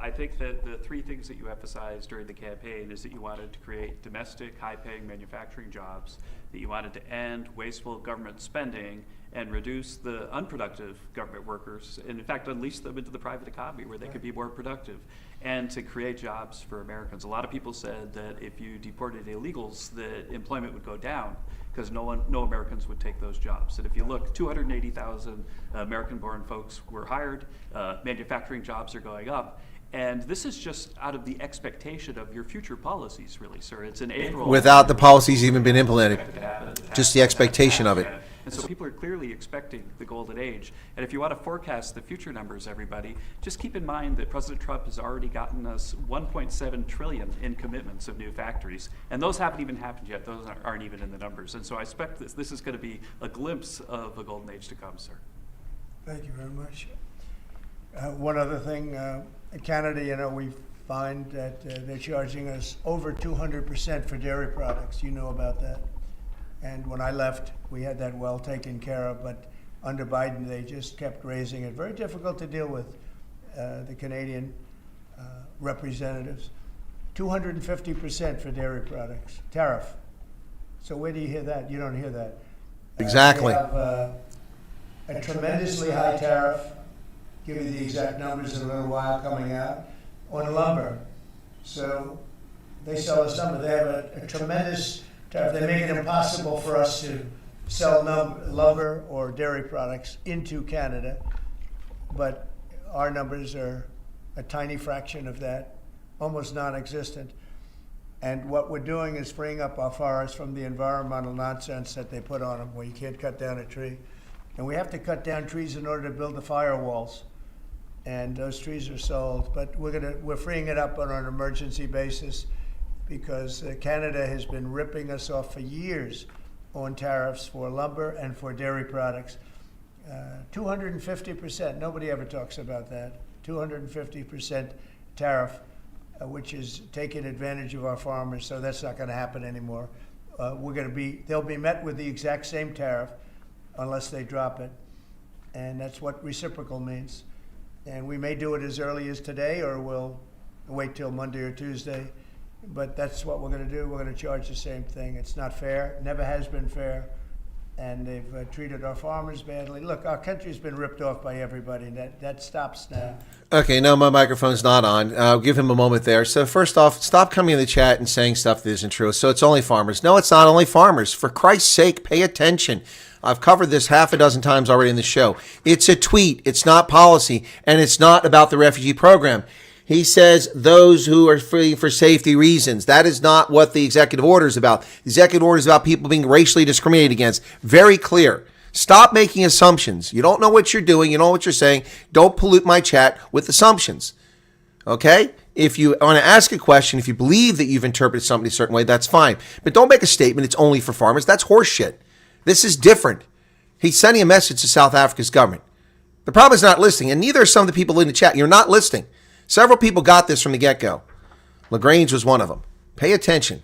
[SPEAKER 8] I think that the three things that you emphasized during the campaign is that you wanted to create domestic, high-paying manufacturing jobs, that you wanted to end wasteful government spending, and reduce the unproductive government workers, and in fact unleash them into the private economy where they could be more productive, and to create jobs for Americans. A lot of people said that if you deported illegals, the employment would go down because no Americans would take those jobs. And if you look, 280,000 American-born folks were hired, manufacturing jobs are going up, and this is just out of the expectation of your future policies, really, sir. It's in April.
[SPEAKER 2] Without the policies even been implemented, just the expectation of it.
[SPEAKER 8] And so people are clearly expecting the golden age. And if you want to forecast the future numbers, everybody, just keep in mind that President Trump has already gotten us 1.7 trillion in commitments of new factories. And those haven't even happened yet. Those aren't even in the numbers. And so I expect this is going to be a glimpse of a golden age to come, sir.
[SPEAKER 7] Thank you very much. One other thing, in Canada, you know, we find that they're charging us over 200% for dairy products. You know about that. And when I left, we had that well taken care of, but under Biden, they just kept raising it. Very difficult to deal with, the Canadian representatives. 250% for dairy products, tariff. So where do you hear that? You don't hear that.
[SPEAKER 2] Exactly.
[SPEAKER 7] They have a tremendously high tariff, give you the exact numbers in a little while coming out, on lumber. So they sell us lumber. They have a tremendous tariff. They make it impossible for us to sell lumber or dairy products into Canada, but our numbers are a tiny fraction of that, almost non-existent. And what we're doing is freeing up our forests from the environmental nonsense that they put on them, where you can't cut down a tree. And we have to cut down trees in order to build the firewalls. And those trees are sold, but we're freeing it up on an emergency basis because Canada has been ripping us off for years on tariffs for lumber and for dairy products. 250%, nobody ever talks about that. 250% tariff, which is taking advantage of our farmers, so that's not gonna happen anymore. They'll be met with the exact same tariff unless they drop it. And that's what reciprocal means. And we may do it as early as today, or we'll wait till Monday or Tuesday. But that's what we're going to do. We're going to charge the same thing. It's not fair. Never has been fair. And they've treated our farmers badly. Look, our country's been ripped off by everybody. That stops now.
[SPEAKER 2] Okay, no, my microphone's not on. I'll give him a moment there. So first off, stop coming in the chat and saying stuff that isn't true. So it's only farmers. No, it's not only farmers. For Christ's sake, pay attention. I've covered this half a dozen times already in the show. It's a tweet. It's not policy. And it's not about the refugee program. He says those who are fleeing for safety reasons. That is not what the executive order is about. The executive order is about people being racially discriminated against. Very clear. Stop making assumptions. You don't know what you're doing. You don't know what you're saying. Don't pollute my chat with assumptions. Okay? If you want to ask a question, if you believe that you've interpreted something a certain way, that's fine. But don't make a statement it's only for farmers. That's horseshit. This is different. He's sending a message to South Africa's government. The problem is not listening, and neither are some of the people in the chat. You're not listening. Several people got this from the get-go. LaGrange was one of them. Pay attention.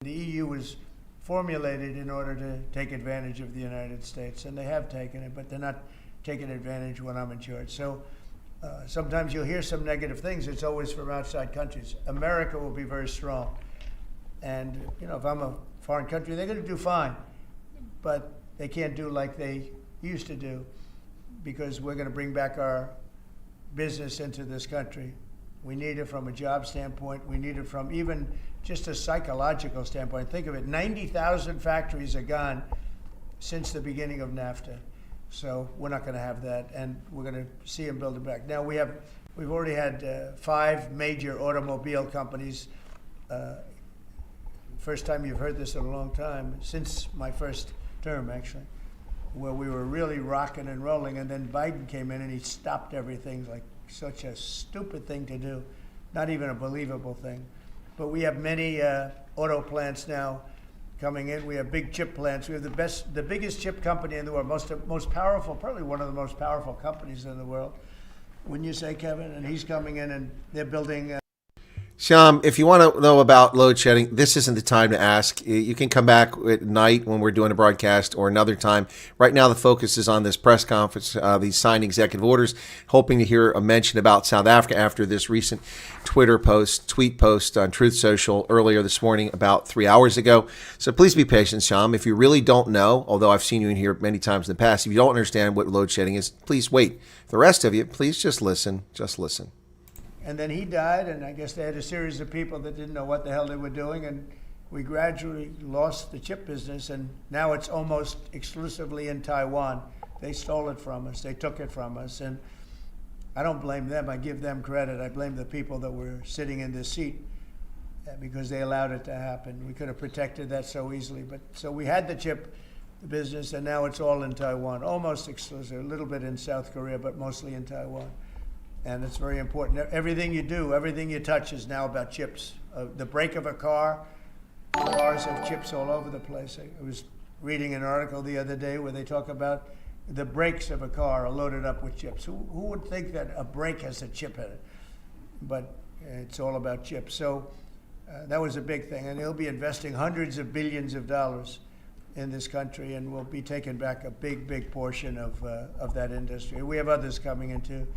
[SPEAKER 7] The EU was formulated in order to take advantage of the United States, and they have taken it, but they're not taking advantage when I'm in charge. So sometimes you'll hear some negative things. It's always from outside countries. America will be very strong. And, you know, if I'm a foreign country, they're going to do fine. But they can't do like they used to do, because we're going to bring back our business into this country. We need it from a job standpoint. We need it from even just a psychological standpoint. Think of it, 90,000 factories are gone since the beginning of NAFTA. So we're not going to have that, and we're going to see them build it back. Now we've already had 5 major automobile companies. First time you've heard this in a long time, since my first term actually, where we were really rocking and rolling, and then Biden came in and he stopped everything. Like such a stupid thing to do, not even a believable thing. But we have many auto plants now coming in. We have big chip plants. We have the biggest chip company in the world, most powerful, probably one of the most powerful companies in the world. Wouldn't you say, Kevin? And he's coming in and they're building.
[SPEAKER 2] Sham, if you want to know about load shedding, this isn't the time to ask. You can come back at night when we're doing a broadcast or another time. Right now, the focus is on this press conference, these signed executive orders, hoping to hear a mention about South Africa after this recent tweet post on Truth Social earlier this morning, about 3 hours ago. So please be patient, Sham. If you really don't know, although I've seen you in here many times in the past, if you don't understand what load shedding is, please wait. The rest of you, please just listen. Just listen.
[SPEAKER 7] And then he died, and I guess they had a series of people that didn't know what the hell they were doing, and we gradually lost the chip business, and now it's almost exclusively in Taiwan. They stole it from us. They took it from us, and I don't blame them. I give them credit. I blame the people that were sitting in this seat because they allowed it to happen. We could have protected that so easily, but so we had the chip business, and now it's all in Taiwan, almost exclusive, a little bit in South Korea, but mostly in Taiwan. And it's very important. Everything you do, everything you touch is now about chips. The brake of a car, cars have chips all over the place. I was reading an article the other day where they talk about the brakes of a car are loaded up with chips. Who would think that a brake has a chip in it? But it's all about chips. So that was a big thing. And they'll be investing hundreds of billions of dollars in this country, and we'll be taking back a big, big portion of that industry. We have others coming in too.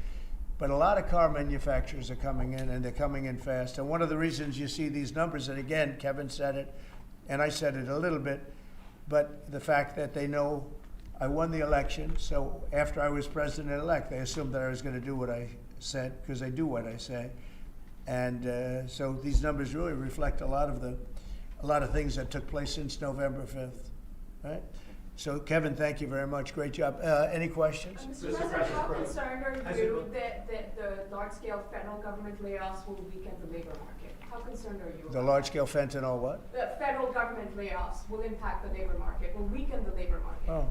[SPEAKER 7] But a lot of car manufacturers are coming in, and they're coming in fast. And one of the reasons you see these numbers, and again, Kevin said it, and I said it a little bit, but the fact that they know I won the election, so after I was president-elect, they assumed that I was going to do what I said, because I do what I say. And so these numbers really reflect a lot of things that took place since November 5th, right? So, Kevin, thank you very much. Great job. Any questions?
[SPEAKER 9] Mr. President, how concerned are you that the large-scale federal government layoffs will weaken the labor market? How concerned are you?
[SPEAKER 7] The large-scale fentanyl what?
[SPEAKER 9] The federal government layoffs will impact the labor market, will weaken the labor market.
[SPEAKER 7] Oh.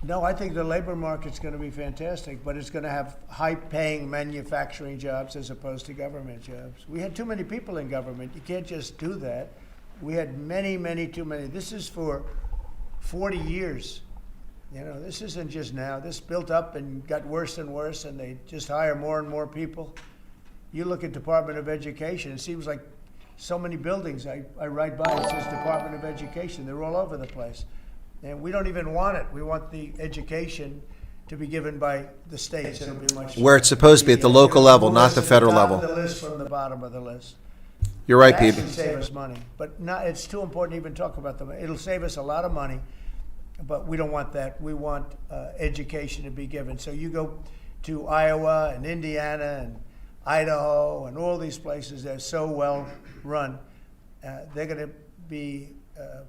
[SPEAKER 7] No, I think the labor market's going to be fantastic, but it's going to have high-paying manufacturing jobs as opposed to government jobs. We had too many people in government. You can't just do that. We had many, too many. This is for 40 years. You know, this isn't just now. This built up and got worse and worse, and they just hire more and more people. You look at Department of Education, it seems like so many buildings I ride by, it says Department of Education. They're all over the place. And we don't even want it. We want the education to be given by the states. It'll be much
[SPEAKER 2] where it's supposed to be, at the local level, not the federal level.
[SPEAKER 7] The list from the bottom of the list.
[SPEAKER 2] You're right,
[SPEAKER 7] That
[SPEAKER 2] Pete.
[SPEAKER 7] should save us money, but not, it's too important to even talk about them. It'll save us a lot of money, but we don't want that. We want education to be given. So you go to Iowa and Indiana and Idaho and all these places that are so well run. They're going to be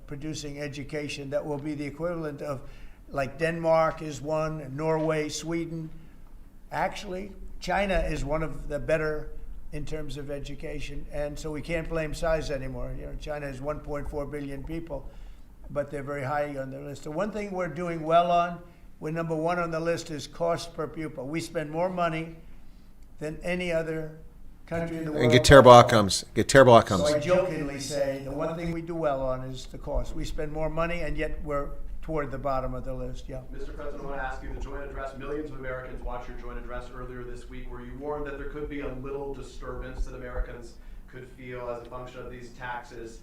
[SPEAKER 7] producing education that will be the equivalent of, like Denmark is one, Norway, Sweden. Actually, China is one of the better in terms of education, and so we can't blame size anymore. You know, China has 1.4 billion people, but they're very high on their list. The one thing we're doing well on, we're number one on the list, is cost per pupil. We spend more money than any other country in the world.
[SPEAKER 2] And get terrible outcomes.
[SPEAKER 7] So I jokingly say the one thing we do well on is the cost. We spend more money, and yet we're toward the bottom of the list. Yeah.
[SPEAKER 6] Mr. President, I want to ask you, the joint address, millions of Americans watched your joint address earlier this week where you warned that there could be a little disturbance that Americans could feel as a function of these taxes,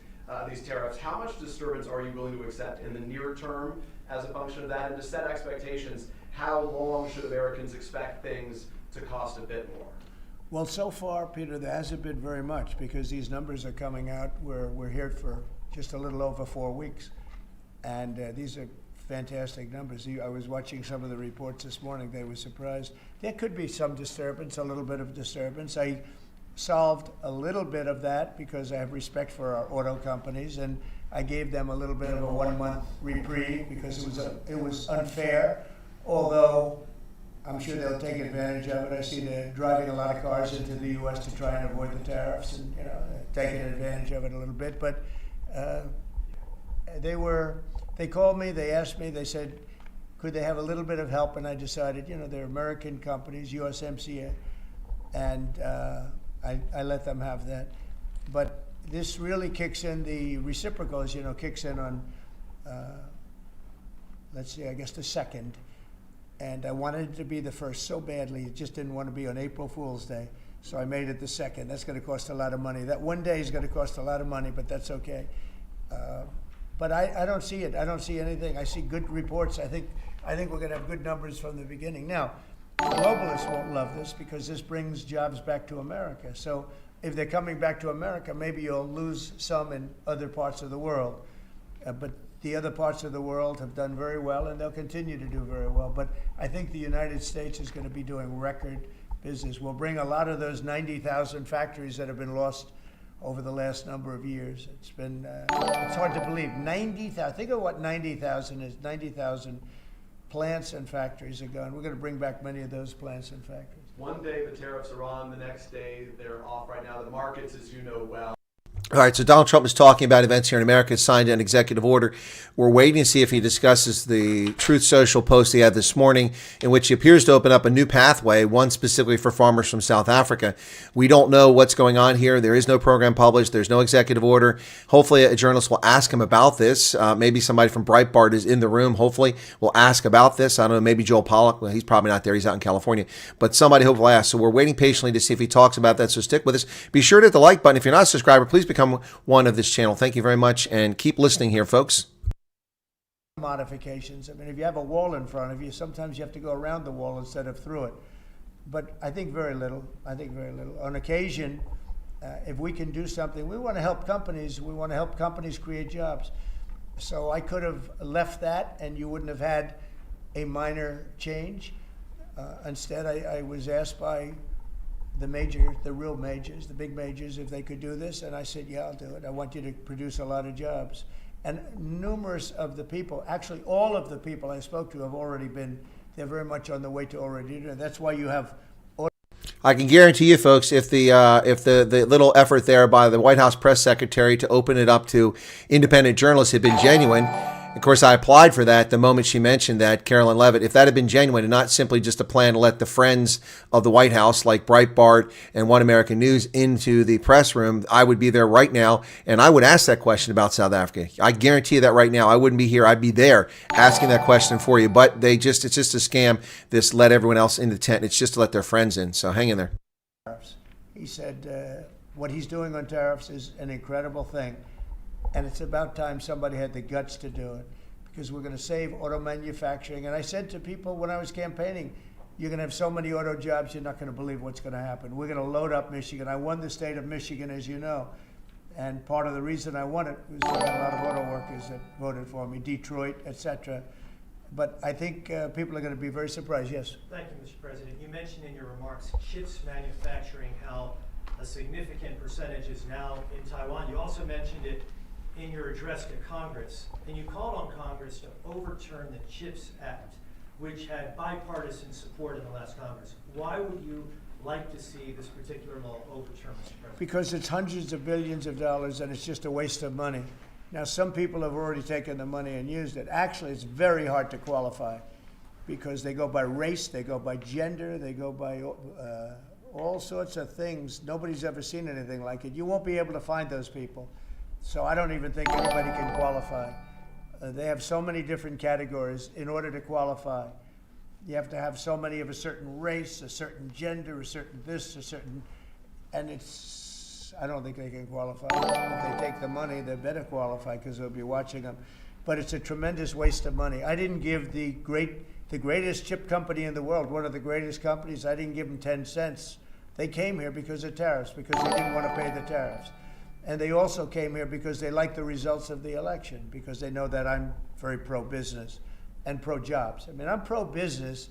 [SPEAKER 6] these tariffs. How much disturbance are you willing to accept in the near term as a function of that? And to set expectations, how long should Americans expect things to cost a bit more?
[SPEAKER 7] Well, so far, Peter, there hasn't been very much because these numbers are coming out. We're here for just a little over 4 weeks. And these are fantastic numbers. I was watching some of the reports this morning. They were surprised. There could be some disturbance, a little bit of disturbance. I solved a little bit of that because I have respect for our auto companies, and I gave them a little bit of a 1 month reprieve because it was unfair, although I'm sure they'll take advantage of it. I see they're driving a lot of cars into the U.S. to try and avoid the tariffs, and taking advantage of it a little bit. But they called me, they asked me, they said, could they have a little bit of help? And I decided, they're American companies, USMCA, and I let them have that. But this really kicks in, the reciprocals, kicks in on, let's see, I guess the 2nd. And I wanted it to be the first so badly, it just didn't want to be on April Fool's Day. So I made it the second. That's going to cost a lot of money. That one day is going to cost a lot of money, but that's okay. But I don't see it. I don't see anything. I see good reports. I think we're going to have good numbers from the beginning. Now, globalists won't love this because this brings jobs back to America. So if they're coming back to America, maybe you'll lose some in other parts of the world. But the other parts of the world have done very well, and they'll continue to do very well. But I think the United States is going to be doing record business. We'll bring a lot of those 90,000 factories that have been lost over the last number of years. It's been, it's hard to believe. 90,000, think of what 90,000 is. 90,000 plants and factories are gone. We're going to bring back many of those plants and factories.
[SPEAKER 10] One day the tariffs are on, the next day they're off. Right now the markets, as you know well.
[SPEAKER 2] All right, so Donald Trump is talking about events here in America, signed an executive order. We're waiting to see if he discusses the Truth Social post he had this morning, in which he appears to open up a new pathway, one specifically for farmers from South Africa. We don't know what's going on here. There is no program published. There's no executive order. Hopefully a journalist will ask him about this. Maybe somebody from Breitbart is in the room. Hopefully will ask about this. I don't know, maybe Joel Pollack. Well, he's probably not there. He's out in California. But somebody hopefully ask. So we're waiting patiently to see if he talks about that. So stick with us. Be sure to hit the like button. If you're not a subscriber, please become one of this channel. Thank you very much, and keep listening here, folks.
[SPEAKER 7] Modifications. I mean, if you have a wall in front of you, sometimes you have to go around the wall instead of through it. But I think very little. I think very little. On occasion, if we can do something, we want to help companies. We want to help companies create jobs. So I could have left that, and you wouldn't have had a minor change. Instead, I was asked by the real majors, the big majors, if they could do this. And I said, yeah, I'll do it. I want you to produce a lot of jobs. And numerous of the people, actually all of the people I spoke to have already been, they're very much on the way to already doing it. That's why you have...
[SPEAKER 2] I can guarantee you, folks, if the little effort there by the White House press secretary to open it up to independent journalists had been genuine. Of course, I applied for that the moment she mentioned that, Carolyn Levitt. If that had been genuine and not simply just a plan to let the friends of the White House, like Breitbart and One American News, into the press room, I would be there right now, and I would ask that question about South Africa. I guarantee you that right now. I wouldn't be here. I'd be there asking that question for you. But it's just a scam. This let everyone else in the tent. It's just to let their friends in. So hang in there.
[SPEAKER 7] He said what he's doing on tariffs is an incredible thing. And it's about time somebody had the guts to do it, because we're going to save auto manufacturing. And I said to people when I was campaigning, you're going to have so many auto jobs, you're not going to believe what's going to happen. We're going to load up Michigan. I won the state of Michigan, as you know. And part of the reason I won it was I had a lot of auto workers that voted for me, Detroit, etc. But I think people are going to be very surprised. Yes?
[SPEAKER 11] Thank you, Mr. President. You mentioned in your remarks chips manufacturing, how a significant percentage is now in Taiwan. You also mentioned it in your address to Congress, and you called on Congress to overturn the CHIPS Act, which had bipartisan support in the last Congress. Why would you like to see this particular law overturned, Mr. President?
[SPEAKER 7] Because it's hundreds of billions of dollars, and it's just a waste of money. Now, some people have already taken the money and used it. Actually, it's very hard to qualify, because they go by race, they go by gender, they go by all sorts of things. Nobody's ever seen anything like it. You won't be able to find those people. So I don't even think anybody can qualify. They have so many different categories. In order to qualify, you have to have so many of a certain race, a certain gender, a certain this, a certain, and I don't think they can qualify. If they take the money, they better qualify, because they'll be watching them. But it's a tremendous waste of money. I didn't give the greatest chip company in the world, one of the greatest companies, I didn't give them 10 cents. They came here because of tariffs, because they didn't want to pay the tariffs. And they also came here because they like the results of the election, because they know that I'm very pro-business and pro-jobs. I mean, I'm pro-business,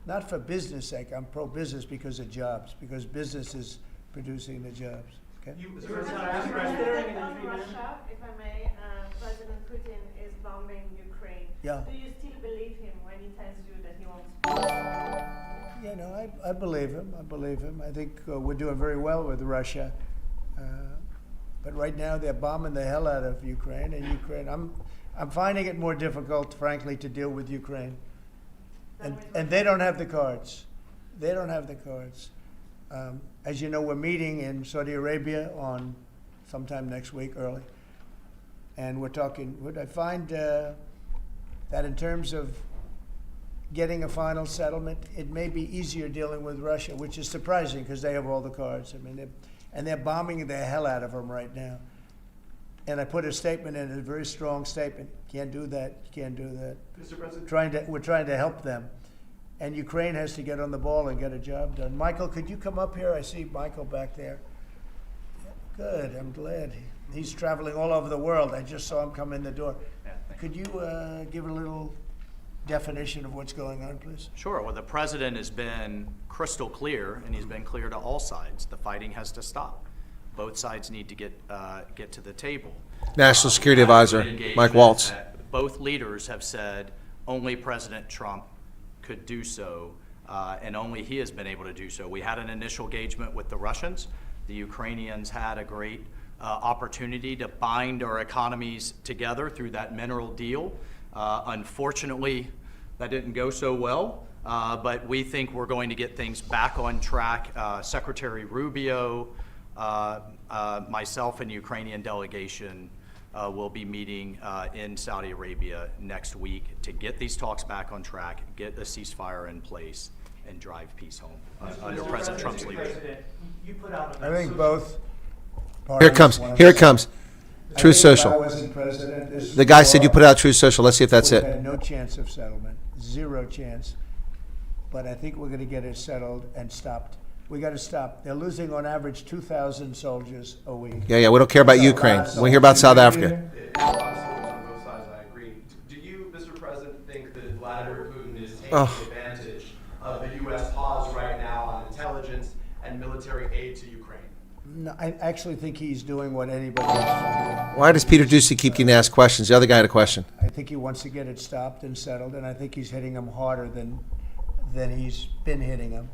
[SPEAKER 7] not for business sake. I'm pro-business because of jobs, because business is producing the jobs. Okay?
[SPEAKER 9] Russia, if I may, President Putin is bombing Ukraine.
[SPEAKER 7] Yeah.
[SPEAKER 9] Do you still believe him when he tells you that he wants peace?
[SPEAKER 7] You know, I believe him. I believe him. I think we're doing very well with Russia. But right now they're bombing the hell out of Ukraine, and I'm finding it more difficult, frankly, to deal with Ukraine. And they don't have the cards. They don't have the cards. As you know, we're meeting in Saudi Arabia on sometime next week, early. And we're talking, I find that in terms of getting a final settlement. It may be easier dealing with Russia, which is surprising because they have all the cards. I mean, they're bombing the hell out of them right now. And I put a statement in, a very strong statement. Can't do that. You can't do that.
[SPEAKER 10] Mr. President.
[SPEAKER 7] We're trying to help them. And Ukraine has to get on the ball and get a job done. Michael, could you come up here? I see Michael back there. Good, I'm glad. He's traveling all over the world. I just saw him come in the door. Could you give a little definition of what's going on, please?
[SPEAKER 12] Sure. Well, the president has been crystal clear, and he's been clear to all sides. The fighting has to stop. Both sides need to get to the table.
[SPEAKER 2] National Security Advisor Mike Waltz.
[SPEAKER 12] Both leaders have said only President Trump could do so, and only he has been able to do so. We had an initial engagement with the Russians. The Ukrainians had a great opportunity to bind our economies together through that mineral deal. Unfortunately, that didn't go so well, but we think we're going to get things back on track. Secretary Rubio, myself and the Ukrainian delegation will be meeting in Saudi Arabia next week to get these talks back on track, get a ceasefire in place, and drive peace home under President Trump's leadership.
[SPEAKER 11] You put out
[SPEAKER 7] I think both
[SPEAKER 2] Here it comes. Here it comes. Truth
[SPEAKER 7] If I
[SPEAKER 2] Social.
[SPEAKER 7] wasn't president, this
[SPEAKER 2] The guy said you put out Truth Social. Let's see if that's
[SPEAKER 7] we
[SPEAKER 2] it.
[SPEAKER 7] had no chance of settlement, zero chance. But I think we're going to get it settled and stopped. We got to stop. They're losing on average 2,000 soldiers a week.
[SPEAKER 2] Yeah, we don't care about Ukraine. We hear about South Africa.
[SPEAKER 10] On both sides, I agree. Do you, Mr. President, think that Vladimir Putin is taking advantage of the U.S. pause right now on intelligence and military aid to Ukraine?
[SPEAKER 7] No, I actually think he's doing what anybody else
[SPEAKER 2] Why does Peter Ducey keep getting asked questions? The other guy had a question.
[SPEAKER 7] I think he wants to get it stopped and settled, and I think he's hitting them harder than he's been hitting them.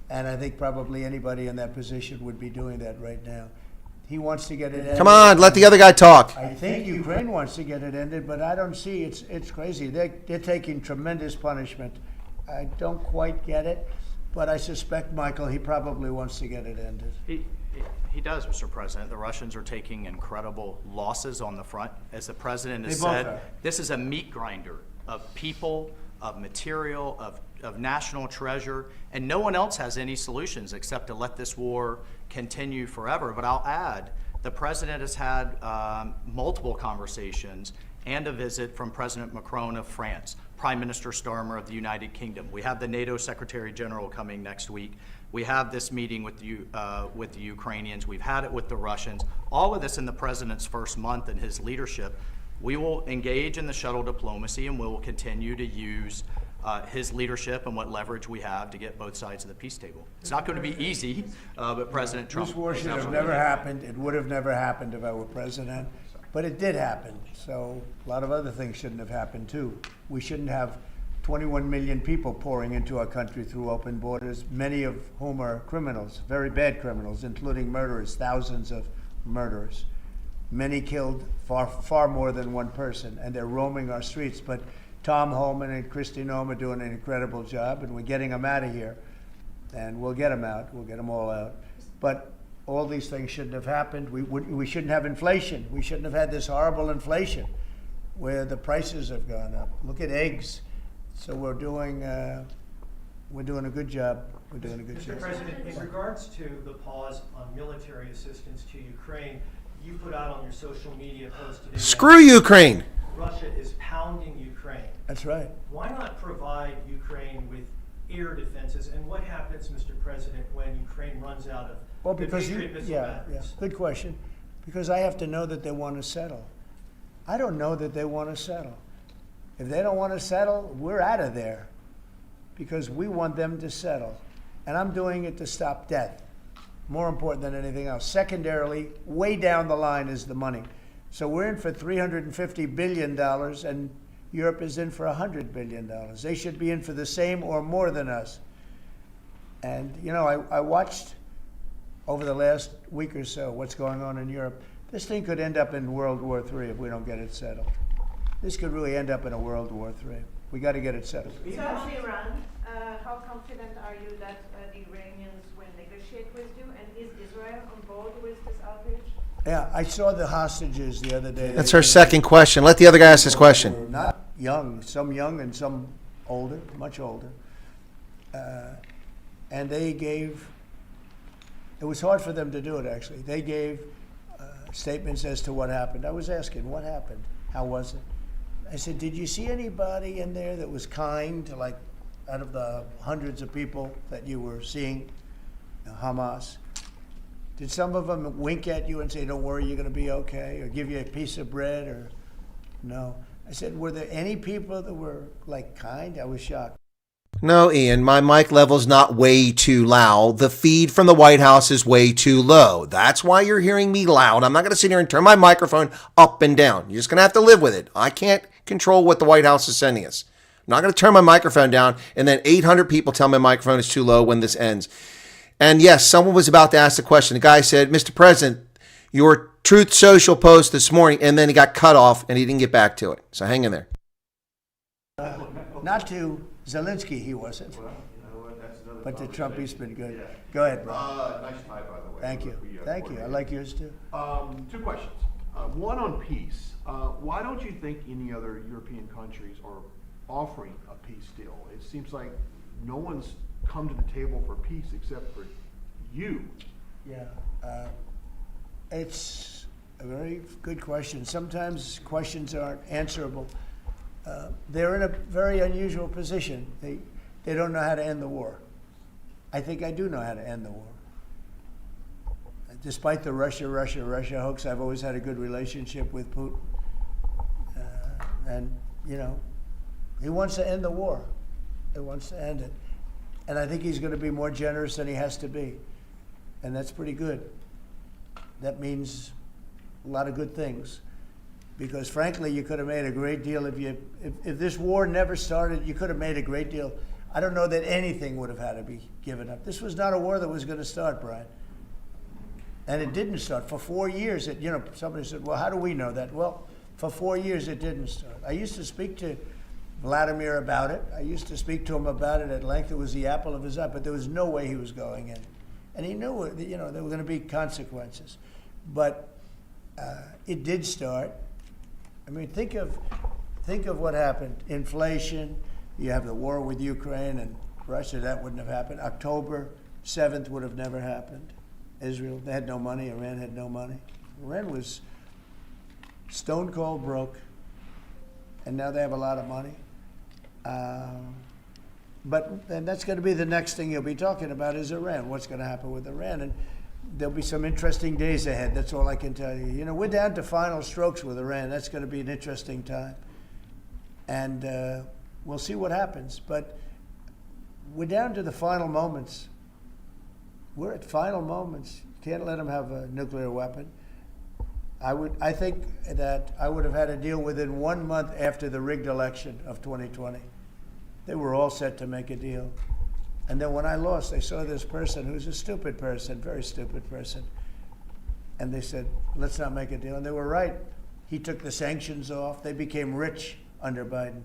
[SPEAKER 7] And I think probably anybody in that position would be doing that right now. He wants to get it ended.
[SPEAKER 2] Come on, let the other guy talk.
[SPEAKER 7] I think Ukraine wants to get it ended, but I don't see, it's crazy. They're taking tremendous punishment. I don't quite get it, but I suspect, Michael, he probably wants to get it ended.
[SPEAKER 12] He does, Mr. President. The Russians are taking incredible losses on the front. As the president has
[SPEAKER 7] They both
[SPEAKER 12] said,
[SPEAKER 7] are.
[SPEAKER 12] this is a meat grinder of people, of material, of national treasure, and no one else has any solutions except to let this war continue forever. But I'll add, the president has had multiple conversations and a visit from President Macron of France, Prime Minister Starmer of the United Kingdom. We have the NATO Secretary General coming next week. We have this meeting with the Ukrainians. We've had it with the Russians. All of this in the president's first month in his leadership. We will engage in the shuttle diplomacy, and we will continue to use his leadership and what leverage we have to get both sides of the peace table. It's not going to be easy, but President Trump.
[SPEAKER 7] This war should have never happened. It would have never happened if I were president, but it did happen. So a lot of other things shouldn't have happened too. We shouldn't have 21 million people pouring into our country through open borders, many of whom are criminals, very bad criminals, including murderers, thousands of murderers. Many killed, far more than one person, and they're roaming our streets. But Tom Homan and Kristi Noem are doing an incredible job, and we're getting them out of here. And we'll get them out. We'll get them all out. But all these things shouldn't have happened. We shouldn't have inflation. We shouldn't have had this horrible inflation where the prices have gone up. Look at eggs. So we're doing a good job. We're doing a good job.
[SPEAKER 11] Mr. President, in regards to the pause on military assistance to Ukraine, you put out on your social media post today.
[SPEAKER 2] Screw Ukraine.
[SPEAKER 11] Russia is pounding Ukraine.
[SPEAKER 7] That's right.
[SPEAKER 11] Why not provide Ukraine with air defenses? And what happens, Mr. President, when Ukraine runs out of
[SPEAKER 7] Well, because
[SPEAKER 11] the Patriot missile
[SPEAKER 7] yeah,
[SPEAKER 11] batteries?
[SPEAKER 7] good question. Because I have to know that they want to settle. I don't know that they want to settle. If they don't want to settle, we're out of there because we want them to settle. And I'm doing it to stop death, more important than anything else. Secondarily, way down the line is the money. So we're in for $350 billion, and Europe is in for $100 billion. They should be in for the same or more than us. And, you know, I watched over the last week or so what's going on in Europe. This thing could end up in World War III if we don't get it settled. This could really end up in a World War III. We got to get it settled.
[SPEAKER 9] So on Iran, how confident are you that the Iranians will negotiate with you? And is Israel on board with this outrage?
[SPEAKER 7] Yeah, I saw the hostages the other day.
[SPEAKER 2] That's our second question. Let the other guy ask his question.
[SPEAKER 7] They're not young, some and some older, much older. And they gave, it was hard for them to do it actually. They gave statements as to what happened. I was asking, what happened? How was it? I said, did you see anybody in there that was kind, like out of the hundreds of people that you were seeing, Hamas? Did some of them wink at you and say, don't worry, you're going to be okay, or give you a piece of bread, or no? I said, were there any people that were like kind? I was shocked.
[SPEAKER 2] No, Ian, my mic level's not way too loud. The feed from the White House is way too low. That's why you're hearing me loud. I'm not going to sit here and turn my microphone up and down. You're just going to have to live with it. I can't control what the White House is sending us. I'm not going to turn my microphone down and then 800 people tell my microphone is too low when this ends. And yes, someone was about to ask the question. The guy said, Mr. President, your Truth Social post this morning, and then he got cut off and he didn't get back to it. So hang in there.
[SPEAKER 7] Not to Zelensky, he wasn't.
[SPEAKER 13] Well, you know what, that's another
[SPEAKER 7] But to Trump, he's been good.
[SPEAKER 13] Yeah.
[SPEAKER 7] Go ahead, bro.
[SPEAKER 13] Nice tie, by the way.
[SPEAKER 7] Thank you. Thank you. I like yours too.
[SPEAKER 13] Two questions. One on peace. Why don't you think any other European countries are offering a peace deal? It seems like no one's come to the table for peace except for you.
[SPEAKER 7] Yeah. It's a very good question. Sometimes questions aren't answerable. They're in a very unusual position. They don't know how to end the war. I think I do know how to end the war. Despite the Russia hoax, I've always had a good relationship with Putin. And, you know, he wants to end the war. He wants to end it. And I think he's going to be more generous than he has to be. And that's pretty good. That means a lot of good things. Because frankly, you could have made a great deal if this war never started, you could have made a great deal. I don't know that anything would have had to be given up. This was not a war that was going to start, Brian. And it didn't start. For 4 years, somebody said, well, how do we know that? Well, for 4 years, it didn't start. I used to speak to Vladimir about it. I used to speak to him about it at length. It was the apple of his eye, but there was no way he was going in. And he knew, there were going to be consequences. But it did start. I mean, think of what happened. Inflation, you have the war with Ukraine and Russia, that wouldn't have happened. October 7th would have never happened. Israel, they had no money. Iran had no money. Iran was stone cold broke, and now they have a lot of money. And that's going to be the next thing you'll be talking about is Iran. What's going to happen with Iran? And there'll be some interesting days ahead. That's all I can tell you. We're down to final strokes with Iran. That's going to be an interesting time. And we'll see what happens. But we're down to the final moments. We're at final moments. Can't let them have a nuclear weapon. I think that I would have had a deal within 1 month after the rigged election of 2020. They were all set to make a deal. And then when I lost, they saw this person who's a stupid person, very stupid person. And they said, let's not make a deal. And they were right. He took the sanctions off. They became rich under Biden.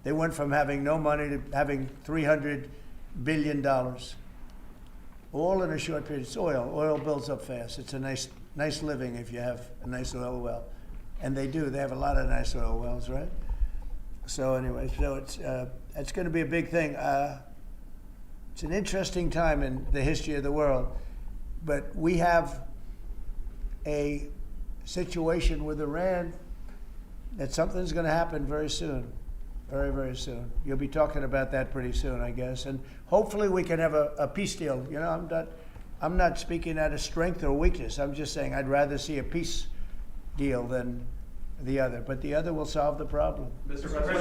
[SPEAKER 7] They went from having no money to having $300 billion. All in a short period. It's oil. Oil builds up fast. It's a nice living if you have a nice oil well. And they do. They have a lot of nice oil wells, right? So anyway, it's going to be a big thing. It's an interesting time in the history of the world, but we have a situation with Iran that something's going to happen very soon, very, very soon. You'll be talking about that pretty soon, I guess, and hopefully we can have a peace deal. I'm not speaking out of strength or weakness. I'm just saying I'd rather see a peace deal than the other, but the other will solve the problem.
[SPEAKER 10] Mr. President,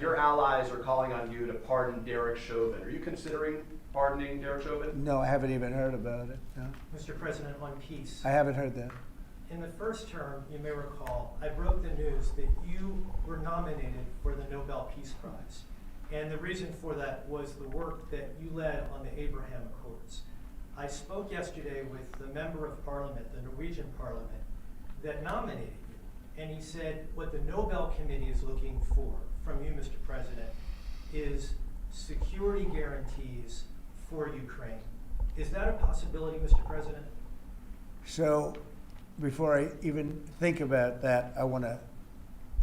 [SPEAKER 10] your allies are calling on you to pardon Derek Chauvin. Are you considering pardoning Derek Chauvin?
[SPEAKER 7] No, I haven't even heard about it. No.
[SPEAKER 11] Mr. President, on peace.
[SPEAKER 7] I haven't heard that.
[SPEAKER 11] In the first term, you may recall, I broke the news that you were nominated for the Nobel Peace Prize. And the reason for that was the work that you led on the Abraham Accords. I spoke yesterday with the member of parliament, the Norwegian parliament, that nominated you. And he said what the Nobel Committee is looking for from you, Mr. President, is security guarantees for Ukraine. Is that a possibility, Mr. President?
[SPEAKER 7] So before I even think about that, I want to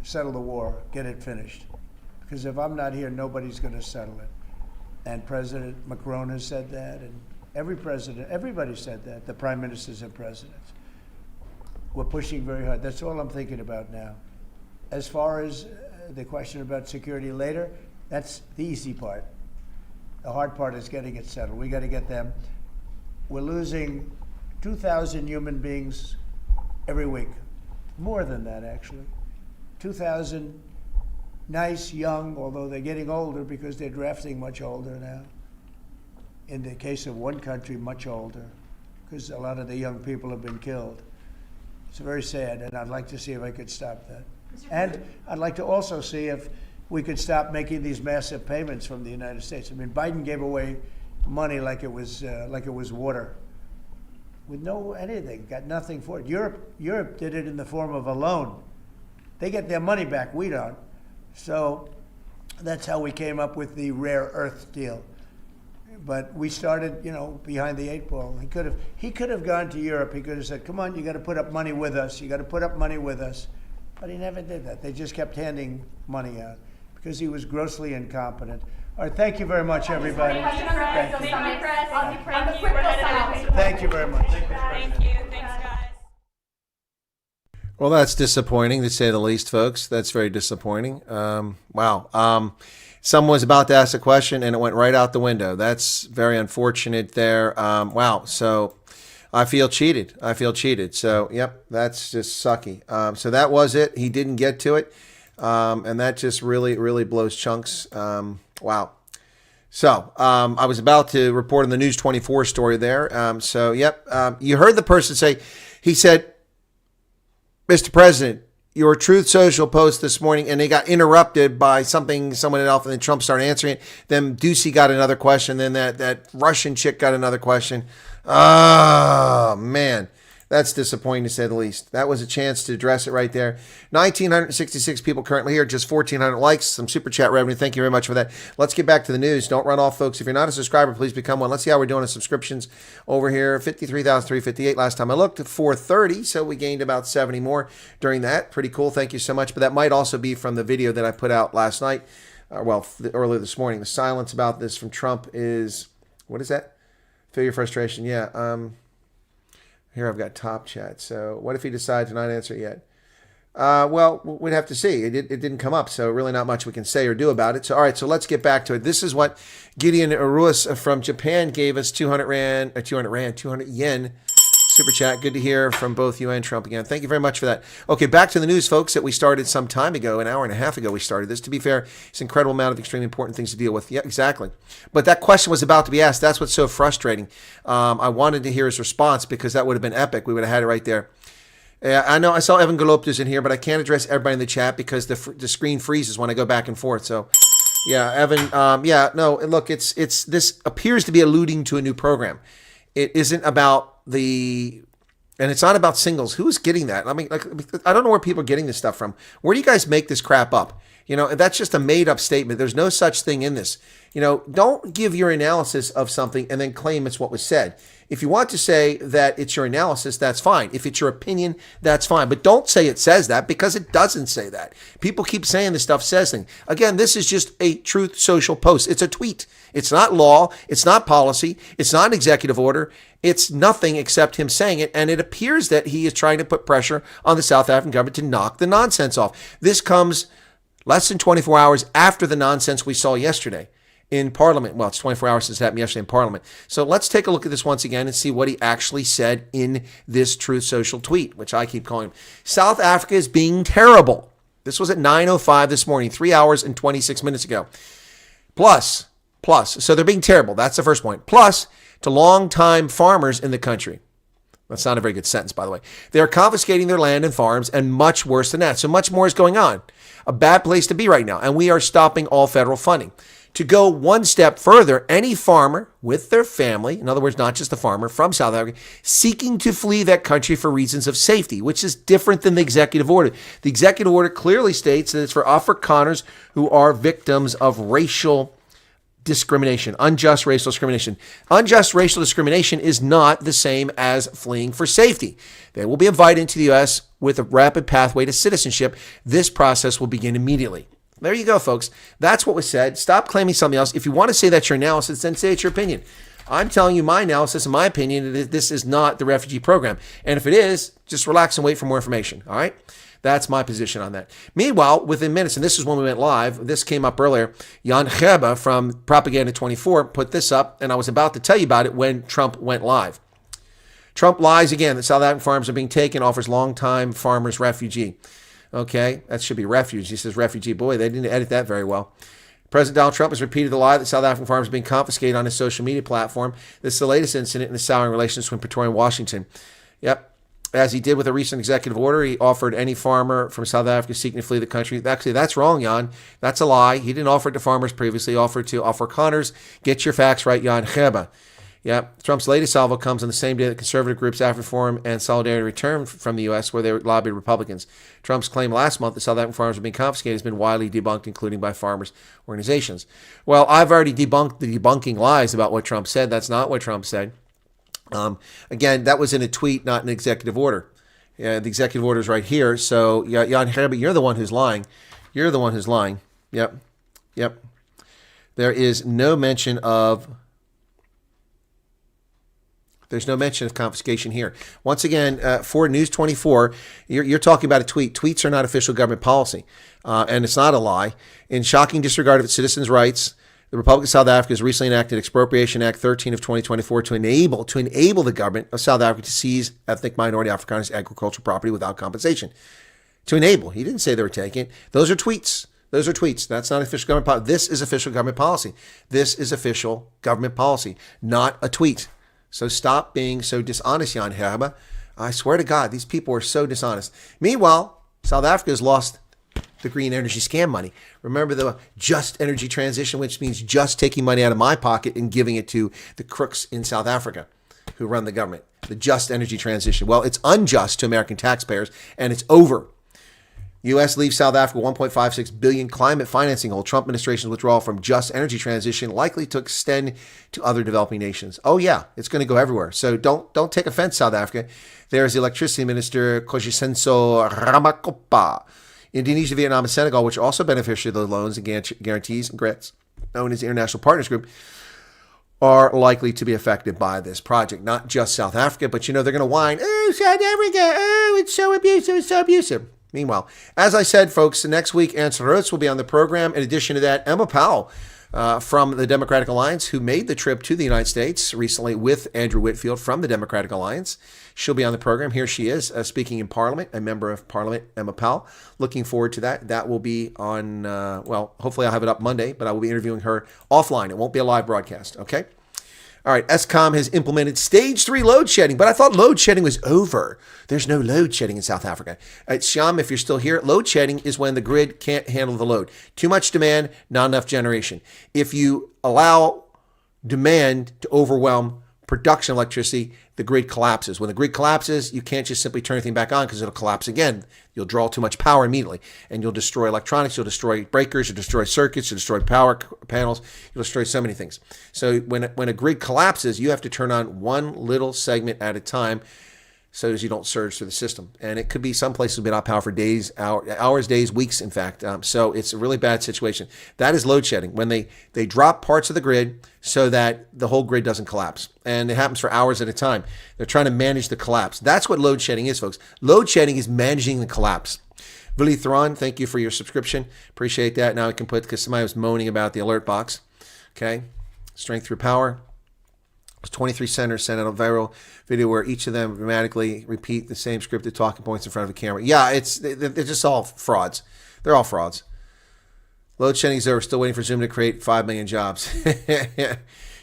[SPEAKER 7] settle the war, get it finished. Because if I'm not here, nobody's going to settle it. And President Macron has said that, and everybody said that, the prime ministers and presidents. We're pushing very hard. That's all I'm thinking about now. As far as the question about security later, that's the easy part. The hard part is getting it settled. We got to get them. We're losing 2,000 human beings every week. More than that, actually. 2,000 nice, young, although they're getting older because they're drafting much older now. In the case of one country, much older, because a lot of the young people have been killed. It's very sad, and I'd like to see if I could stop that. And I'd like to also see if we could stop making these massive payments from the United States. I mean, Biden gave away money like it was water, with no anything, got nothing for it. Europe did it in the form of a loan. They get their money back, we don't. So that's how we came up with the rare earth deal. But we started, behind the 8 ball. He could have gone to Europe. He could have said, "Come on, you got to put up money with us. You got to put up money with us." But he never did that. They just kept handing money out because he was grossly incompetent. All right, thank you very much, everybody. Thank you very much.
[SPEAKER 14] Thank you. Thanks, guys.
[SPEAKER 2] Well, that's disappointing, to say the least, folks. That's very disappointing. Wow. Someone was about to ask a question, and it went right out the window. That's very unfortunate there. Wow. So I feel cheated. So, yep, that's just sucky. So that was it. He didn't get to it. And that just really, really blows chunks. Wow. So I was about to report on the News 24 story there. You heard the person say, he said, "Mr. President, your Truth Social post this morning," and they got interrupted by someone else, and then Trump started answering it. Then Ducey got another question. Then that Russian chick got another question. Oh, man. That's disappointing, to say the least. That was a chance to address it right there. 1,966 people currently here, just 1,400 likes, some super chat revenue. Thank you very much for that. Let's get back to the news. Don't run off, folks. If you're not a subscriber, please become one. Let's see how we're doing on subscriptions over here. 53,358 last time I looked, 430, so we gained about 70 more during that. Pretty cool. Thank you so much. But that might also be from the video that I put out last night, earlier this morning. The silence about this from Trump is, what is that? Feel your frustration. Yeah. Here I've got top chat. So what if he decides to not answer it yet? Well, we'd have to see. It didn't come up, so really not much we can say or do about it. So all right, so let's get back to it. This is what Gideon Ruas from Japan gave us, 200 yen. Super chat. Good to hear from both you and Trump again. Thank you very much for that. Okay, back to the news, folks, that we started some time ago, an hour and a half ago we started this. To be fair, it's an incredible amount of extremely important things to deal with. Yeah, exactly. But that question was about to be asked. That's what's so frustrating. I wanted to hear his response because that would have been epic. We would have had it right there. I know I saw Evan Galoptas in here, but I can't address everybody in the chat because the screen freezes when I go back and forth. So, yeah, Evan, look, it's this appears to be alluding to a new program. It isn't about and it's not about singles. Who's getting that? I mean, I don't know where people are getting this stuff from. Where do you guys make this crap up? That's just a made up statement. There's no such thing in this. Don't give your analysis of something and then claim it's what was said. If you want to say that it's your analysis, that's fine. If it's your opinion, that's fine. But don't say it says that, because it doesn't say that. People keep saying this stuff says things. Again, this is just a Truth Social post. It's a tweet. It's not law. It's not policy. It's not an executive order. It's nothing except him saying it. And it appears that he is trying to put pressure on the South African government to knock the nonsense off. This comes less than 24 hours after the nonsense we saw yesterday in Parliament. Well, it's 24 hours since it happened yesterday in Parliament. So let's take a look at this once again and see what he actually said in this Truth Social tweet, which I keep calling him. South Africa is being terrible. This was at 9:05 this morning, 3 hours and 26 minutes ago. Plus, so they're being terrible. That's the first point. Plus, to longtime farmers in the country. That's not a very good sentence, by the way. They are confiscating their land and farms, and much worse than that. So much more is going on. A bad place to be right now. And we are stopping all federal funding. To go one step further, any farmer with their family, in other words, not just the farmer from South Africa, seeking to flee that country for reasons of safety, which is different than the executive order. The executive order clearly states that it's for Afrikaners who are victims of racial discrimination, unjust racial discrimination. Unjust racial discrimination is not the same as fleeing for safety. They will be invited into the U.S. with a rapid pathway to citizenship. This process will begin immediately. There you go, folks. That's what was said. Stop claiming something else. If you want to say that's your analysis, then say it's your opinion. I'm telling you my analysis and my opinion that this is not the refugee program. And if it is, just relax and wait for more information. All right? That's my position on that. Meanwhile, within minutes, and this is when we went live, this came up earlier, Jan Gerber from Propaganda 24 put this up, and I was about to tell you about it when Trump went live. Trump lies again that South African farms are being taken, offers longtime farmers refugee. Okay, that should be refuge. He says refugee. Boy, they didn't edit that very well. President Donald Trump has repeated the lie that South African farms are being confiscated on his social media platform. This is the latest incident in the souring relations between Pretoria and Washington. Yep. As he did with a recent executive order, he offered any farmer from South Africa seeking to flee the country. Actually, that's wrong, Jan. That's a lie. He didn't offer it to farmers previously. He offered to Afrikaners. Get your facts right, Jan Gerber. Yep. Trump's latest salvo comes on the same day that conservative groups African Forum and Solidarity returned from the U.S., where they lobbied Republicans. Trump's claim last month that South African farmers are being confiscated has been widely debunked, including by farmers' organizations. Well, I've already debunked the debunking lies about what Trump said. That's not what Trump said. Again, that was in a tweet, not an executive order. Yeah, the executive order is right here. So, Jan Gerber, you're the one who's lying. You're the one who's lying. Yep. Yep. There is no mention of... There's no mention of confiscation here. Once again, for News 24, you're talking about a tweet. Tweets are not official government policy, and it's not a lie. In shocking disregard of its citizens' rights, the Republic of South Africa has recently enacted Expropriation Act 13 of 2024 to enable the government of South Africa to seize ethnic minority Afrikaners' agricultural property without compensation. To enable. He didn't say they were taking it. Those are tweets. Those are tweets. That's not official government policy. This is official government policy. This is official government policy, not a tweet. So stop being so dishonest, Jan Gerber. I swear to God, these people are so dishonest. Meanwhile, South Africa has lost the green energy scam money. Remember the just energy transition, which means just taking money out of my pocket and giving it to the crooks in South Africa who run the government. The just energy transition. Well, it's unjust to American taxpayers, and it's over. U.S. leaves South Africa $1.56 billion climate financing hole. Trump administration's withdrawal from just energy transition likely to extend to other developing nations. Oh yeah, it's going to go everywhere. So don't take offense, South Africa. There's the electricity minister Kogisenso Ramakopa. Indonesia, Vietnam, and Senegal, which are also beneficiary of the loans and guarantees and grants known as the International Partners Group, are likely to be affected by this project. Not just South Africa, but they're going to whine, oh, South Africa, oh, it's so abusive, it's so abusive. Meanwhile, as I said, folks, next week, Ernst Rhodes will be on the program. In addition to that, Emma Powell from the Democratic Alliance, who made the trip to the United States recently with Andrew Whitfield from the Democratic Alliance. She'll be on the program. Here she is speaking in Parliament, a member of Parliament, Emma Powell. Looking forward to that. That will be on, hopefully I'll have it up Monday, but I will be interviewing her offline. It won't be a live broadcast, okay? All right, Eskom has implemented stage 3 load shedding, but I thought load shedding was over. There's no load shedding in South Africa. Shyam, if you're still here, load shedding is when the grid can't handle the load. Too much demand, not enough generation. If you allow demand to overwhelm production of electricity, the grid collapses. When the grid collapses, you can't just simply turn anything back on because it'll collapse again. You'll draw too much power immediately, and you'll destroy electronics, you'll destroy breakers, you'll destroy circuits, you'll destroy power panels, you'll destroy so many things. So when a grid collapses, you have to turn on one little segment at a time so as you don't surge through the system. And it could be some places have been out power for days, hours, days, weeks, in fact. So it's a really bad situation. That is load shedding, when they drop parts of the grid so that the whole grid doesn't collapse. And it happens for hours at a time. They're trying to manage the collapse. That's what load shedding is, folks. Load shedding is managing the collapse. Willie Thron, thank you for your subscription. Appreciate that. Now we can put, because somebody was moaning about the alert box. Okay. Strength through power. 23 senators sent out a viral video where each of them dramatically repeat the same scripted talking points in front of a camera. Yeah, they're just all frauds. They're all frauds. Load shedding is over. Still waiting for Zoom to create 5 million jobs.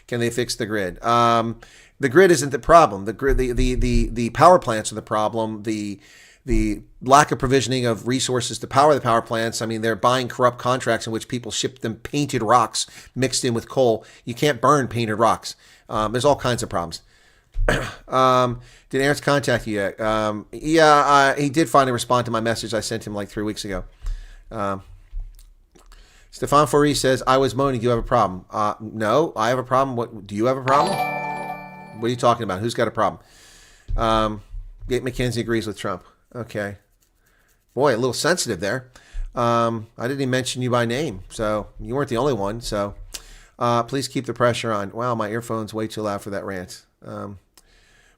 [SPEAKER 2] Can they fix the grid? The grid isn't the problem. The grid, the power plants are the problem. The lack of provisioning of resources to power the power plants. I mean, they're buying corrupt contracts in which people ship them painted rocks mixed in with coal. You can't burn painted rocks. There's all kinds of problems. Did Ernst contact you yet? Yeah, he did finally respond to my message I sent him like 3 weeks ago. Stefan Fourie says, I was moaning. Do you have a problem? No, I have a problem. What? Do you have a problem? What are you talking about? Who's got a problem? Gate McKenzie agrees with Trump. Okay. Boy, a little sensitive there. I didn't even mention you by name, so you weren't the only one. So please keep the pressure on. Wow, my earphone's way too loud for that rant.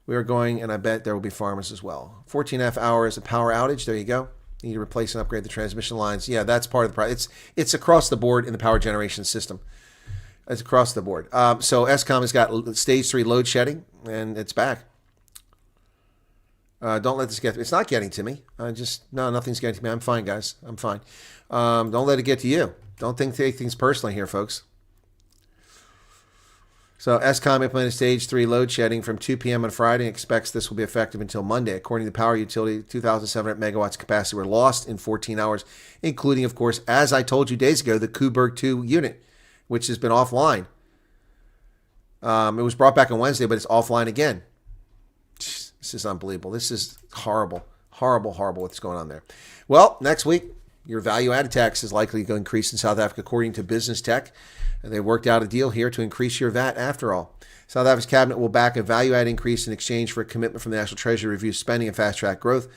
[SPEAKER 2] We are going, and I bet there will be farmers as well. 14.5 hours of power outage. There you go. You need to replace and upgrade the transmission lines. Yeah, that's part of the problem. It's across the board in the power generation system. It's across the board. So Eskom has got stage 3 load shedding, and it's back. Don't let this get to me. It's not getting to me. No, nothing's getting to me. I'm fine, guys. I'm fine. Don't let it get to you. Don't take things personally here, folks. So Eskom implemented stage 3 load shedding from 2 p.m. on Friday and expects this will be effective until Monday. According to the power utility, 2,700 megawatts capacity were lost in 14 hours, including, of course, as I told you days ago, the Koeberg 2 unit, which has been offline. It was brought back on Wednesday, but it's offline again. This is unbelievable. This is horrible, horrible, horrible what's going on there. Well, next week, your value-added tax is likely to increase in South Africa, according to Business Tech. They worked out a deal here to increase your VAT after all. South Africa's cabinet will back a value-add increase in exchange for a commitment from the National Treasury to review spending and fast-track growth.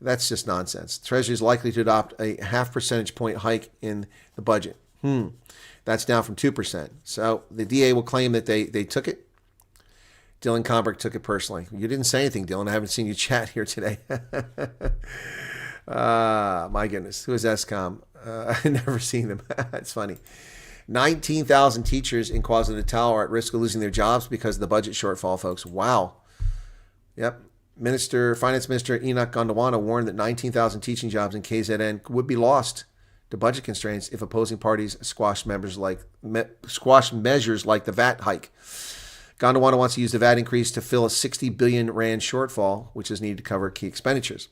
[SPEAKER 2] That's just nonsense. The Treasury is likely to adopt a 0.5 percentage point hike in the budget. That's down from 2%. So the DA will claim that they took it. Dylan Comberg took it personally. You didn't say anything, Dylan. I haven't seen you chat here today. My goodness. Who is Eskom? I've never seen them. It's funny. 19,000 teachers in KwaZulu-Natal are at risk of losing their jobs because of the budget shortfall, folks. Wow. Yep. Finance Minister Enoch Gondwana warned that 19,000 teaching jobs in KZN would be lost to budget constraints if opposing parties squash measures like the VAT hike. Gondwana wants to use the VAT increase to fill a 60 billion rand shortfall, which is needed to cover key expenditures.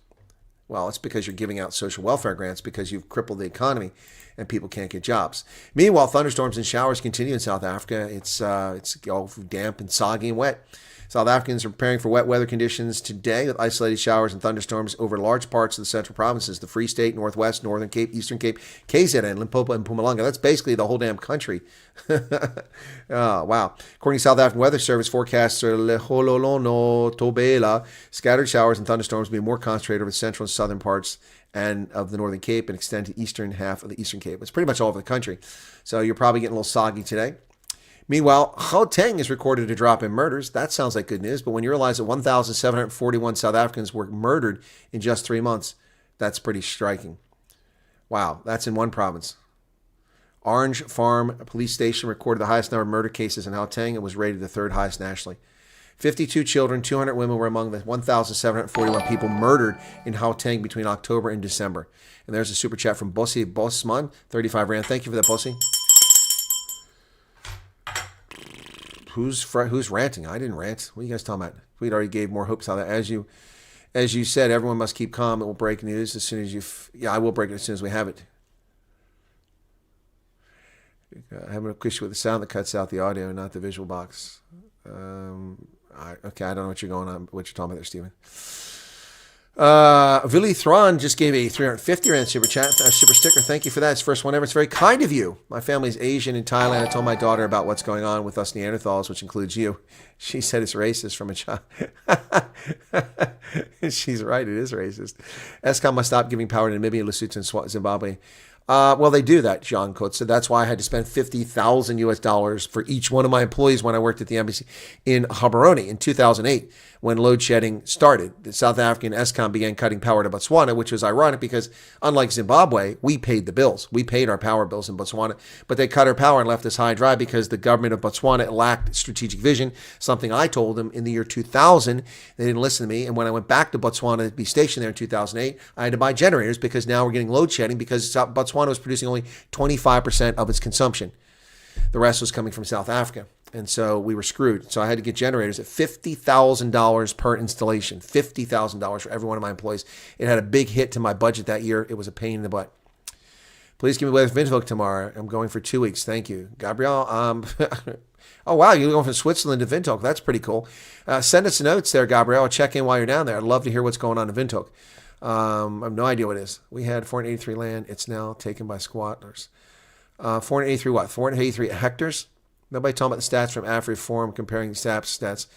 [SPEAKER 2] Well, it's because you're giving out social welfare grants because you've crippled the economy and people can't get jobs. Meanwhile, thunderstorms and showers continue in South Africa. It's all damp and soggy and wet. South Africans are preparing for wet weather conditions today with isolated showers and thunderstorms over large parts of the central provinces, the Free State, Northwest, Northern Cape, Eastern Cape, KZN, Limpopo, and Mpumalanga. That's basically the whole damn country. Oh, wow. According to South African Weather Service forecaster Lehololono Tobela, scattered showers and thunderstorms will be more concentrated over the central and southern parts and of the Northern Cape and extend to eastern half of the Eastern Cape. It's pretty much all over the country. So you're probably getting a little soggy today. Meanwhile, Gauteng has recorded a drop in murders. That sounds like good news, but when you realize that 1,741 South Africans were murdered in just 3 months, that's pretty striking. Wow, that's in one province. Orange Farm Police Station recorded the highest number of murder cases in Gauteng and was rated the third highest nationally. 52 children, 200 women were among the 1,741 people murdered in Gauteng between October and December. And there's a super chat from Bossi Bosman, 35 Rand. Thank you for that, Bossi. Who's ranting? I didn't rant. What are you guys talking about? We already gave more hopes on that. As you said, everyone must keep calm. It will break news as soon as I will break it as soon as we have it. I have an issue with the sound that cuts out the audio, not the visual box. I don't know what you're talking about there, Stephen. Vili Thron just gave a 350 Rand super chat, super sticker. Thank you for that. It's the first one ever. It's very kind of you. My family's Asian in Thailand. I told my daughter about what's going on with us Neanderthals, which includes you. She said it's racist from a child. She's right. It is racist. Eskom must stop giving power to Namibia, Lesotho, and Zimbabwe. Well, they do that, John Coates. So that's why I had to spend $50,000 for each one of my employees when I worked at the embassy in Gaborone in 2008 when load shedding started. The South African Eskom began cutting power to Botswana, which was ironic because unlike Zimbabwe, we paid the bills. We paid our power bills in Botswana, but they cut our power and left us high and dry because the government of Botswana lacked strategic vision, something I told them in the year 2000. They didn't listen to me. And when I went back to Botswana to be stationed there in 2008, I had to buy generators because now we're getting load shedding because Botswana was producing only 25% of its consumption. The rest was coming from South Africa. And so we were screwed. So I had to get generators at $50,000 per installation, $50,000 for every one of my employees. It had a big hit to my budget that year. It was a pain in the butt. Please give me weather for Windhoek tomorrow. I'm going for 2 weeks. Thank you. Gabrielle, oh, wow, you're going from Switzerland to Windhoek. That's pretty cool. Send us notes there, Gabrielle. I'll check in while you're down there. I'd love to hear what's going on in Windhoek. I have no idea what it is. We had 483 land. It's now taken by squatters. 483 what? 483 hectares? Nobody talking about the stats from AfriForum comparing stats.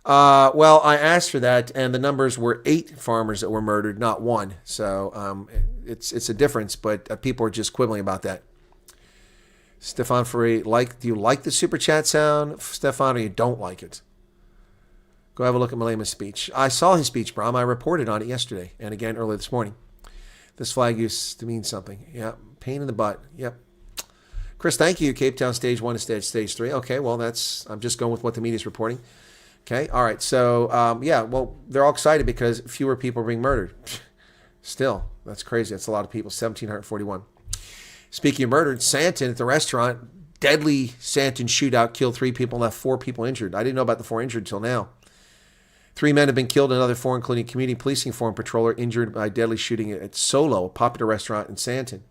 [SPEAKER 2] Well, I asked for that, and the numbers were 8 farmers that were murdered, not 1. So it's a difference, but people are just quibbling about that. Stefan Ferry, do you like the super chat sound, Stefan, or you don't like it? Go have a look at Malema's speech. I saw his speech, Bram. I reported on it yesterday and again early this morning. This flag used to mean something. Yep. Pain in the butt. Yep. Chris, thank you. Cape Town stage 1 and stage 3. Okay, well, I'm just going with what the media is reporting. Okay, all right. So, yeah, well, they're all excited because fewer people are being murdered. Still, that's crazy. That's a lot of people. 1,741. Speaking of murdered, Santon at the restaurant, deadly Santon shootout killed 3 people and left 4 people injured. I didn't know about the 4 injured until now. 3 men have been killed, another 4, including community policing forum patroller, injured by deadly shooting at Solo, a popular restaurant in Santon.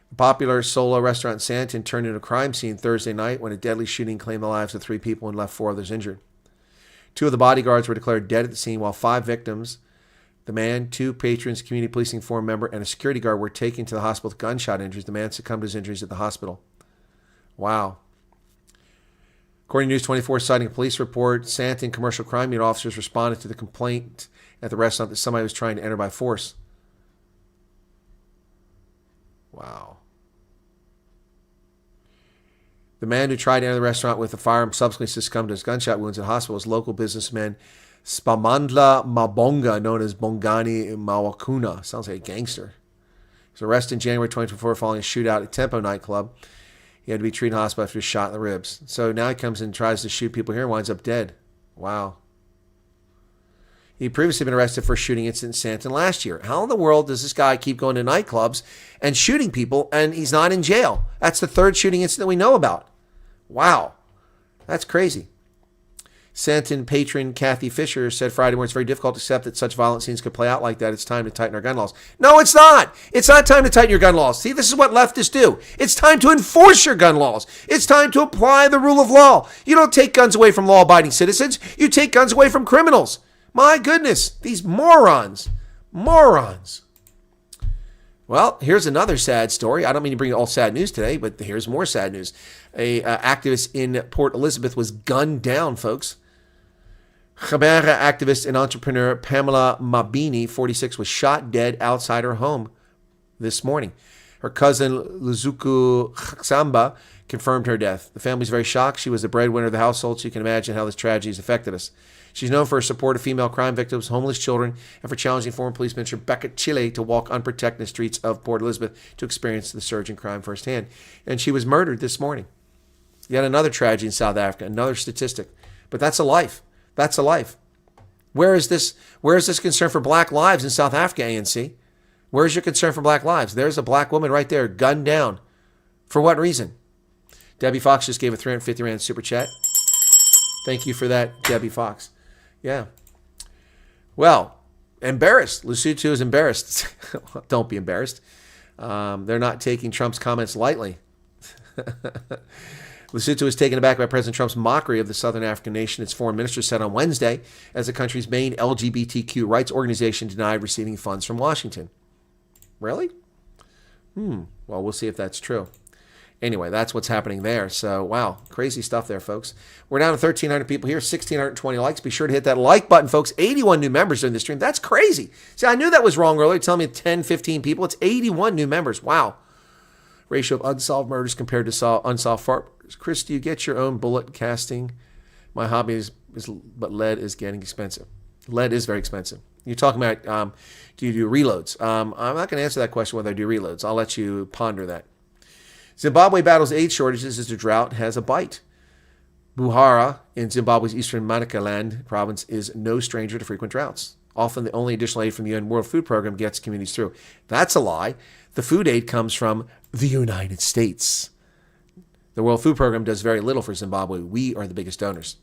[SPEAKER 2] The popular Solo restaurant in Santon turned into a crime scene Thursday night when a deadly shooting claimed the lives of 3 people and left 4 others injured. 2 of the bodyguards were declared dead at the scene, while 5 victims, the man, 2 patrons, community policing forum member, and a security guard were taken to the hospital with gunshot injuries. The man succumbed to his injuries at the hospital. Wow. According to News 24, citing a police report, Santon commercial crime unit officers responded to the complaint at the restaurant that somebody was trying to enter by force. Wow. The man who tried to enter the restaurant with a firearm subsequently succumbed to his gunshot wounds at hospital was local businessman Spamandla Mabonga, known as Bongani Mawakuna. Sounds like a gangster. He was arrested in January 2024 following a shootout at Tempo nightclub. He had to be treated in hospital after he was shot in the ribs. So now he comes and tries to shoot people here and winds up dead. Wow. He'd previously been arrested for a shooting incident in Santon last year. How in the world does this guy keep going to nightclubs and shooting people and he's not in jail? That's the 3rd shooting incident we know about. Wow. That's crazy. Santon patron Kathy Fisher said Friday morning it's very difficult to accept that such violent scenes could play out like that. It's time to tighten our gun laws. No, it's not. It's not time to tighten your gun laws. See, this is what leftists do. It's time to enforce your gun laws. It's time to apply the rule of law. You don't take guns away from law-abiding citizens. You take guns away from criminals. My goodness, these morons. Morons. Well, here's another sad story. I don't mean to bring all sad news today, but here's more sad news. A activist in Port Elizabeth was gunned down, folks. Khabera activist and entrepreneur Pamela Mabini, 46, was shot dead outside her home this morning. Her cousin Luzuku Samba confirmed her death. The family's very shocked. She was the breadwinner of the household, so you can imagine how this tragedy has affected us. She's known for her support of female crime victims, homeless children, and for challenging former police minister Becca Chile to walk unprotected in the streets of Port Elizabeth to experience the surge in crime firsthand. And she was murdered this morning. Yet another tragedy in South Africa, another statistic. But that's a life. That's a life. Where is this concern for black lives in South Africa, ANC? Where's your concern for black lives? There's a black woman right there, gunned down. For what reason? Debbie Fox just gave a 350 Rand super chat. Thank you for that, Debbie Fox. Yeah. Well, embarrassed. Lesotho is embarrassed. Don't be embarrassed. They're not taking Trump's comments lightly. Lesotho was taken aback by President Trump's mockery of the Southern African nation, its foreign minister said on Wednesday, as the country's main LGBTQ rights organization denied receiving funds from Washington. Really? Well, we'll see if that's true. Anyway, that's what's happening there. So, wow, crazy stuff there, folks. We're down to 1,300 people here, 1,620 likes. Be sure to hit that like button, folks. 81 new members during the stream. That's crazy. See, I knew that was wrong earlier, telling me 10, 15 people. It's 81 new members. Wow. Ratio of unsolved murders compared to unsolved murders. Chris, do you get your own bullet casting? My hobby is but lead is getting expensive. Lead is very expensive. You're talking about, do you do reloads? I'm not going to answer that question whether I do reloads. I'll let you ponder that. Zimbabwe battles aid shortages as the drought has a bite. Buhara in Zimbabwe's eastern Manicaland province is no stranger to frequent droughts. Often the only additional aid from the UN World Food Program gets communities through. That's a lie. The food aid comes from the United States. The World Food Program does very little for Zimbabwe. We are the biggest donors.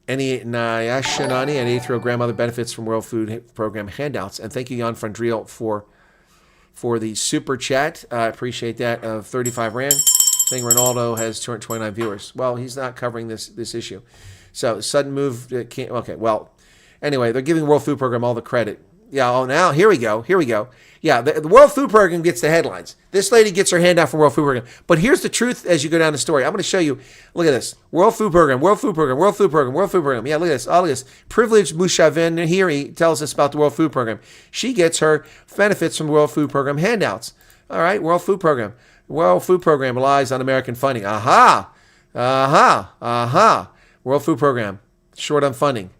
[SPEAKER 2] Any Nyashanani and 8th row grandmother benefits from World Food Program handouts. And thank you, Jan Frandriel, for the super chat. I appreciate that, of 35 Rand. Saying Ronaldo has 229 viewers. Well, he's not covering this issue. So, sudden move. Okay, well, anyway, they're giving World Food Program all the credit. Yeah, oh, now, here we go. Yeah, the World Food Program gets the headlines. This lady gets her handout from World Food Program. But here's the truth as you go down the story. I'm going to show you. Look at this. World Food Program, World Food Program, World Food Program, World Food Program. Yeah, look at this. Oh, look at this. Privileged Mushavin here, he tells us about the World Food Program. She gets her benefits from the World Food Program handouts. All right, World Food Program. World Food Program relies on American funding. Aha. World Food Program, short on funding.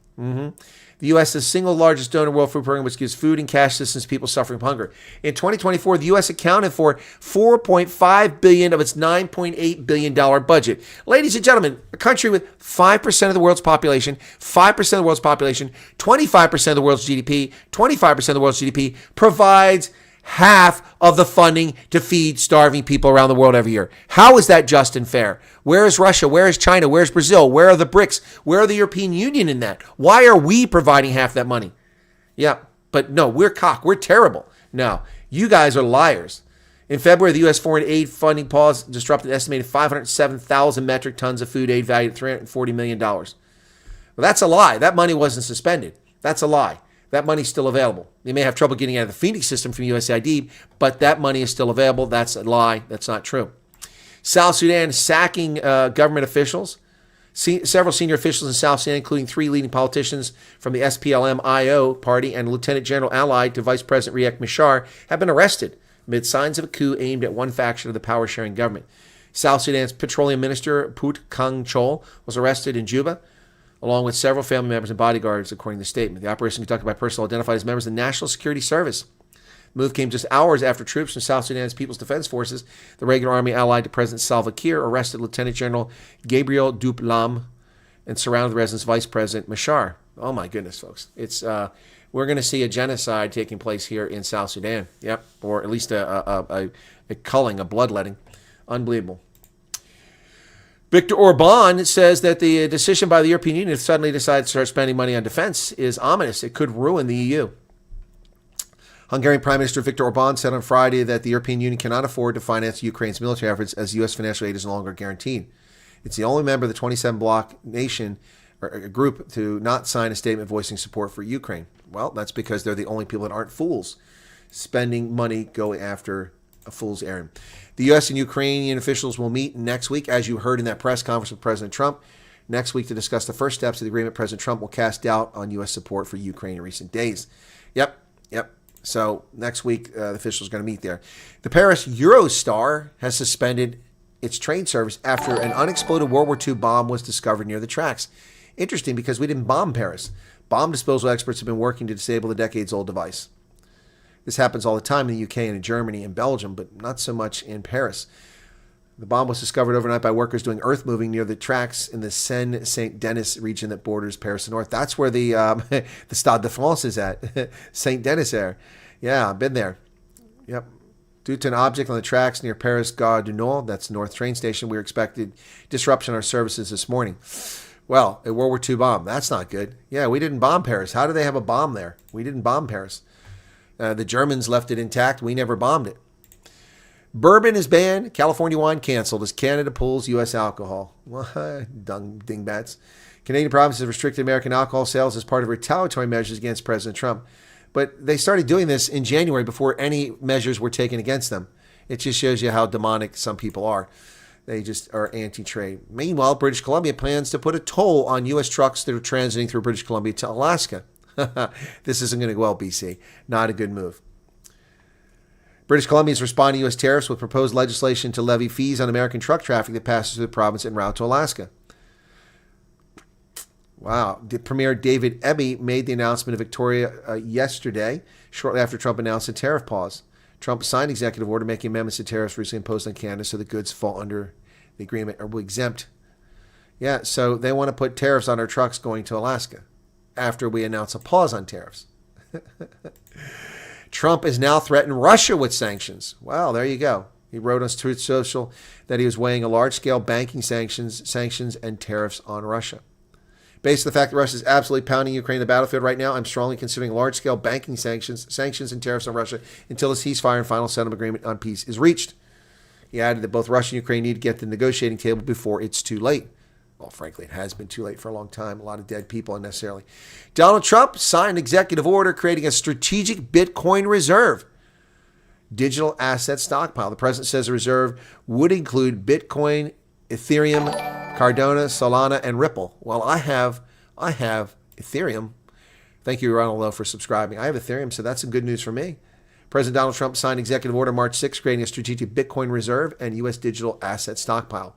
[SPEAKER 2] The U.S. is the single largest donor World Food Program, which gives food and cash assistance to people suffering from hunger. In 2024, the U.S. accounted for $4.5 billion of its $9.8 billion budget. Ladies and gentlemen, a country with 5% of the world's population, 5% of the world's population, 25% of the world's GDP, 25% of the world's GDP provides half of the funding to feed starving people around the world every year. How is that just and fair? Where is Russia? Where is China? Where is Brazil? Where are the BRICS? Where are the European Union in that? Why are we providing half that money? Yeah, but no, we're terrible. No, you guys are liars. In February, the U.S. foreign aid funding pause disrupted an estimated 507,000 metric tons of food aid valued at $340 million. Well, that's a lie. That money wasn't suspended. That's a lie. That money's still available. They may have trouble getting out of the Phoenix system from USAID, but that money is still available. That's a lie. That's not true. South Sudan sacking government officials. Several senior officials in South Sudan, including 3 leading politicians from the SPLM-IO party and Lieutenant General allied to Vice President Riek Machar, have been arrested amid signs of a coup aimed at one faction of the power-sharing government. South Sudan's Petroleum Minister Put Kang Chol was arrested in Juba, along with several family members and bodyguards, according to the statement. The operation conducted by personnel identified as members of the National Security Service. The move came just hours after troops from South Sudan's People's Defense Forces, the regular army allied to President Salva Kiir, arrested Lieutenant General Gabriel Duplam and surrounded the residence of Vice President Machar. Oh my goodness, folks. We're going to see a genocide taking place here in South Sudan. Yep, or at least a culling, a bloodletting. Unbelievable. Viktor Orban says that the decision by the European Union to suddenly decide to start spending money on defense is ominous. It could ruin the EU. Hungarian Prime Minister Viktor Orban said on Friday that the European Union cannot afford to finance Ukraine's military efforts as U.S. financial aid is no longer guaranteed. It's the only member of the 27 bloc nation or group to not sign a statement voicing support for Ukraine. Well, that's because they're the only people that aren't fools spending money going after a fool's errand. The U.S. and Ukrainian officials will meet next week, as you heard in that press conference with President Trump, next week to discuss the first steps of the agreement. President Trump will cast doubt on U.S. support for Ukraine in recent days. Yep. So next week, the officials are going to meet there. The Paris Eurostar has suspended its train service after an unexploded World War II bomb was discovered near the tracks. Interesting, because we didn't bomb Paris. Bomb disposal experts have been working to disable the decades-old device. This happens all the time in the UK and in Germany and Belgium, but not so much in Paris. The bomb was discovered overnight by workers doing earth moving near the tracks in the Seine-Saint-Denis region that borders Paris to the north. That's where the the Stade de France is at, Saint-Denis there. Yeah, I've been there. Yep. Due to an object on the tracks near Paris Gare du Nord, that's the North train station, we expected disruption in our services this morning. Well, a World War II bomb. That's not good. Yeah, we didn't bomb Paris. How do they have a bomb there? We didn't bomb Paris. The Germans left it intact. We never bombed it. Bourbon is banned. California wine canceled as Canada pulls U.S. alcohol. Dingbats. Canadian provinces have restricted American alcohol sales as part of retaliatory measures against President Trump. But they started doing this in January before any measures were taken against them. It just shows you how demonic some people are. They just are anti-trade. Meanwhile, British Columbia plans to put a toll on U.S. trucks that are transiting through British Columbia to Alaska. This isn't going to go well, BC. Not a good move. British Columbia is responding to U.S. tariffs with proposed legislation to levy fees on American truck traffic that passes through the province en route to Alaska. Wow. Premier David Eby made the announcement of Victoria yesterday, shortly after Trump announced a tariff pause. Trump signed executive order making amendments to tariffs recently imposed on Canada so the goods fall under the agreement or will exempt. Yeah, so they want to put tariffs on our trucks going to Alaska after we announce a pause on tariffs. Trump has now threatened Russia with sanctions. Well, there you go. He wrote on Truth Social that he was weighing a large-scale banking sanctions and tariffs on Russia. Based on the fact that Russia is absolutely pounding Ukraine in the battlefield right now, I'm strongly considering large-scale banking sanctions and tariffs on Russia until a ceasefire and final settlement agreement on peace is reached. He added that both Russia and Ukraine need to get to the negotiating table before it's too late. Well, frankly, it has been too late for a long time. A lot of dead people unnecessarily. Donald Trump signed an executive order creating a strategic Bitcoin reserve. Digital asset stockpile. The president says the reserve would include Bitcoin, Ethereum, Cardano, Solana, and Ripple. Well, I have Ethereum. Thank you, Ronald Lowe, for subscribing. I have Ethereum, so that's some good news for me. President Donald Trump signed Executive Order March 6, creating a strategic Bitcoin reserve and U.S. digital asset stockpile.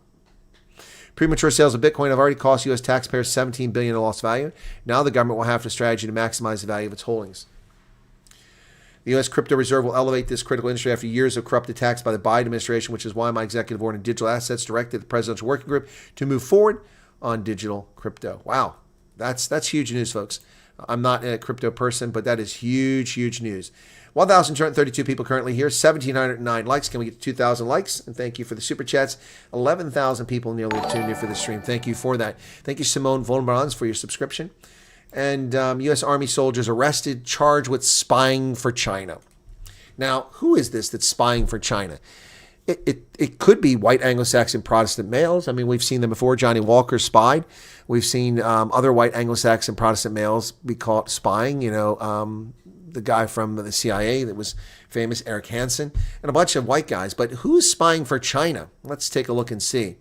[SPEAKER 2] Premature sales of Bitcoin have already cost U.S. taxpayers $17 billion in lost value. Now the government will have a strategy to maximize the value of its holdings. The U.S. crypto reserve will elevate this critical industry after years of corrupt attacks by the Biden administration, which is why my executive order on digital assets directed the presidential working group to move forward on digital crypto. Wow, that's huge news, folks. I'm not a crypto person, but that is huge, huge news. 1,232 people currently here, 1,709 likes. Can we get to 2,000 likes? And thank you for the super chats. 11,000 people nearly tuned in for the stream. Thank you for that. Thank you, Simone von Brons, for your subscription. And U.S. Army soldiers arrested, charged with spying for China. Now, who is this that's spying for China? It could be white Anglo-Saxon Protestant males. I mean, we've seen them before. Johnny Walker spied. We've seen other white Anglo-Saxon Protestant males be caught spying. You know, the guy from the CIA that was famous, Eric Hansen, and a bunch of white guys. But who's spying for China? Let's take a look and see.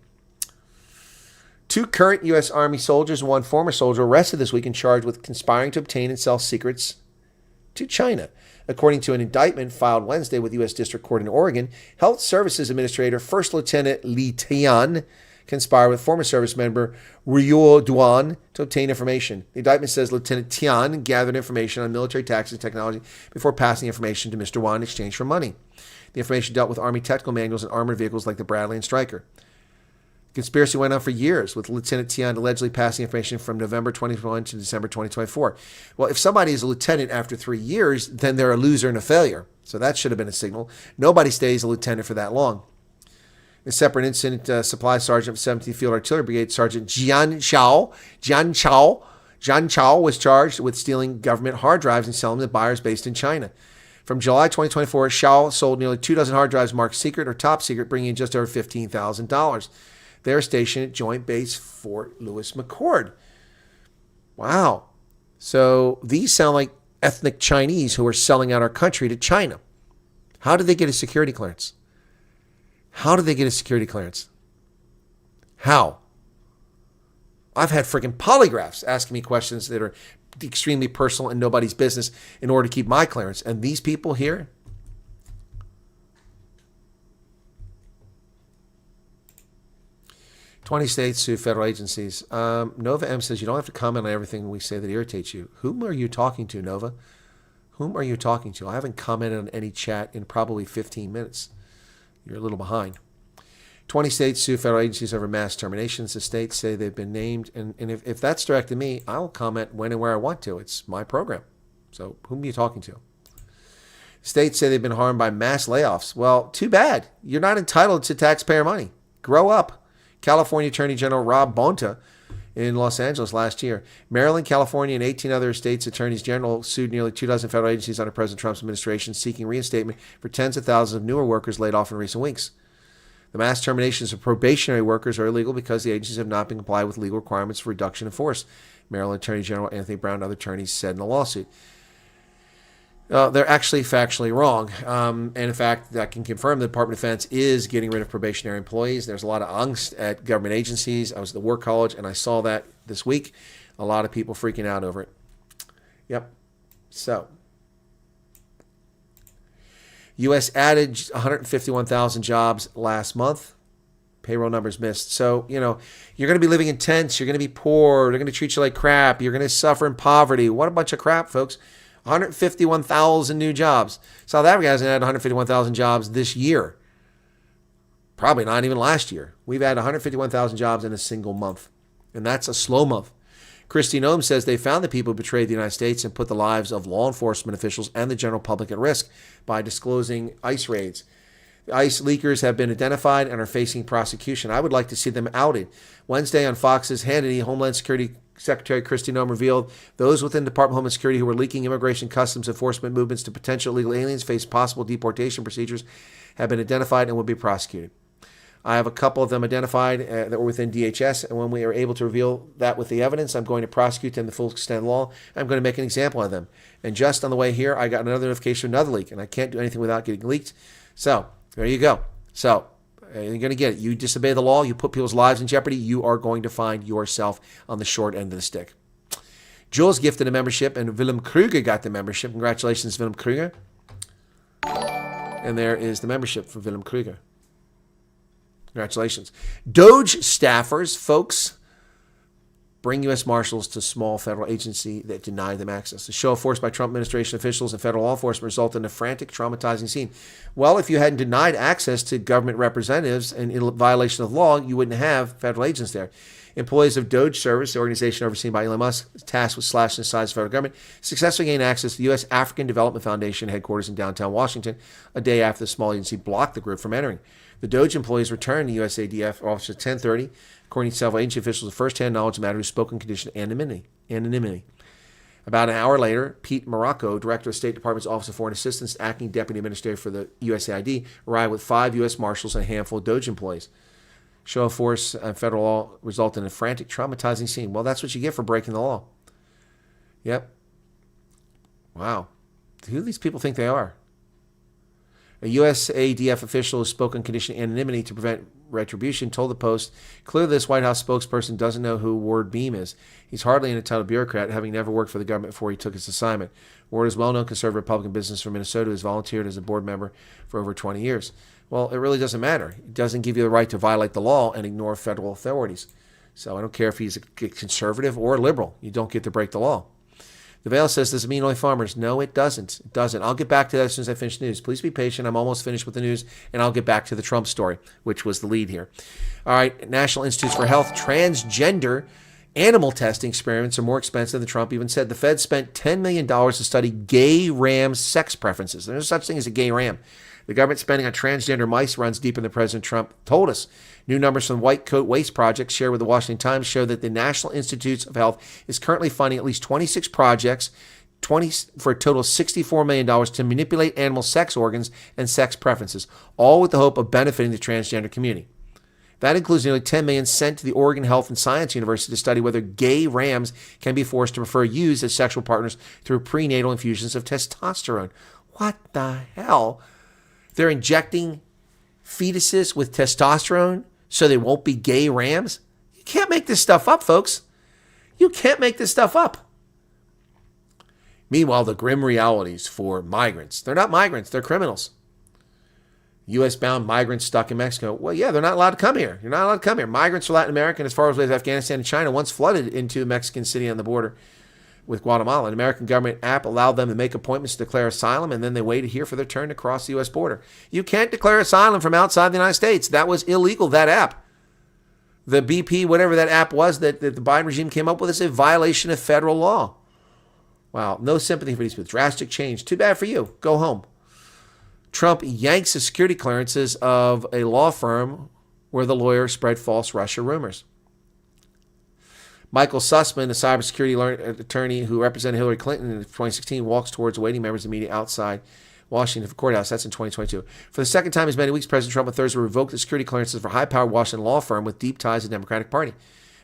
[SPEAKER 2] 2 current U.S. Army soldiers and 1 former soldier arrested this week and charged with conspiring to obtain and sell secrets to China. According to an indictment filed Wednesday with U.S. District Court in Oregon, Health Services Administrator First Lieutenant Li Tian conspired with former service member Ryuo Duan to obtain information. The indictment says Lieutenant Tian gathered information on military tactics and technology before passing information to Mr. Wan in exchange for money. The information dealt with Army technical manuals and armored vehicles like the Bradley and Stryker. The conspiracy went on for years, with Lieutenant Tian allegedly passing information from November 2021 to December 2024. Well, if somebody is a lieutenant after 3 years, then they're a loser and a failure. So that should have been a signal. Nobody stays a lieutenant for that long. In a separate incident, Supply Sergeant of 17th Field Artillery Brigade Sergeant Jian Chao was charged with stealing government hard drives and selling them to buyers based in China. From July 2024, Chao sold nearly 24 hard drives marked secret or top secret, bringing in just over $15,000. They are stationed at Joint Base Fort Lewis McChord. Wow. So these sound like ethnic Chinese who are selling out our country to China. How did they get a security clearance? How did they get a security clearance? How? I've had freaking polygraphs asking me questions that are extremely personal and nobody's business in order to keep my clearance. And these people here, 20 states sue federal agencies. Nova M says you don't have to comment on everything we say that irritates you. Whom are you talking to, Nova? Whom are you talking to? I haven't commented on any chat in probably 15 minutes. You're a little behind. 20 states sue federal agencies over mass terminations. The states say they've been named. And if that's directed to me, I'll comment when and where I want to. It's my program. So whom are you talking to? States say they've been harmed by mass layoffs. Well, too bad. You're not entitled to taxpayer money. Grow up. California Attorney General Rob Bonta in Los Angeles last year. Maryland, California, and 18 other states' attorneys general sued nearly 24 federal agencies under President Trump's administration, seeking reinstatement for tens of thousands of newer workers laid off in recent weeks. The mass terminations of probationary workers are illegal because the agencies have not been complied with legal requirements for reduction in force, Maryland Attorney General Anthony Brown and other attorneys said in a lawsuit. They're actually factually wrong. And in fact, that can confirm the Department of Defense is getting rid of probationary employees. There's a lot of angst at government agencies. I was at the War College and I saw that this week. A lot of people freaking out over it. Yep. So, U.S. added 151,000 jobs last month. Payroll numbers missed. So, you know, you're going to be living in tents. You're going to be poor. They're going to treat you like crap. You're going to suffer in poverty. What a bunch of crap, folks. 151,000 new jobs. South Africa hasn't had 151,000 jobs this year. Probably not even last year. We've had 151,000 jobs in a single month. And that's a slow month. Kristi Noem says they found the people who betrayed the United States and put the lives of law enforcement officials and the general public at risk by disclosing ICE raids. The ICE leakers have been identified and are facing prosecution. I would like to see them outed. Wednesday on Fox's Hannity, Homeland Security Secretary Kristi Noem revealed those within the Department of Homeland Security who were leaking immigration customs enforcement movements to potential illegal aliens face possible deportation procedures have been identified and will be prosecuted. I have a couple of them identified that were within DHS, and when we are able to reveal that with the evidence, I'm going to prosecute them to the full extent of the law. I'm going to make an example of them. And just on the way here, I got another notification of another leak, and I can't do anything without getting leaked. So there you go. So you're going to get it. You disobey the law, you put people's lives in jeopardy, you are going to find yourself on the short end of the stick. Jules gifted a membership, and Willem Kruger got the membership. Congratulations, Willem Kruger. And there is the membership for Willem Kruger. Congratulations. Doge staffers, folks, bring U.S. Marshals to small federal agency that denied them access. The show of force by Trump administration officials and federal law enforcement resulted in a frantic, traumatizing scene. Well, if you hadn't denied access to government representatives and in violation of law, you wouldn't have federal agents there. Employees of Doge Service, the organization overseen by Elon Musk, tasked with slashing the size of the federal government, successfully gained access to the U.S. African Development Foundation headquarters in downtown Washington a day after the small agency blocked the group from entering. The Doge employees returned to USADF office at 10:30, according to several agency officials with first-hand knowledge of the matter who spoke in condition of anonymity. About an hour later, Pete Morocco, director of State Department's Office of Foreign Assistance, acting deputy administrator for the USAID, arrived with 5 U.S. Marshals and a handful of Doge employees. Show of force and federal law resulted in a frantic, traumatizing scene. Well, that's what you get for breaking the law. Yep. Wow. Who do these people think they are? A USADF official who spoke in condition of anonymity to prevent retribution told the Post, clearly this White House spokesperson doesn't know who Ward Beam is. He's hardly an entitled bureaucrat, having never worked for the government before he took his assignment. Ward is a well-known conservative Republican businessman from Minnesota who has volunteered as a board member for over 20 years. Well, it really doesn't matter. It doesn't give you the right to violate the law and ignore federal authorities. So I don't care if he's a conservative or a liberal. You don't get to break the law. The Veil says, does it mean only farmers? No, it doesn't. It doesn't. I'll get back to that as soon as I finish the news. Please be patient. I'm almost finished with the news, and I'll get back to the Trump story, which was the lead here. All right, National Institutes for Health, transgender animal testing experiments are more expensive than Trump even said. The Fed spent $10 million to study gay rams' sex preferences. There's no such thing as a gay ram. The government spending on transgender mice runs deeper than President Trump told us. New numbers from the White Coat Waste Project shared with the Washington Times show that the National Institutes of Health is currently funding at least 26 projects for a total of $64 million to manipulate animal sex organs and sex preferences, all with the hope of benefiting the transgender community. That includes nearly $10 million sent to the Oregon Health and Science University to study whether gay rams can be forced to prefer ewes as sexual partners through prenatal infusions of testosterone. What the hell? They're injecting fetuses with testosterone so they won't be gay rams? You can't make this stuff up, folks. You can't make this stuff up. Meanwhile, the grim realities for migrants. They're not migrants, they're criminals. U.S.-bound migrants stuck in Mexico. Well, yeah, they're not allowed to come here. You're not allowed to come here. Migrants from Latin America and as far away as Afghanistan and China once flooded into a Mexican city on the border with Guatemala. An American government app allowed them to make appointments to declare asylum, and then they waited here for their turn to cross the U.S. border. You can't declare asylum from outside the United States. That was illegal, that app. The BP, whatever that app was that the Biden regime came up with, is a violation of federal law. Wow, no sympathy for these people. Drastic change. Too bad for you. Go home. Trump yanks the security clearances of a law firm where the lawyer spread false Russia rumors. Michael Sussman, a cybersecurity attorney who represented Hillary Clinton in 2016, walks towards awaiting members of the media outside Washington courthouse. That's in 2022. For the second time in as many weeks, President Trump on Thursday revoked the security clearances for a high-powered Washington law firm with deep ties to the Democratic Party.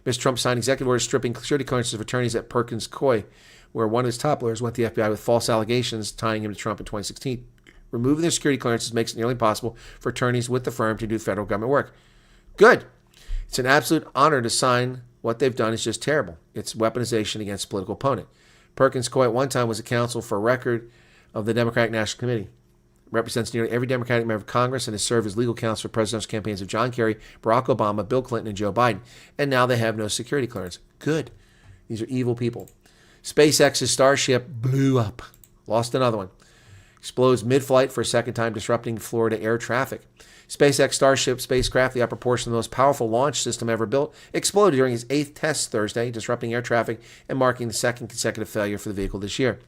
[SPEAKER 2] Mr. Trump signed executive orders stripping security clearances of attorneys at Perkins Coie, where one of his top lawyers went to the FBI with false allegations tying him to Trump in 2016. Removing their security clearances makes it nearly impossible for attorneys with the firm to do federal government work. Good. It's an absolute honor to sign. What they've done is just terrible. It's weaponization against a political opponent. Perkins Coie at one time was a counsel for record of the Democratic National Committee. Represents nearly every Democratic member of Congress and has served as legal counsel for presidential campaigns of John Kerry, Barack Obama, Bill Clinton, and Joe Biden. And now they have no security clearance. Good. These are evil people. SpaceX's Starship blew up. Lost another one. Explodes mid-flight for a second time, disrupting Florida air traffic. SpaceX Starship spacecraft, the upper portion of the most powerful launch system ever built, exploded during its 8th test Thursday, disrupting air traffic and marking the second consecutive failure for the vehicle this year.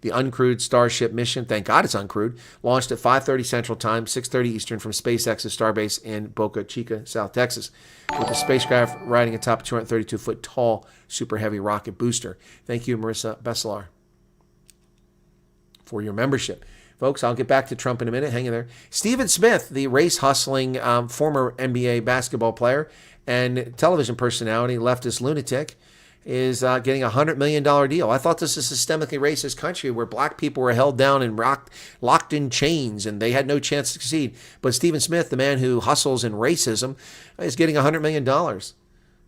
[SPEAKER 2] The uncrewed Starship mission, thank God it's uncrewed, launched at 5:30 Central Time, 6:30 Eastern from SpaceX's Starbase in Boca Chica, South Texas, with the spacecraft riding atop a 232-foot tall super heavy rocket booster. Thank you, Marissa Besselar, for your membership. Folks, I'll get back to Trump in a minute. Hang in there. Stephen Smith, the race-hustling former NBA basketball player and television personality, leftist lunatic, is getting a $100 million deal. I thought this is a systemically racist country where black people were held down and locked in chains and they had no chance to succeed. But Stephen Smith, the man who hustles in racism, is getting $100 million.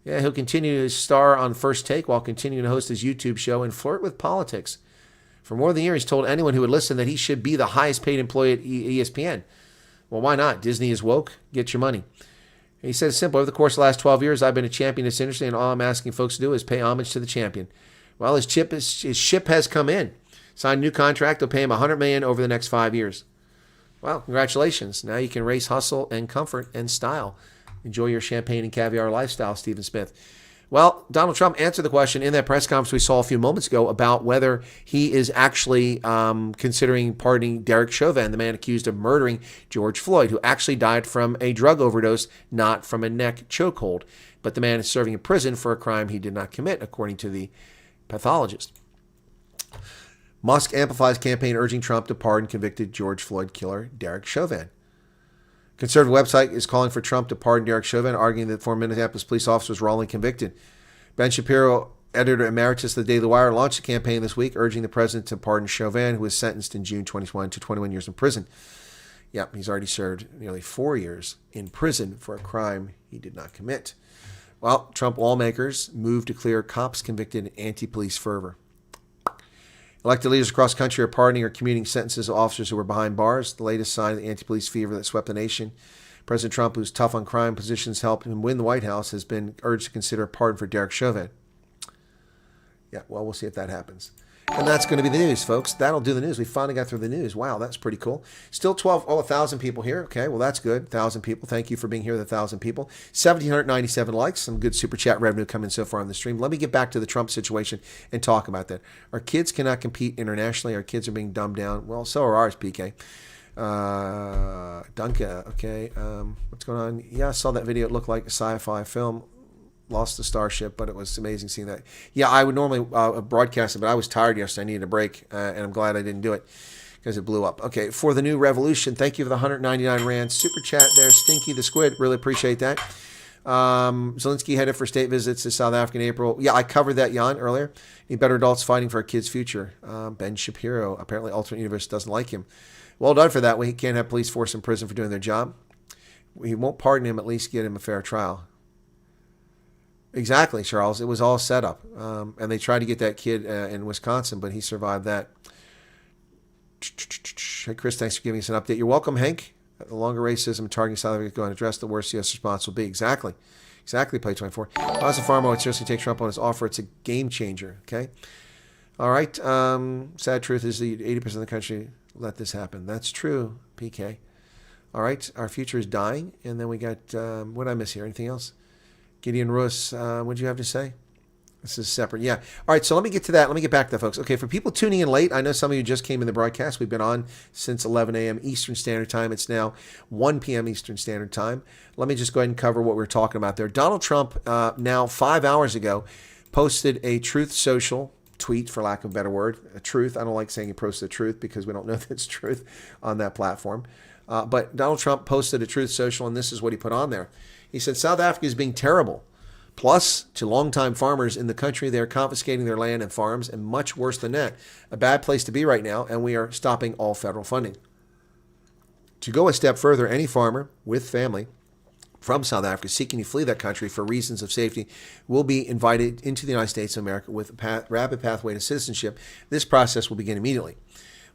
[SPEAKER 2] Yeah, he'll continue to star on First Take while continuing to host his YouTube show and flirt with politics. For more than a year, he's told anyone who would listen that he should be the highest paid employee at ESPN. Well, why not? Disney is woke. Get your money. He said it's simple. Over the course of the last 12 years, I've been a champion in this industry, and all I'm asking folks to do is pay homage to the champion. Well, his ship has come in. Signed a new contract. They'll pay him $100 million over the next 5 years. Well, congratulations. Now you can race, hustle, and comfort and style. Enjoy your champagne and caviar lifestyle, Stephen Smith. Well, Donald Trump answered the question in that press conference we saw a few moments ago about whether he is actually considering pardoning Derek Chauvin, the man accused of murdering George Floyd, who actually died from a drug overdose, not from a neck chokehold. But the man is serving in prison for a crime he did not commit, according to the pathologist. Musk amplifies campaign urging Trump to pardon convicted George Floyd killer Derek Chauvin. Conservative website is calling for Trump to pardon Derek Chauvin, arguing that former Minneapolis police officer was wrongly convicted. Ben Shapiro, editor emeritus of the Daily Wire, launched a campaign this week urging the president to pardon Chauvin, who was sentenced in June 2021 to 21 years in prison. Yep, he's already served nearly 4 years in prison for a crime he did not commit. Well, Trump lawmakers moved to clear cops convicted anti-police fervor. Elected leaders across the country are pardoning or commuting sentences of officers who were behind bars, the latest sign of the anti-police fever that swept the nation. President Trump, whose tough on crime positions helped him win the White House, has been urged to consider a pardon for Derek Chauvin. Yeah, well, we'll see if that happens. And that's going to be the news, folks. That'll do the news. We finally got through the news. Wow, that's pretty cool. Still 1,000 people here. Okay, well, that's good. 1,000 people. Thank you for being here, the 1,000 people. 1,797 likes. Some good super chat revenue coming so far on the stream. Let me get back to the Trump situation and talk about that. Our kids cannot compete internationally. Our kids are being dumbed down. Well, so are ours, PK. Dunka, okay. What's going on? Yeah, I saw that video. It looked like a sci-fi film. Lost the Starship, but it was amazing seeing that. Yeah, I would normally broadcast it, but I was tired yesterday. I needed a break, and I'm glad I didn't do it because it blew up. Okay, for the new revolution, thank you for the 199 Rand super chat there. Stinky the Squid, really appreciate that. Zelensky headed for state visits to South Africa in April. Yeah, I covered that, Jan, earlier. Need better adults fighting for our kids' future. Ben Shapiro, apparently alternate universe doesn't like him. Well done for that. We can't have police force in prison for doing their job. We won't pardon him, at least get him a fair trial. Exactly, Charles. It was all set up. And they tried to get that kid in Wisconsin, but he survived that. Hey, Chris, thanks for giving us an update. You're welcome, Hank. The longer racism targeting South Africa is going to address, the worse the U.S. response will be. Exactly. Exactly, Play 24. As a farmer, I would seriously take Trump on his offer. It's a game changer, okay? All right. Sad truth is that 80% of the country let this happen. That's true, PK. All right. Our future is dying. And then we got, what did I miss here? Anything else? Gideon Russ, what did you have to say? This is separate. Yeah. All right, so let me get to that. Let me get back to that, folks. Okay, for people tuning in late, I know some of you just came in the broadcast. We've been on since 11 a.m. Eastern Standard Time. It's now 1 p.m. Eastern Standard Time. Let me just go ahead and cover what we're talking about there. Donald Trump, now 5 hours ago, posted a Truth Social tweet, for lack of a better word. A truth. I don't like saying he posted the truth because we don't know if it's truth on that platform. But Donald Trump posted a Truth Social, and this is what he put on there. He said, South Africa is being terrible. Plus, to longtime farmers in the country, they're confiscating their land and farms, and much worse than that, a bad place to be right now, and we are stopping all federal funding. To go a step further, any farmer with family from South Africa seeking to flee that country for reasons of safety will be invited into the United States of America with a rapid pathway to citizenship. This process will begin immediately.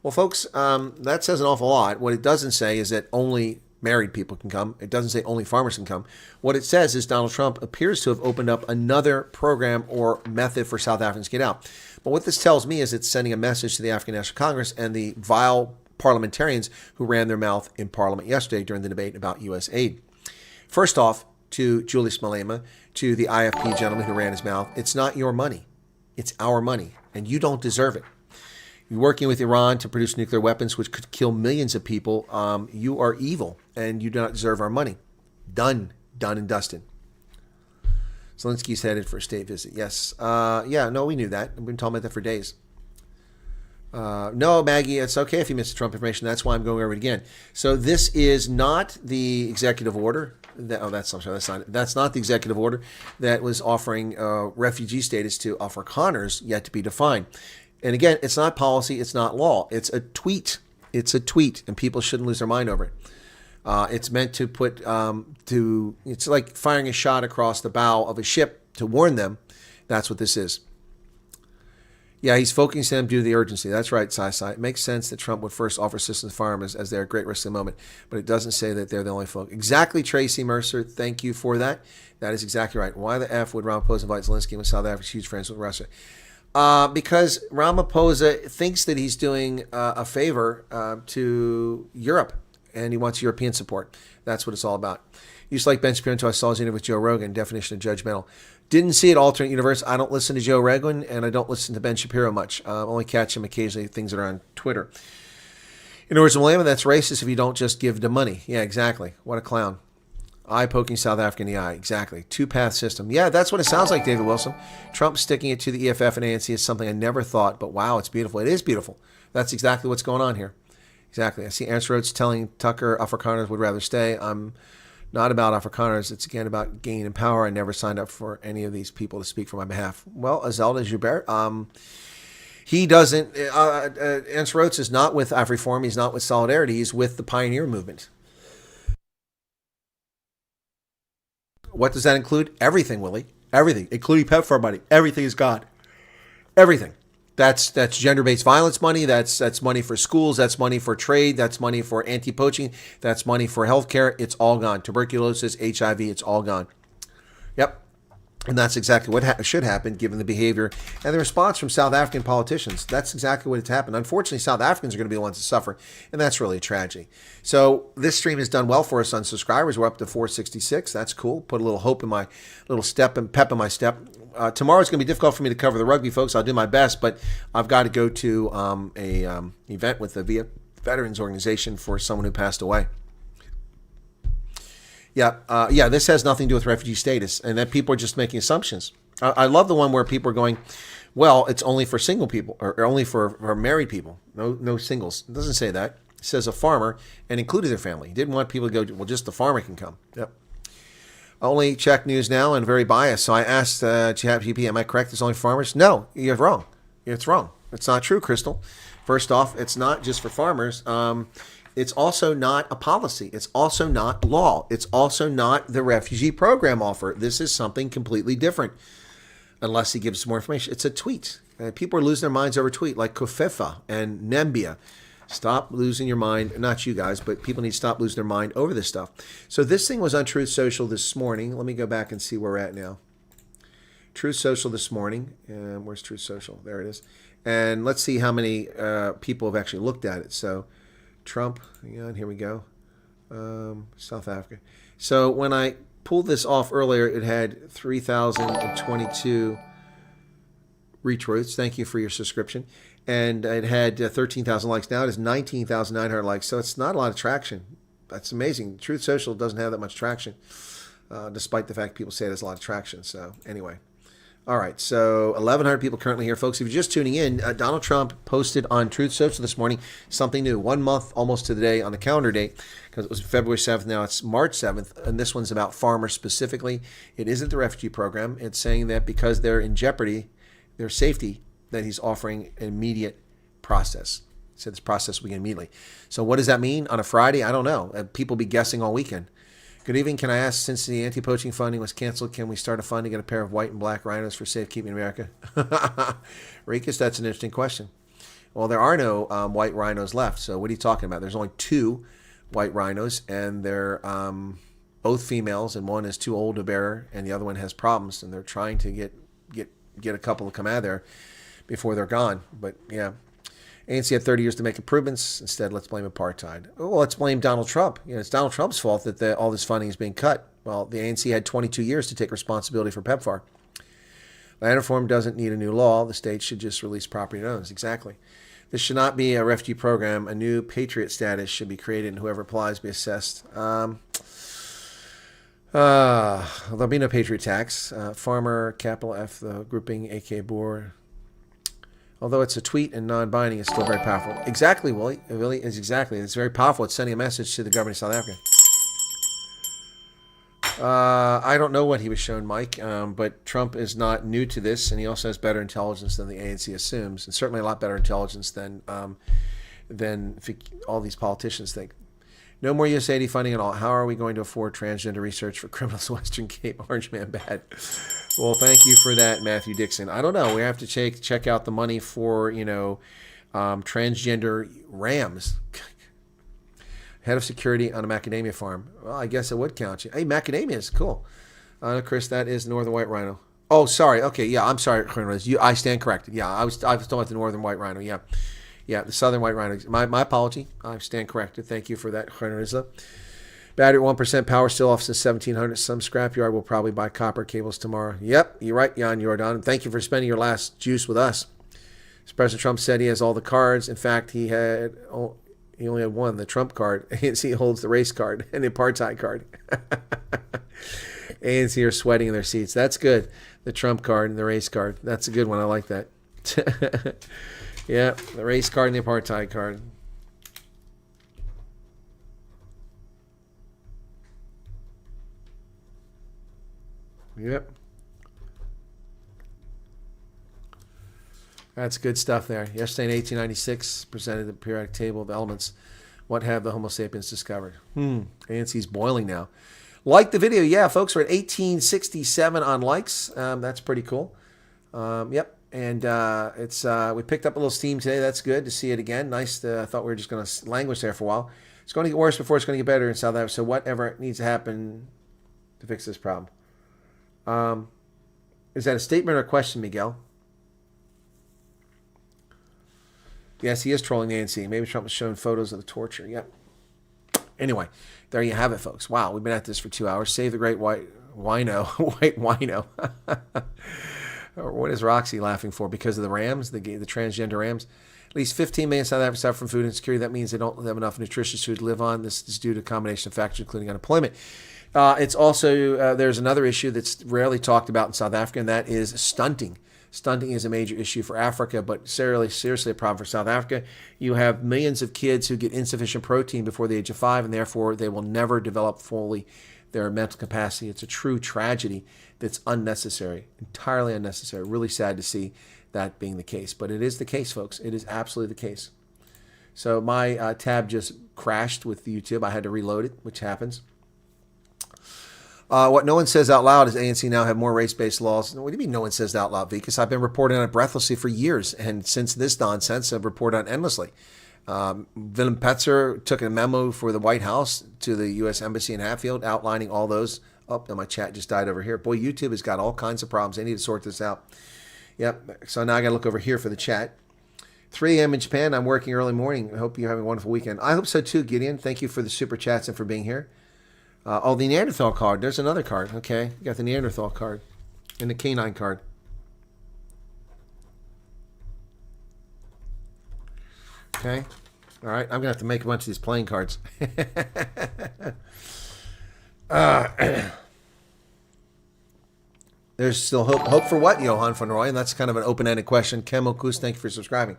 [SPEAKER 2] Well, folks, that says an awful lot. What it doesn't say is that only married people can come. It doesn't say only farmers can come. What it says is Donald Trump appears to have opened up another program or method for South Africans to get out. But what this tells me is it's sending a message to the African National Congress and the vile parliamentarians who ran their mouth in Parliament yesterday during the debate about U.S. aid. First off, to Julius Malema, to the IFP gentleman who ran his mouth, it's not your money. It's our money, and you don't deserve it. You're working with Iran to produce nuclear weapons, which could kill millions of people. You are evil, and you do not deserve our money. Done and dusted. Zelensky's headed for a state visit. Yes. We knew that. We've been talking about that for days. No, Maggie, it's okay if you missed the Trump information. That's why I'm going over it again. So this is not the executive order. That's not the executive order that was offering refugee status to Afrikaners yet to be defined. And again, it's not policy. It's not law. It's a tweet. It's a tweet, and people shouldn't lose their mind over it. It's meant to put it's like firing a shot across the bow of a ship to warn them. That's what this is. Yeah, he's focusing them due to the urgency. That's right, Sai. It makes sense that Trump would first offer assistance to farmers as they're at great risk at the moment, but it doesn't say that they're the only folk. Exactly, Tracy Mercer. Thank you for that. That is exactly right. Why the F would Ramaphosa invite Zelensky when South Africa's huge friends with Russia? Because Ramaphosa thinks that he's doing a favor to Europe, and he wants European support. That's what it's all about. Used to like Ben Shapiro until I saw his interview with Joe Rogan, definition of judgmental. Didn't see it, alternate universe. I don't listen to Joe Rogan, and I don't listen to Ben Shapiro much. Only catch him occasionally, things that are on Twitter. In other words, Malema, that's racist if you don't just give the money. Yeah, exactly. What a clown. Eye poking South Africa in the eye. Exactly. Two-path system. Yeah, that's what it sounds like, David Wilson. Trump sticking it to the EFF and ANC is something I never thought, but wow, it's beautiful. It is beautiful. That's exactly what's going on here. Exactly. I see Ernst Rhodes telling Tucker Afrikaners would rather stay. I'm not about Afrikaners. It's again about gain and power. I never signed up for any of these people to speak for my behalf. Well, Zelda Joubert, he doesn't, Ernst Rhodes is not with AfriForum. He's not with Solidarity. He's with the Pioneer Movement. What does that include? Everything, Willie. Everything, including PEPFAR money. Everything is God. Everything. That's gender-based violence money. That's money for schools. That's money for trade. That's money for anti-poaching. That's money for healthcare. It's all gone. Tuberculosis, HIV, it's all gone. Yep. And that's exactly what should happen given the behavior and the response from South African politicians. That's exactly what has happened. Unfortunately, South Africans are going to be the ones to suffer, and that's really a tragedy. So this stream has done well for us on subscribers. We're up to 466. That's cool. Put a little hope in my little step and pep in my step. Tomorrow's going to be difficult for me to cover the rugby, folks. I'll do my best, but I've got to go to a event with the Veterans Organization for someone who passed away. Yeah, this has nothing to do with refugee status, and that people are just making assumptions. I love the one where people are going, well, it's only for single people, or only for married people, no singles. It doesn't say that. It says a farmer, and included their family. He didn't want people to go, well, just the farmer can come. Yep. I only check news now and very biased, so I asked ChatGPT, am I correct, it's only farmers? No, you're wrong. It's wrong. It's not true, Crystal. First off, it's not just for farmers. It's also not a policy. It's also not law. It's also not the refugee program offer. This is something completely different, unless he gives more information. It's a tweet. People are losing their minds over tweet, like Kofefa and Nembia. Stop losing your mind. Not you guys, but people need to stop losing their mind over this stuff. So this thing was on Truth Social this morning. Let me go back and see where we're at now. Truth Social this morning. And where's Truth Social? There it is. And let's see how many people have actually looked at it. So Trump, hang on, here we go. South Africa. So when I pulled this off earlier, it had 3,022 retweets. Thank you for your subscription. And it had 13,000 likes. Now it has 19,900 likes. So it's not a lot of traction. That's amazing. Truth Social doesn't have that much traction, despite the fact people say it has a lot of traction. So anyway. All right. So 1,100 people currently here, folks. If you're just tuning in, Donald Trump posted on Truth Social this morning something new. 1 month almost to the day on the calendar date, because it was February 7th. Now it's March 7th. And this one's about farmers specifically. It isn't the refugee program. It's saying that because they're in jeopardy, their safety, that he's offering an immediate process. He said this process will begin immediately. So what does that mean on a Friday? I don't know. People be guessing all weekend. Good evening. Can I ask, since the anti-poaching funding was canceled, can we start a fund to get a pair of white and black rhinos for safekeeping America? Rikus, that's an interesting question. Well, there are no white rhinos left. So what are you talking about? There's only 2 white rhinos, and they're both females, and one is too old to bear, and the other one has problems, and they're trying to get a couple to come out of there before they're gone. But yeah, ANC had 30 years to make improvements. Instead, let's blame apartheid. Well, let's blame Donald Trump. It's Donald Trump's fault that all this funding is being cut. Well, the ANC had 22 years to take responsibility for PEPFAR. Land reform doesn't need a new law. The states should just release property owners. Exactly. This should not be a refugee program. A new patriot status should be created, and whoever applies be assessed. There'll be no patriot tax. Farmer, capital F, the grouping, AK Boer. Although it's a tweet and non-binding, it's still very powerful. Exactly, Willie. It really is exactly. It's very powerful. It's sending a message to the government of South Africa. I don't know what he was shown, Mike, but Trump is not new to this, and he also has better intelligence than the ANC assumes, and certainly a lot better intelligence than all these politicians think. No more USAID funding at all. How are we going to afford transgender research for criminals in Western Cape? Orange Man bad. Well, thank you for that, Matthew Dixon. I don't know. We have to check out the money for, transgender rams. Head of security on a macadamia farm. Well, I guess it would count you. Hey, macadamia is cool. Chris, that is northern white rhino. Oh, sorry. Okay, yeah, I'm sorry, I stand corrected. Yeah, I was talking about the northern white rhino. Yeah, the southern white rhino. My apology. I stand corrected. Thank you for that, Renrizla. Battery at 1%, power still off since 1700. Some scrapyard will probably buy copper cables tomorrow. Yep, you're right, Jan Jordan. Thank you for spending your last juice with us. As President Trump said, he has all the cards. In fact, he only had one, the Trump card. ANC holds the race card and the apartheid card. ANC are sweating in their seats. That's good. The Trump card and the race card. That's a good one. I like that. Yeah, the race card and the apartheid card. Yep. That's good stuff there. Yesterday in 1896, presented the periodic table of elements. What have the Homo sapiens discovered? ANC's boiling now. Like the video. Yeah, folks, we're at 1867 on likes. That's pretty cool. Yep. And we picked up a little steam today. That's good to see it again. Nice. I thought we were just going to languish there for a while. It's going to get worse before it's going to get better in South Africa. So whatever needs to happen to fix this problem. Is that a statement or a question, Miguel? Yes, he is trolling the ANC. Maybe Trump was showing photos of the torture. Yep. Anyway, there you have it, folks. Wow, we've been at this for 2 hours. Save the great white wino. Or what is Roxy laughing for? Because of the Rams, the transgender Rams? At least 15 million South Africans suffer from food insecurity. That means they don't have enough nutritious food to live on. This is due to a combination of factors, including unemployment. It's also, there's another issue that's rarely talked about in South Africa, and that is stunting. Stunting is a major issue for Africa, but seriously a problem for South Africa. You have millions of kids who get insufficient protein before the age of 5, and therefore they will never develop fully their mental capacity. It's a true tragedy that's unnecessary, entirely unnecessary. Really sad to see that being the case, but it is the case, folks. It is absolutely the case. So my tab just crashed with YouTube. I had to reload it, which happens. What no one says out loud is ANC now have more race-based laws. What do you mean no one says that out loud, V? Because I've been reporting on it breathlessly for years, and since this nonsense, I've reported on it endlessly. Willem Petzer took a memo for the White House to the U.S. Embassy in Hatfield outlining all those. Oh, my chat just died over here. Boy, YouTube has got all kinds of problems. They need to sort this out. Yep, so now I got to look over here for the chat. 3 a.m. in Japan. I'm working early morning. I hope you're having a wonderful weekend. I hope so too, Gideon. Thank you for the super chats and for being here. The Neanderthal card. There's another card. Okay, you got the Neanderthal card and the canine card. Okay, all right. I'm gonna have to make a bunch of these playing cards. There's still hope. Hope for what, Johan van Roy? And that's kind of an open-ended question. Kemokus, thank you for subscribing.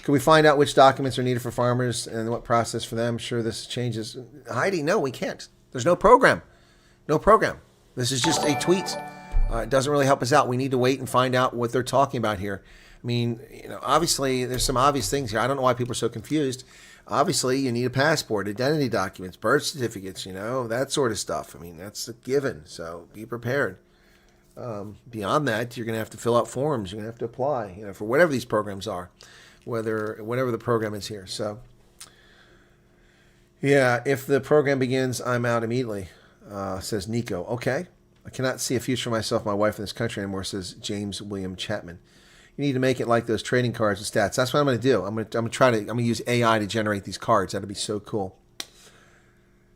[SPEAKER 2] Can we find out which documents are needed for farmers and what process for them? Sure, this changes. Heidi, no, we can't. There's no program. No program. This is just a tweet. It doesn't really help us out. We need to wait and find out what they're talking about here. I mean, obviously, there's some obvious things here. I don't know why people are so confused. Obviously, you need a passport, identity documents, birth certificates, that sort of stuff. I mean, that's a given. So be prepared. Beyond that, you're going to have to fill out forms. You're going to have to apply, for whatever these programs are, whatever the program is here. So. Yeah, if the program begins, I'm out immediately, says Nico. Okay. I cannot see a future for myself, my wife in this country anymore, says James William Chapman. You need to make it like those trading cards and stats. That's what I'm going to do. I'm going to use AI to generate these cards. That'd be so cool.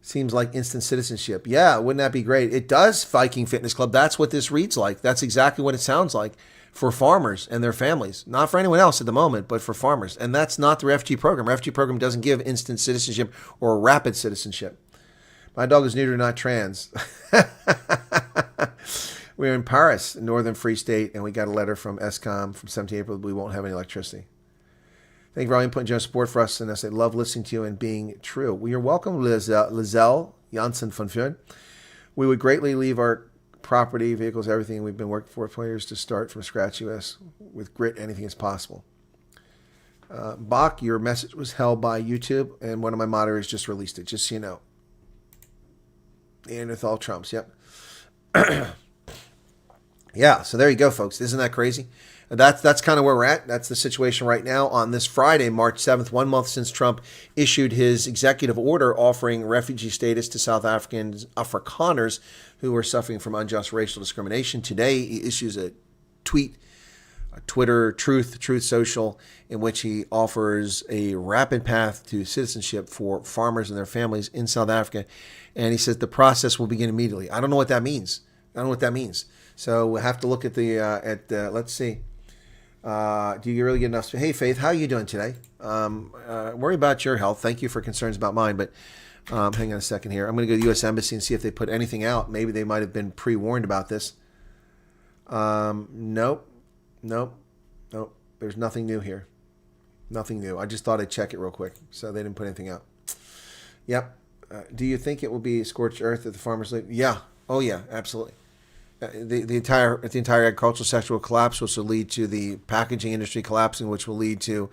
[SPEAKER 2] Seems like instant citizenship. Yeah, wouldn't that be great? It does, Viking Fitness Club. That's what this reads like. That's exactly what it sounds like for farmers and their families. Not for anyone else at the moment, but for farmers. And that's not the Refugee program. Refugee program doesn't give instant citizenship or rapid citizenship. My dog is neuter, not trans. We were in Paris, Northern Free State, and we got a letter from ESCOM from 17 April that we won't have any electricity. Thank you for all your input and generous support for us, and I say love listening to you and being true. Well, you're welcome, Lizelle Janssen von Fürn. We would greatly leave our property, vehicles, everything we've been working for years to start from scratch, U.S. with grit, anything is possible. Bach, your message was held by YouTube, and one of my moderators just released it, just so you know. Neanderthal Trumps, yep. Yeah, so there you go, folks. Isn't that crazy? That's kind of where we're at. That's the situation right now on this Friday, March 7th, 1 month since Trump issued his executive order offering refugee status to South Afrikaners who are suffering from unjust racial discrimination. Today, he issues a tweet, a Twitter, Truth Social, in which he offers a rapid path to citizenship for farmers and their families in South Africa. And he says the process will begin immediately. I don't know what that means. So we'll have to look at let's see. Do you really get enough? Hey, Faith, how are you doing today? Worry about your health. Thank you for concerns about mine. But hang on a second here. I'm going to go to the U.S. Embassy and see if they put anything out. Maybe they might have been pre-warned about this. Nope. There's nothing new here. Nothing new. I just thought I'd check it real quick. So they didn't put anything out. Yep. Do you think it will be scorched earth if the farmers leave? Yeah. Oh, yeah. Absolutely. The entire agricultural sector will collapse, which will lead to the packaging industry collapsing, which will lead to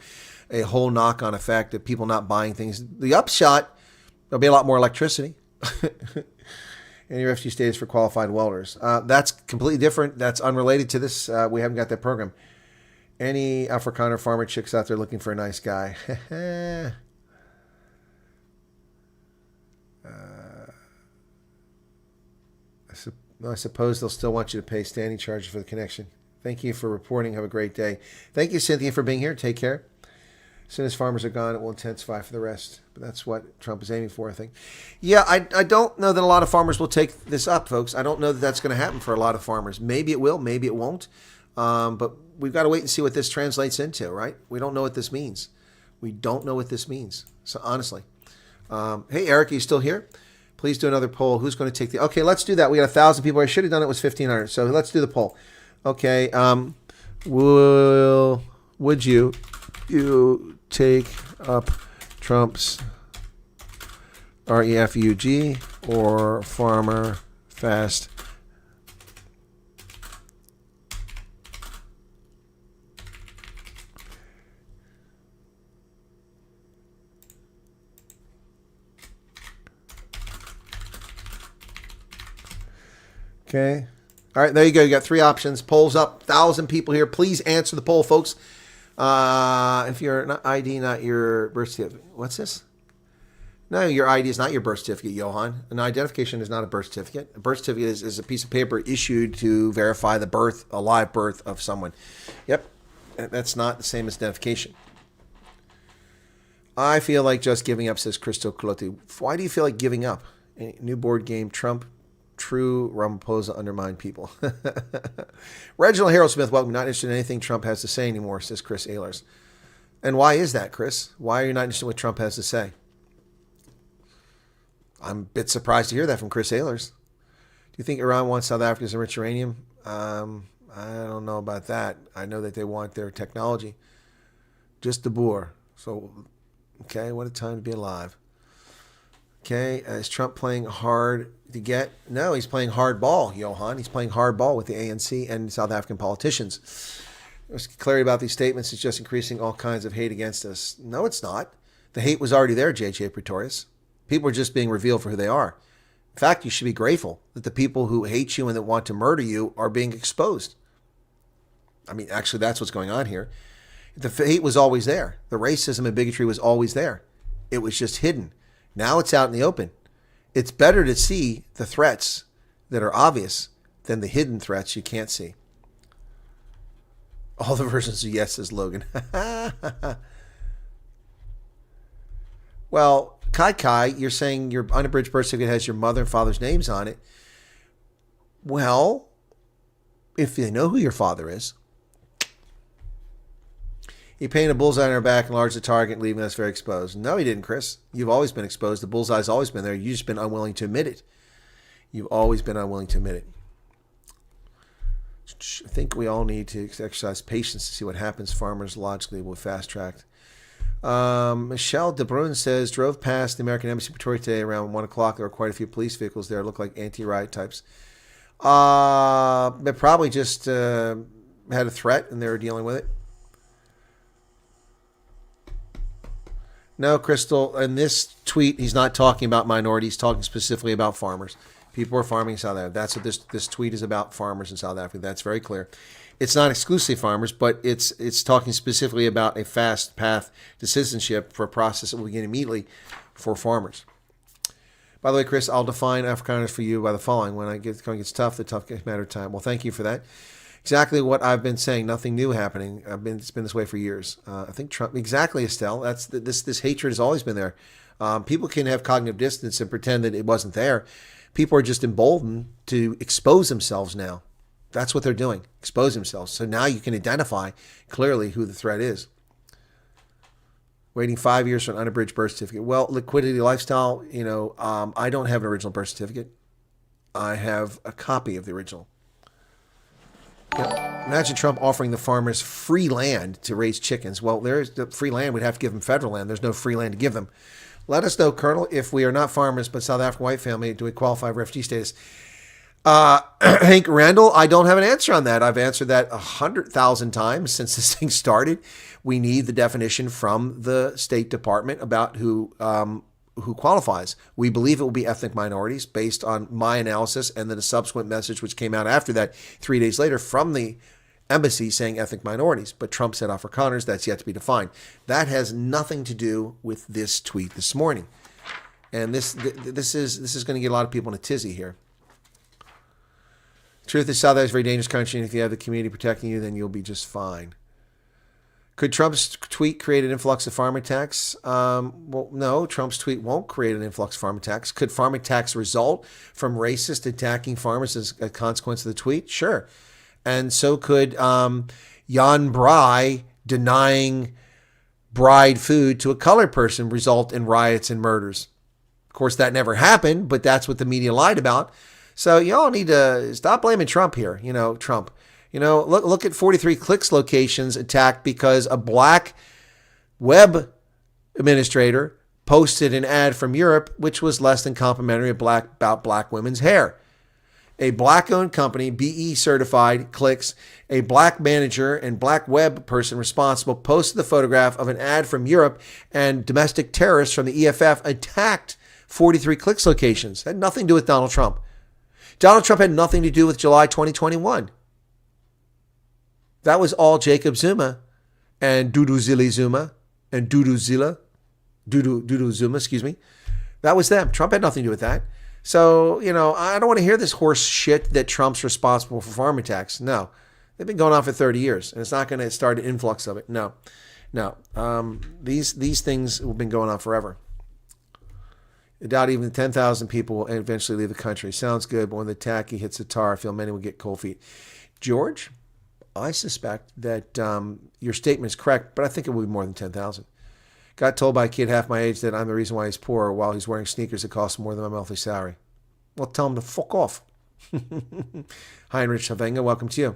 [SPEAKER 2] a whole knock-on effect of people not buying things. The upshot, there'll be a lot more electricity. And your refugee status for qualified welders. That's completely different. That's unrelated to this. We haven't got that program. Any Afrikaner farmer chicks out there looking for a nice guy? I suppose they'll still want you to pay standing charges for the connection. Thank you for reporting. Have a great day. Thank you, Cynthia, for being here. Take care. As soon as farmers are gone, it will intensify for the rest. But that's what Trump is aiming for, I think. Yeah, I don't know that a lot of farmers will take this up, folks. I don't know that that's going to happen for a lot of farmers. Maybe it will. Maybe it won't. But we've got to wait and see what this translates into, right? We don't know what this means. So honestly. Hey, Eric, are you still here? Please do another poll. Who's going to take the... Okay, let's do that. We got 1,000 people. I should have done it. It was 1,500. So let's do the poll. Okay. Would you take up Trump's REFUG or farmer fast? Okay. All right, there you go. You got 3 options. Polls up. 1,000 people here. Please answer the poll, folks. If your ID, not your birth certificate. What's this? No, your ID is not your birth certificate, Johan. An identification is not a birth certificate. A birth certificate is a piece of paper issued to verify the birth, a live birth of someone. Yep. That's not the same as identification. I feel like just giving up, says Christo Colotti. Why do you feel like giving up? A new board game, Trump. True Ramaphosa undermine people. Reginald Harold Smith, welcome. Not interested in anything Trump has to say anymore, says Chris Ehlers. And why is that, Chris? Why are you not interested in what Trump has to say? I'm a bit surprised to hear that from Chris Ehlers. Do you think Iran wants South Africa's enriched uranium? I don't know about that. I know that they want their technology. Just the boer. So, okay, what a time to be alive. Okay, is Trump playing hard to get? No, he's playing hardball, Johan. He's playing hardball with the ANC and South African politicians. There's clarity about these statements is just increasing all kinds of hate against us. No, it's not. The hate was already there, J.J. Pretorius. People are just being revealed for who they are. In fact, you should be grateful that the people who hate you and that want to murder you are being exposed. I mean, actually, that's what's going on here. The hate was always there. The racism and bigotry was always there. It was just hidden. Now it's out in the open. It's better to see the threats that are obvious than the hidden threats you can't see. All the versions of yes, says Logan. Well, Kai, you're saying your unabridged birth certificate has your mother and father's names on it. Well, if they know who your father is, he painted a bullseye on our back, enlarged the target, leaving us very exposed. No, he didn't, Chris. You've always been exposed. The bullseye's always been there. You've just been unwilling to admit it. You've always been unwilling to admit it. I think we all need to exercise patience to see what happens. Farmers logically will fast-tracked. Michelle De Bruyne says, drove past the American Embassy in Pretoria today around 1 o'clock. There were quite a few police vehicles there. Look like anti-riot types. They probably just had a threat and they were dealing with it. No, Crystal, in this tweet, he's not talking about minorities, talking specifically about farmers. People are farming in South Africa. That's what this tweet is about, farmers in South Africa. That's very clear. It's not exclusively farmers, but it's talking specifically about a fast path to citizenship for a process that will begin immediately for farmers. By the way, Chris, I'll define Afrikaners for you by the following. When it gets tough, the tough gets matter of time. Well, thank you for that. Exactly what I've been saying. Nothing new happening. It's been this way for years. I think Trump. Exactly, Estelle. That's this hatred has always been there. People can have cognitive dissonance and pretend that it wasn't there. People are just emboldened to expose themselves now. That's what they're doing. Expose themselves. So now you can identify clearly who the threat is. Waiting 5 years for an unabridged birth certificate. Well, liquidity lifestyle. I don't have an original birth certificate. I have a copy of the original. Imagine Trump offering the farmers free land to raise chickens. Well, there's the free land. We'd have to give them federal land. There's no free land to give them. Let us know, Colonel, if we are not farmers but South African white family, do we qualify for refugee status? Hank Randall, I don't have an answer on that. I've answered that 100,000 times since this thing started. We need the definition from the State Department about who qualifies. We believe it will be ethnic minorities based on my analysis and then a subsequent message which came out after that 3 days later from the embassy saying ethnic minorities. But Trump said Afrikaners. That's yet to be defined. That has nothing to do with this tweet this morning. And this is going to get a lot of people in a tizzy here. Truth is, South Africa is a very dangerous country, and if you have the community protecting you, then you'll be just fine. Could Trump's tweet create an influx of farm attacks? Well, no, Trump's tweet won't create an influx of farm attacks. Could farm attacks result from racists attacking farmers as a consequence of the tweet? Sure. And so could Jan Bry denying bride food to a colored person result in riots and murders. Of course, that never happened, but that's what the media lied about. So y'all need to stop blaming Trump here. Trump. Look at 43 clicks locations attacked because a black web administrator posted an ad from Europe, which was less than complimentary about black women's hair. A black-owned company, BE certified, clicks. A black manager and black web person responsible posted the photograph of an ad from Europe, and domestic terrorists from the EFF attacked 43 clicks locations. It had nothing to do with Donald Trump. Donald Trump had nothing to do with July 2021. That was all Jacob Zuma and Dudu Zuma, excuse me. That was them. Trump had nothing to do with that. So, I don't want to hear this horse shit that Trump's responsible for farm attacks. No. They've been going on for 30 years, and it's not going to start an influx of it. No. These things have been going on forever. I doubt even 10,000 people will eventually leave the country. Sounds good, but when the tacky hits the tar, I feel many will get cold feet. George, I suspect that your statement is correct, but I think it will be more than 10,000. Got told by a kid half my age that I'm the reason why he's poor while he's wearing sneakers that cost more than my monthly salary. Well, tell him to fuck off. Heinrich Havenga, welcome to you.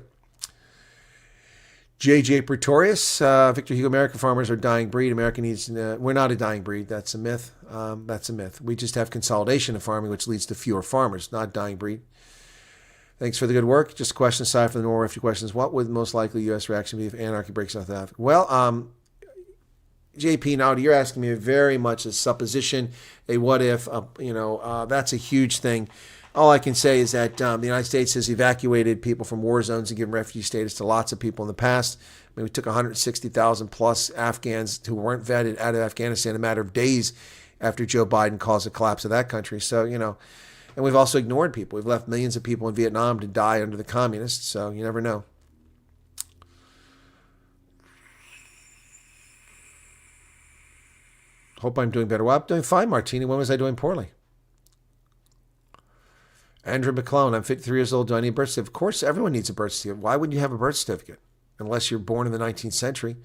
[SPEAKER 2] JJ Pretorius, Victor Hugo, American farmers are a dying breed. America needs, we're not a dying breed. That's a myth. That's a myth. We just have consolidation of farming, which leads to fewer farmers, not a dying breed. Thanks for the good work. Just a question aside from the normal refugee questions. What would the most likely U.S. reaction be if anarchy breaks South Africa? Well, JP, now you're asking me very much a supposition, a what if, that's a huge thing. All I can say is that the United States has evacuated people from war zones and given refugee status to lots of people in the past. I mean, we took 160,000 plus Afghans who weren't vetted out of Afghanistan in a matter of days after Joe Biden caused the collapse of that country. So, and we've also ignored people. We've left millions of people in Vietnam to die under the communists. So you never know. Hope I'm doing better. Well, I'm doing fine, Martini. When was I doing poorly? Andrew McClone, I'm 53 years old. Do I need a birth certificate? Of course, everyone needs a birth certificate. Why wouldn't you have a birth certificate? Unless you're born in the 19th century.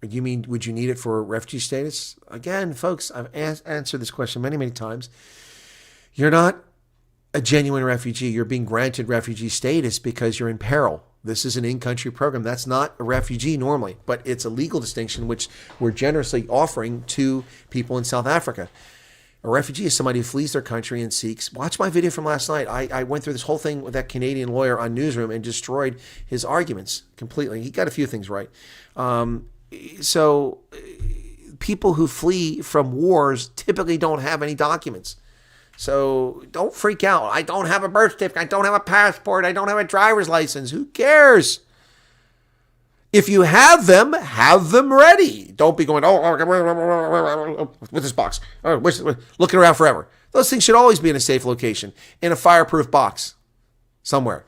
[SPEAKER 2] You mean, would you need it for refugee status? Again, folks, I've answered this question many, many times. You're not a genuine refugee. You're being granted refugee status because you're in peril. This is an in-country program. That's not a refugee normally, but it's a legal distinction which we're generously offering to people in South Africa. A refugee is somebody who flees their country and seeks. Watch my video from last night. I went through this whole thing with that Canadian lawyer on Newsroom and destroyed his arguments completely. He got a few things right. So people who flee from wars typically don't have any documents. So don't freak out. I don't have a birth certificate. I don't have a passport. I don't have a driver's license. Who cares? If you have them ready. Don't be going, with this box. Looking around forever. Those things should always be in a safe location, in a fireproof box somewhere.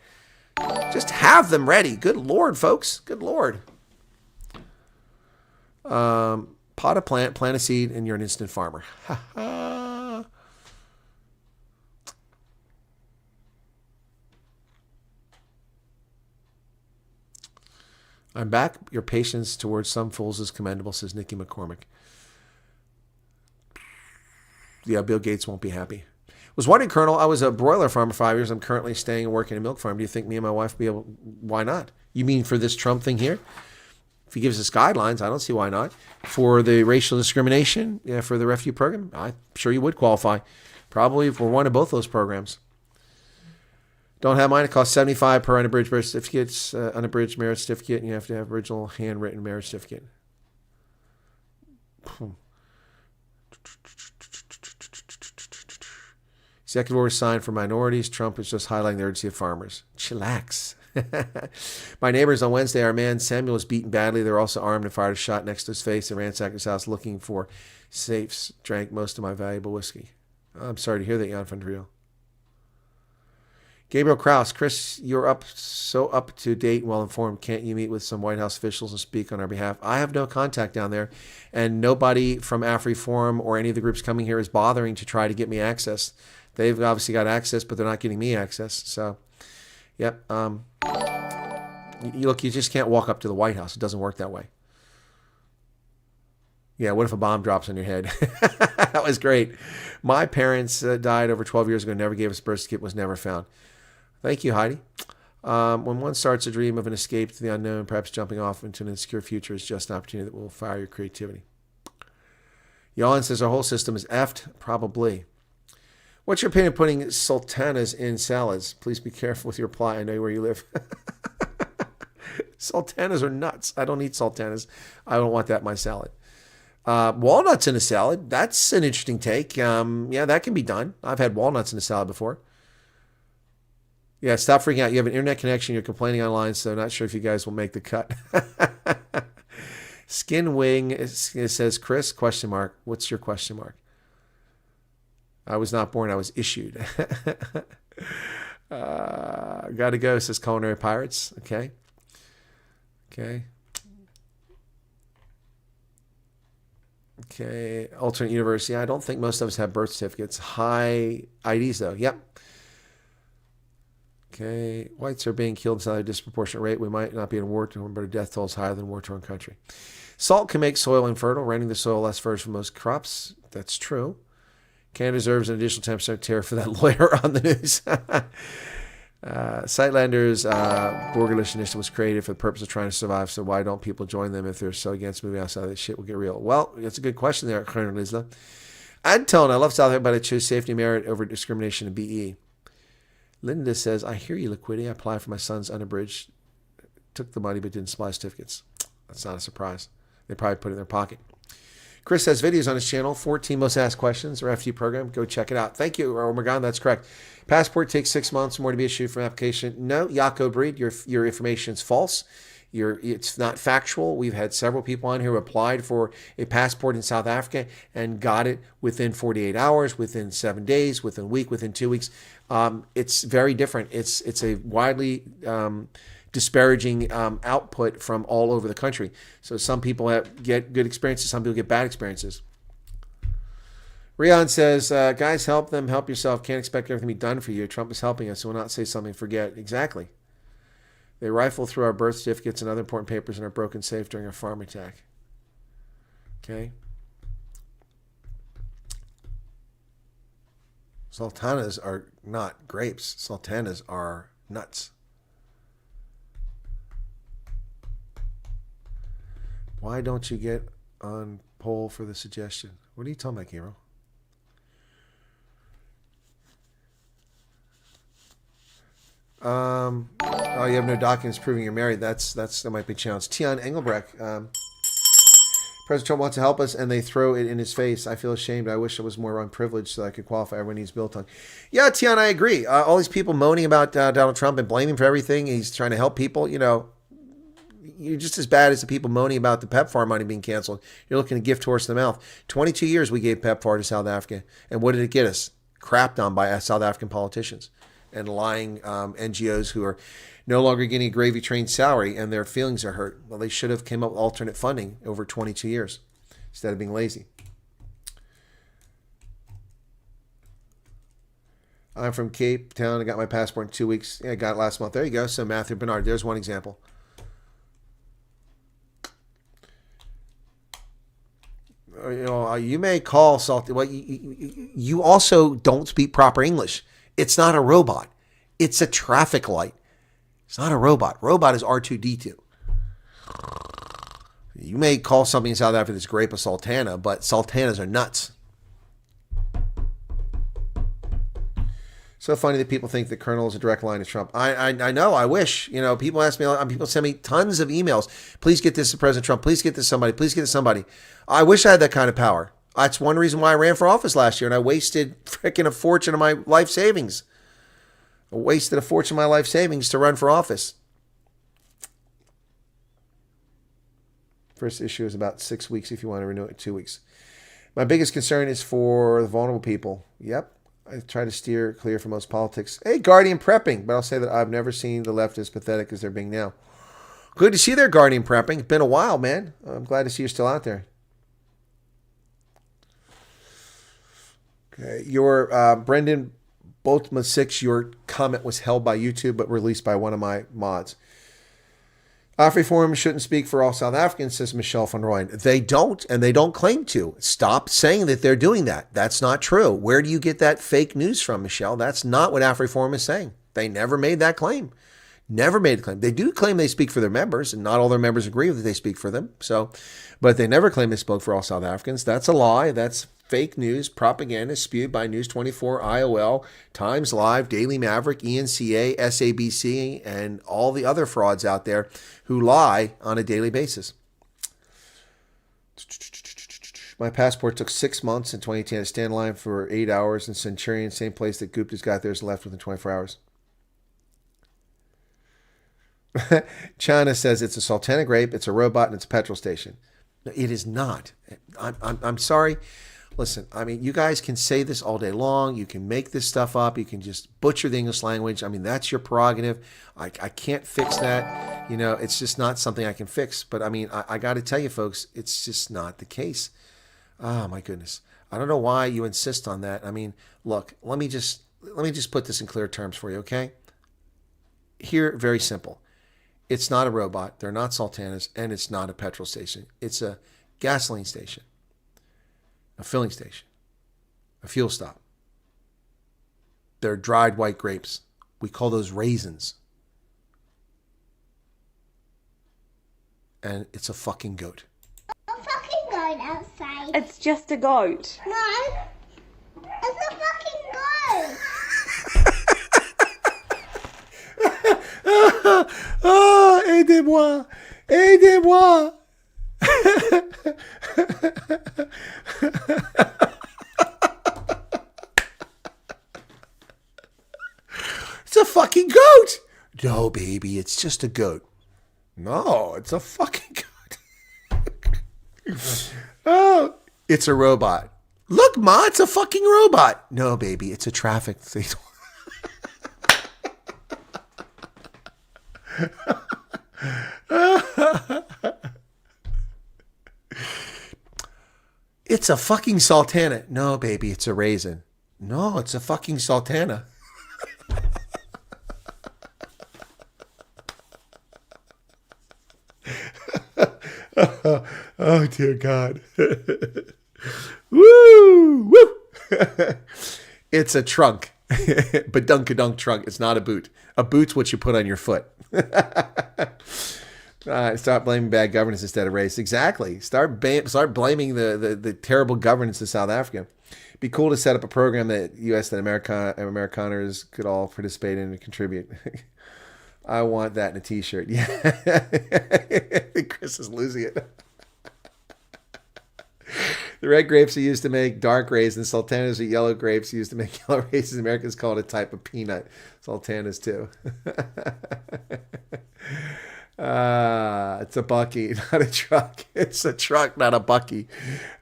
[SPEAKER 2] Just have them ready. Good Lord, folks. Good Lord. Pot a plant, plant a seed, and you're an instant farmer. Ha ha. I'm back. Your patience towards some fools is commendable, says Nikki McCormick. Yeah, Bill Gates won't be happy. Was wondering, Colonel, I was a broiler farmer 5 years. I'm currently staying and working in a milk farm. Do you think me and my wife will be able... Why not? You mean for this Trump thing here? If he gives us guidelines, I don't see why not. For the racial discrimination, yeah, for the refugee program, I'm sure you would qualify. Probably for one of both those programs. Don't have mine. It costs $75 per unabridged birth certificate. It's unabridged marriage certificate, and you have to have original handwritten marriage certificate. Executive order signed for minorities. Trump is just highlighting the urgency of farmers. Chillax. My neighbors on Wednesday, our man Samuel was beaten badly. They were also armed and fired a shot next to his face. They ransacked his house looking for safes. Drank most of my valuable whiskey. I'm sorry to hear that, Jan van Driel. Gabriel Krause, Chris, you're so up to date and well informed. Can't you meet with some White House officials and speak on our behalf? I have no contact down there, and nobody from AfriForum or any of the groups coming here is bothering to try to get me access. They've obviously got access, but they're not getting me access. So, yep. You just can't walk up to the White House. It doesn't work that way. Yeah, what if a bomb drops on your head? That was great. My parents died over 12 years ago, never gave us a birth certificate, was never found. Thank you, Heidi. When one starts a dream of an escape to the unknown, perhaps jumping off into an insecure future is just an opportunity that will fire your creativity. Yalan says our whole system is effed. Probably. What's your opinion of putting sultanas in salads? Please be careful with your reply. I know where you live. Sultanas are nuts. I don't eat sultanas. I don't want that in my salad. Walnuts in a salad. That's an interesting take. Yeah, that can be done. I've had walnuts in a salad before. Yeah, stop freaking out. You have an internet connection. You're complaining online, so not sure if you guys will make the cut. Skin Wing, it says, Chris, question mark. What's your question mark? I was not born. I was issued. Gotta go, says Culinary Pirates. Okay. Okay. Okay. Alternate universe. Yeah, I don't think most of us have birth certificates. High IDs, though. Yep. Okay, whites are being killed at a disproportionate rate. We might not be in a war-torn, but our death toll is higher than a war-torn country. Salt can make soil infertile, rendering the soil less fertile for most crops. That's true. Canada deserves an additional 10% tariff for that lawyer on the news. Sightlanders Borgerlish Initiative was created for the purpose of trying to survive, so why don't people join them if they're so against moving outside? This shit will get real. Well, that's a good question there, Colonel Lisla. I'd tell him I love South Africa, but I choose safety merit over discrimination and BE. Linda says, I hear you, Liquidity. I applied for my son's unabridged, took the money, but didn't supply certificates. That's not a surprise. They probably put it in their pocket. Chris has videos on his channel, 14 most asked questions, refugee program. Go check it out. Thank you, Omegon. That's correct. Passport takes 6 months or more to be issued for an application. No, Yako Breed, your information is false. It's not factual. We've had several people on here who applied for a passport in South Africa and got it within 48 hours, within 7 days, within a week, within 2 weeks. It's very different. It's a widely disparaging output from all over the country. So some people get good experiences, some people get bad experiences. Rion says, guys, help them, help yourself. Can't expect everything to be done for you. Trump is helping us, so we'll not say something and forget. Exactly. They rifle through our birth certificates and other important papers in our broken safe during a farm attack. Okay. Sultanas are not grapes. Sultanas are nuts. Why don't you get on poll for the suggestion? What are you talking about, Gabriel? Oh, you have no documents proving you're married. That might be a challenge. Tion Engelbrecht. President Trump wants to help us, and they throw it in his face. I feel ashamed. I wish I was more unprivileged so I could qualify. Everyone needs built on. Yeah, Tion, I agree. All these people moaning about Donald Trump and blaming him for everything. He's trying to help people. You know, you're just as bad as the people moaning about the PEPFAR money being canceled. You're looking a gift horse in the mouth. 22 years we gave PEPFAR to South Africa. And what did it get us? Crapped on by South African politicians and lying NGOs who are no longer getting a gravy train salary and their feelings are hurt. Well, they should have came up with alternate funding over 22 years instead of being lazy. I'm from Cape Town. I got my passport in 2 weeks. Yeah, I got it last month. There you go. So Matthew Bernard, there's one example. You know, you may call Salty. Well, you also don't speak proper English. It's not a robot. It's a traffic light. It's not a robot. Robot is R2-D2. You may call something in South Africa that's grape a sultana, but sultanas are nuts. So funny that people think the colonel is a direct line to Trump. I know. I wish. You know, people ask me. People send me tons of emails. Please get this to President Trump. Please get this to somebody. Please get this to somebody. I wish I had that kind of power. That's one reason why I ran for office last year, and I wasted freaking a fortune of my life savings. I wasted a fortune of my life savings to run for office. First issue is about 6 weeks if you want to renew it, 2 weeks. My biggest concern is for the vulnerable people. Yep. I try to steer clear from most politics. Hey, Guardian prepping. But I'll say that I've never seen the left as pathetic as they're being now. Good to see their Guardian prepping. It's been a while, man. I'm glad to see you're still out there. Okay. Your Brendan Boltma 6, your comment was held by YouTube but released by one of my mods. AfriForum shouldn't speak for all South Africans, says Michelle van Rooyen. They don't, and they don't claim to. Stop saying that they're doing that. That's not true. Where do you get that fake news from, Michelle? That's not what AfriForum is saying. They never made that claim. Never made a claim. They do claim they speak for their members, and not all their members agree that they speak for them. But they never claim they spoke for all South Africans. That's a lie. That's fake news, propaganda spewed by News 24, IOL, Times Live, Daily Maverick, ENCA, SABC, and all the other frauds out there who lie on a daily basis. My passport took 6 months in 2010 to stand in line for 8 hours in Centurion, same place that Gupta's got theirs left within 24 hours. China says it's a sultana grape, it's a robot, and it's a petrol station. No, it is not. I'm sorry. Listen, I mean, you guys can say this all day long. You can make this stuff up. You can just butcher the English language. I mean, that's your prerogative. I can't fix that. You know, it's just not something I can fix. But I mean, I got to tell you, folks, it's just not the case. Oh my goodness, I don't know why you insist on that. I mean, look, let me just put this in clear terms for you, okay? Here, very simple. It's not a robot. They're not sultanas, and it's not a petrol station. It's a gasoline station, a filling station, a fuel stop. They're dried white grapes. We call those raisins. And it's a fucking goat.
[SPEAKER 15] A fucking goat outside.
[SPEAKER 14] It's just a goat.
[SPEAKER 15] No, it's a fucking goat.
[SPEAKER 2] Oh, aidez-moi! Aidez-moi! It's a fucking goat! No, baby, it's just a goat. No, it's a fucking goat. Oh, it's a robot. Look, Ma, it's a fucking robot. No, baby, it's a traffic signal. It's a fucking sultana. No, baby, it's a raisin. No, it's a fucking sultana. Oh, dear God. Woo! Woo! It's a trunk. Badunkadunk trunk. It's not a boot. A boot's what you put on your foot. Start blaming bad governance instead of race. Exactly. Start blaming the terrible governance of South Africa. Be cool to set up a program that U.S. that Amerikaners could all participate in and contribute. I want that in a T-shirt. Yeah, Chris is losing it. The red grapes are used to make dark raisins. Sultanas are yellow grapes used to make yellow raisins. Americans call it a type of peanut. Sultanas too. It's a bucky, not a truck. It's a truck, not a bucky.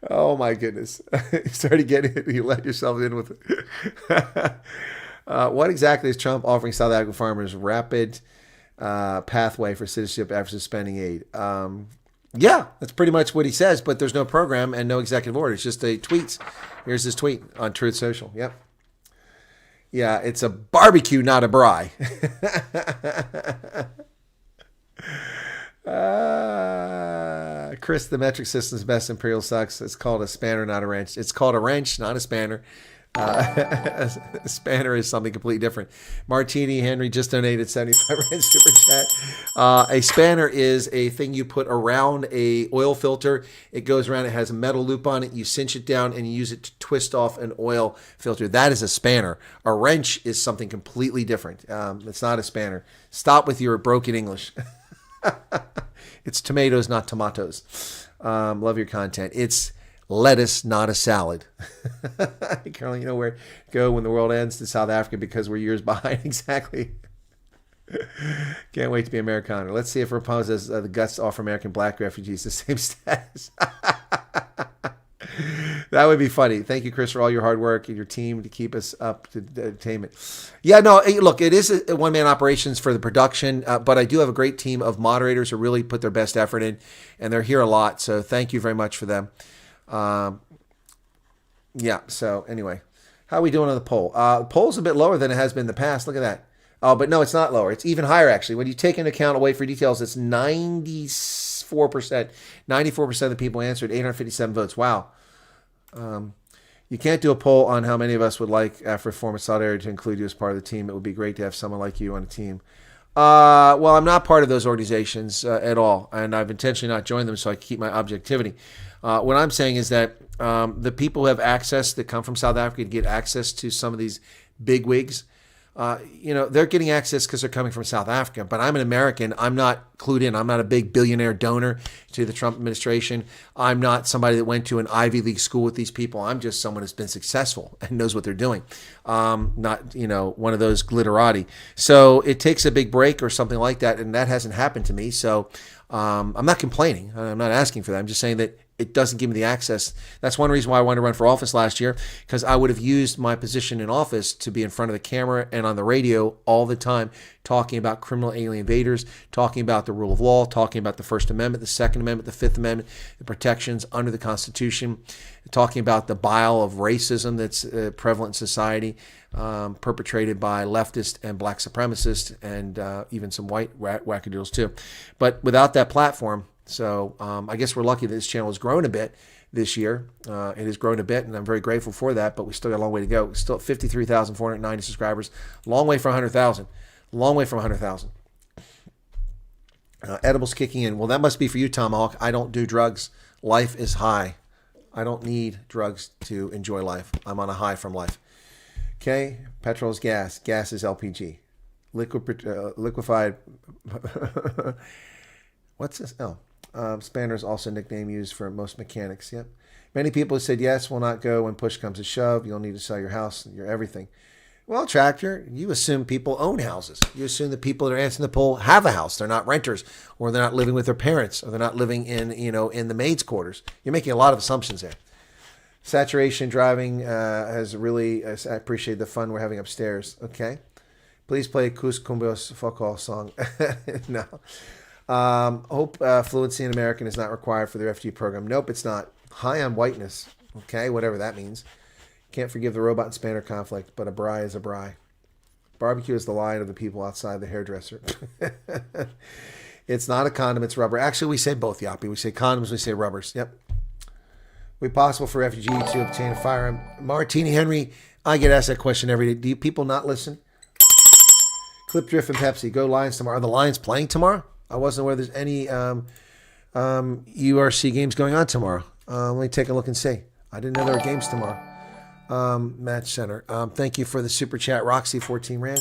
[SPEAKER 2] Oh my goodness. You started getting it. You let yourself in with it. What exactly is Trump offering South African farmers? Rapid pathway for citizenship after suspending aid. Yeah, that's pretty much what he says, but there's no program and no executive order. It's just a tweet. Here's his tweet on Truth Social. Yep. Yeah, it's a barbecue, not a braai. Chris, the metric system's best. Imperial sucks. It's called a spanner, not a wrench. It's called a wrench, not a spanner. A spanner is something completely different. Martini Henry just donated 75 Rand super chat. A spanner is a thing you put around a oil filter. It goes around. It has a metal loop on it. You cinch it down and you use it to twist off an oil filter. That is a spanner. A wrench is something completely different. It's not a spanner. Stop with your broken English. It's tomatoes, not tomatoes. Love your content. It's lettuce, not a salad. Carolyn, you know where to go when the world ends? To South Africa, because we're years behind. Exactly. Can't wait to be Americana. Let's see if Rapunzel has the guts to offer American black refugees the same status. That would be funny. Thank you, Chris, for all your hard work and your team to keep us up to entertainment. Yeah, no, look, it is a one-man operations for the production, but I do have a great team of moderators who really put their best effort in, and they're here a lot, so thank you very much for them. Yeah, so anyway, how are we doing on the poll? The poll's a bit lower than it has been in the past. Look at that. Oh, but no, it's not lower. It's even higher, actually. When you take into account away for details, it's 94%. 94% of the people answered, 857 votes. Wow. You can't do a poll on how many of us would like Afro Reform and Solidarity to include you as part of the team. It would be great to have someone like you on a team. Well, I'm not part of those organizations at all, and I've intentionally not joined them so I can keep my objectivity. What I'm saying is that the people who have access that come from South Africa to get access to some of these big wigs, they're getting access because they're coming from South Africa. But I'm an American. I'm not clued in. I'm not a big billionaire donor to the Trump administration. I'm not somebody that went to an Ivy League school with these people. I'm just someone who's been successful and knows what they're doing. Not, one of those glitterati. So it takes a big break or something like that, and that hasn't happened to me. So I'm not complaining. I'm not asking for that. I'm just saying that it doesn't give me the access. That's one reason why I wanted to run for office last year, because I would have used my position in office to be in front of the camera and on the radio all the time, talking about criminal alien invaders, talking about the rule of law, talking about the First Amendment, the Second Amendment, the Fifth Amendment, the protections under the Constitution, talking about the bile of racism that's prevalent in society, perpetrated by leftists and black supremacists and even some white wackadoodles too. But without that platform, so I guess we're lucky that this channel has grown a bit this year. It has grown a bit, and I'm very grateful for that, but we still got a long way to go. We're still at 53,490 subscribers. Long way from 100,000. Long way from 100,000. Edibles kicking in. Well, that must be for you, Tomahawk. I don't do drugs. Life is high. I don't need drugs to enjoy life. I'm on a high from life. Okay? Petrol is gas. Gas is LPG. Liquefied... What's this? Oh. Spanner is also a nickname used for most mechanics. Yep. Many people said, yes, will not go when push comes to shove. You'll need to sell your house, your everything. Well, Tractor, you assume people own houses. You assume the people that are answering the poll have a house. They're not renters, or they're not living with their parents, or they're not living in, in the maid's quarters. You're making a lot of assumptions there. Saturation driving has really, I appreciate the fun we're having upstairs. Okay. Please play Kus Kumbios fuck all song. No. Hope fluency in American is not required for the refugee program. Nope, it's not. High on whiteness. Okay, whatever that means. Can't forgive the robot and spanner conflict, but a braai is a braai. Barbecue is the line of the people outside the hairdresser. It's not a condom, it's rubber. Actually, we say both, Yappy. We say condoms, we say rubbers. Yep. Would it be possible for Refugee to obtain a firearm? Martini Henry, I get asked that question every day. Do people not listen? Clip Drift and Pepsi, go Lions tomorrow. Are the Lions playing tomorrow? I wasn't aware there's any URC games going on tomorrow. Let me take a look and see. I didn't know there were games tomorrow. Match Center. Thank you for the super chat. Roxy 14 Rand.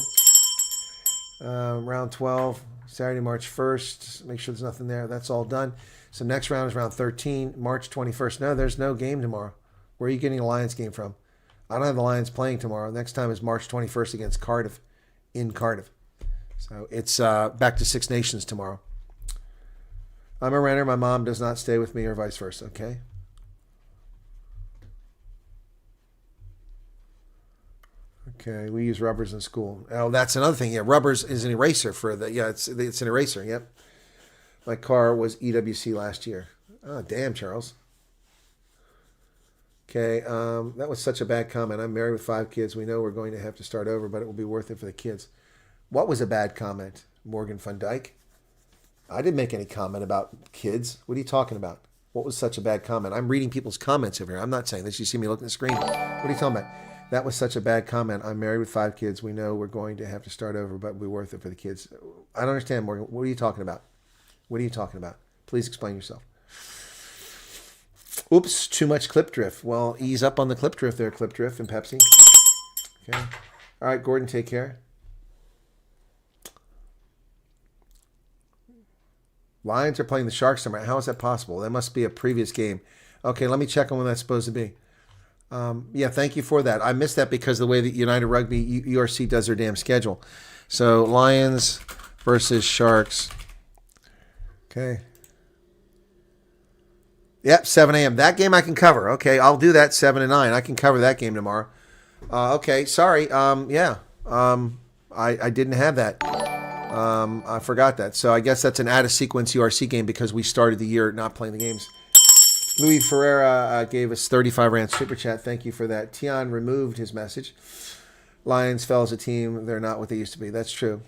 [SPEAKER 2] Round 12, Saturday, March 1st. Make sure there's nothing there. That's all done. So next round is round 13, March 21st. No, there's no game tomorrow. Where are you getting a Lions game from? I don't have the Lions playing tomorrow. Next time is March 21st against Cardiff, in Cardiff. So it's back to Six Nations tomorrow. I'm a renter. My mom does not stay with me or vice versa. Okay. Okay, we use rubbers in school. Oh, that's another thing. Yeah, rubbers is an eraser for the. Yeah, it's an eraser. Yep. My car was EWC last year. Oh, damn, Charles. Okay, that was such a bad comment. I'm married with 5 kids. We know we're going to have to start over, but it will be worth it for the kids. What was a bad comment, Morgan Van Dyke? I didn't make any comment about kids. What are you talking about? What was such a bad comment? I'm reading people's comments over here. I'm not saying this. You see me looking at the screen. What are you talking about? That was such a bad comment. I'm married with 5 kids. We know we're going to have to start over, but it'll be worth it for the kids. I don't understand, Morgan. What are you talking about? What are you talking about? Please explain yourself. Oops, too much clip drift. Well, ease up on the clip drift there, Clip Drift and Pepsi. Okay. All right, Gordon, take care. Lions are playing the Sharks tomorrow. How is that possible? That must be a previous game. Okay, let me check on when that's supposed to be. Yeah, thank you for that. I missed that because of the way that United Rugby, URC, does their damn schedule. So, Lions versus Sharks. Okay. Yep, 7 a.m. That game I can cover. Okay, I'll do that 7 to 9. I can cover that game tomorrow. Okay, sorry. I didn't have that. I forgot that. So I guess that's an out-of-sequence URC game because we started the year not playing the games. Louis Ferreira gave us 35 Rand Super Chat. Thank you for that. Tian removed his message. Lions fell as a team. They're not what they used to be. That's true.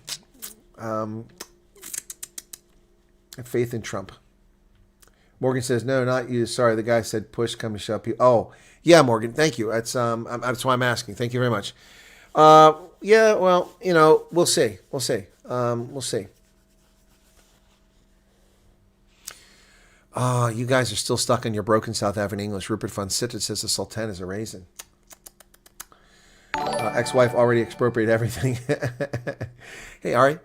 [SPEAKER 2] Faith in Trump. Morgan says, no, not you. Sorry, the guy said push, come to shove. Oh, yeah, Morgan. Thank you. That's why I'm asking. Thank you very much. Yeah, well, we'll see. We'll see. We'll see. You guys are still stuck on your broken South African English. Rupert von Sittert says the Sultan is a raisin. Ex-wife already expropriated everything. Hey, Ari.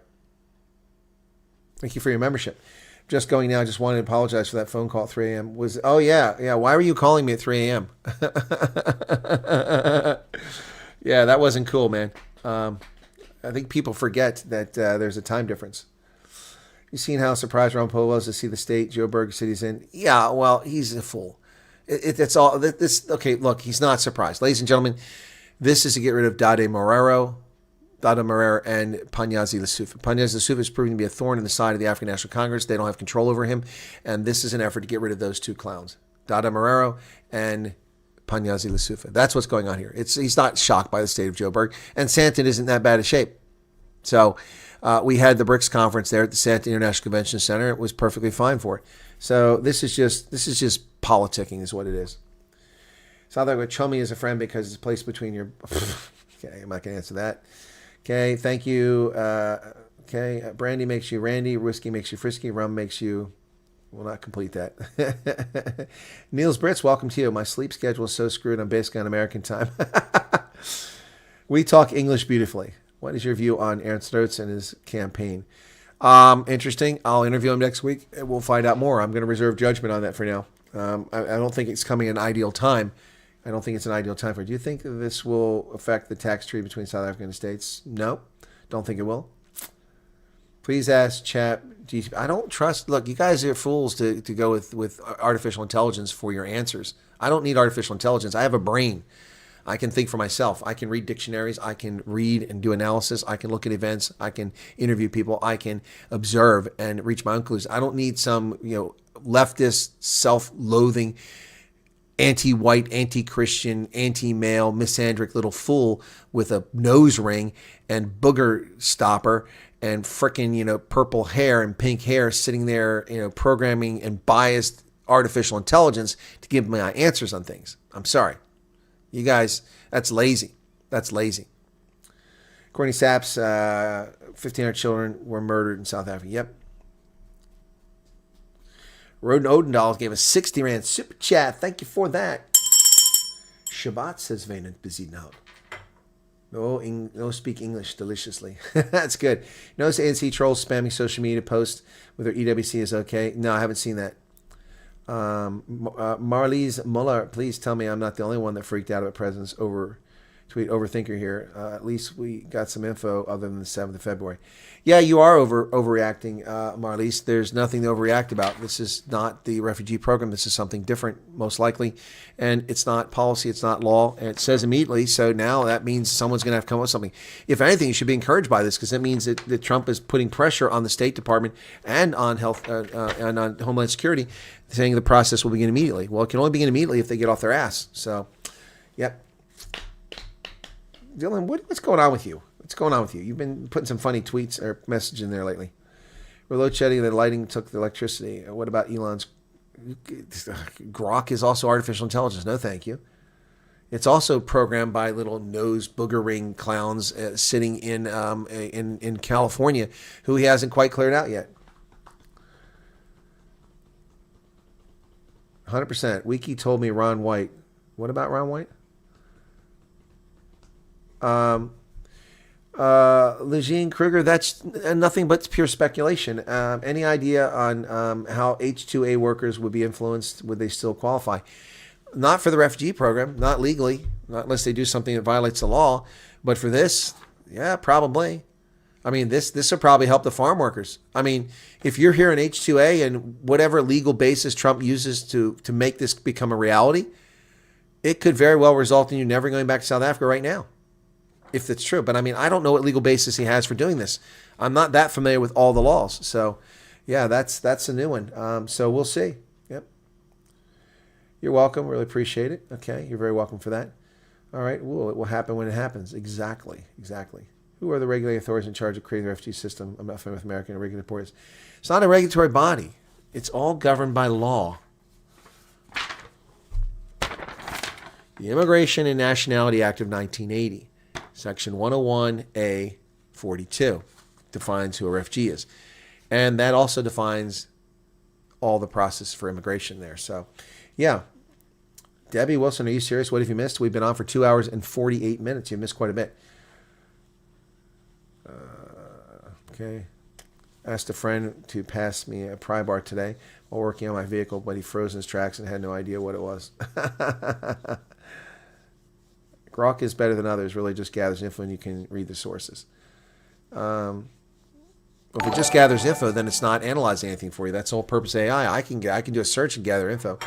[SPEAKER 2] Thank you for your membership. Just going now. Just wanted to apologize for that phone call at 3 a.m. Yeah. Why were you calling me at 3 a.m.? Yeah, that wasn't cool, man. I think people forget that there's a time difference. You seen how surprised Ron Paul was to see the state Joe Berger City's in? Yeah, well, he's a fool. It's all this. Okay, look, he's not surprised, ladies and gentlemen. This is to get rid of Dade Marrero and Panyazi Lesufa. Panyazi Lesufa is proving to be a thorn in the side of the African National Congress. They don't have control over him, and this is an effort to get rid of those two clowns, Dade Marrero and Panyazi Lesufa. That's what's going on here. He's not shocked by the state of Joe Berg, and Santon isn't that bad a shape. So we had the BRICS conference there at the Santon International Convention Center. It was perfectly fine for it. So this is just politicking, is what it is. South Africa, Chummy is a friend because it's placed between your. Okay, I'm not going to answer that. Okay, thank you. Okay, brandy makes you randy, whiskey makes you frisky, rum makes you. Will not complete that. Niels Brits, welcome to you. My sleep schedule is so screwed. I'm basically on American time. We talk English beautifully. What is your view on Ernst Rhodes and his campaign? Interesting. I'll interview him next week. We'll find out more. I'm going to reserve judgment on that for now. I don't think it's coming at an ideal time. I don't think it's an ideal time for it. Do you think this will affect the tax treaty between South Africa and the States? No. Don't think it will. Please ask Chat GTP. I don't trust. Look, you guys are fools to go with artificial intelligence for your answers. I don't need artificial intelligence. I have a brain. I can think for myself. I can read dictionaries. I can read and do analysis. I can look at events. I can interview people. I can observe and reach my own conclusions. I don't need some leftist, self-loathing, anti-white, anti-Christian, anti-male, misandric little fool with a nose ring and booger stopper and frickin' purple hair and pink hair sitting there, programming and biased artificial intelligence to give my answers on things. I'm sorry. You guys, that's lazy. That's lazy. According to SAPS, 1,500 children were murdered in South Africa. Yep. Roden Odendahl gave us 60 Rand super chat. Thank you for that. Shabbat says Talon Bezuidenhout. No speak English deliciously. That's good. Notice ANC trolls spamming social media posts with their EWC is okay. No, I haven't seen that. Marlies Muller, please tell me I'm not the only one that freaked out about President's overthinker here. At least we got some info other than the 7th of February. Yeah, you are overreacting, Marlies. There's nothing to overreact about. This is not the refugee program. This is something different, most likely. And it's not policy. It's not law. And it says immediately. So now that means someone's going to have to come up with something. If anything, you should be encouraged by this because that means that Trump is putting pressure on the State Department and on health and on Homeland Security, saying the process will begin immediately. Well, it can only begin immediately if they get off their ass. So, yep. Dylan, what's going on with you? What's going on with you? You've been putting some funny tweets or message in there lately. We're load shedding, the lighting took the electricity. What about Elon's? Grok is also artificial intelligence. No, thank you. It's also programmed by little nose booger ring clowns sitting in California who he hasn't quite cleared out yet. 100%. Wiki told me Ron White. What about Ron White? Lejeune Kruger, that's nothing but pure speculation. Any idea on how H-2A workers would be influenced? Would they still qualify? Not for the refugee program, not legally, not unless they do something that violates the law. But for this, yeah, probably. I mean, this will probably help the farm workers. I mean, if you're here in H-2A and whatever legal basis Trump uses to make this become a reality, it could very well result in you never going back to South Africa right now. If that's true. But I mean, I don't know what legal basis he has for doing this. I'm not that familiar with all the laws. So, yeah, that's a new one. So we'll see. Yep. You're welcome. Really appreciate it. Okay. You're very welcome for that. All right. Well, it will happen when it happens. Exactly. Who are the regulatory authorities in charge of creating the refugee system? I'm not familiar with American regulatory authorities. It's not a regulatory body. It's all governed by law. The Immigration and Nationality Act of 1980. Section 101A 42 defines who a refugee is. And that also defines all the process for immigration there. So, yeah. Debbie Wilson, are you serious? What have you missed? We've been on for 2 hours and 48 minutes. You missed quite a bit. Okay. Asked a friend to pass me a pry bar today while working on my vehicle, but he froze in his tracks and had no idea what it was. Grok is better than others, really just gathers info and you can read the sources. If it just gathers info, then it's not analyzing anything for you. That's the whole purpose of AI. I can do a search and gather info.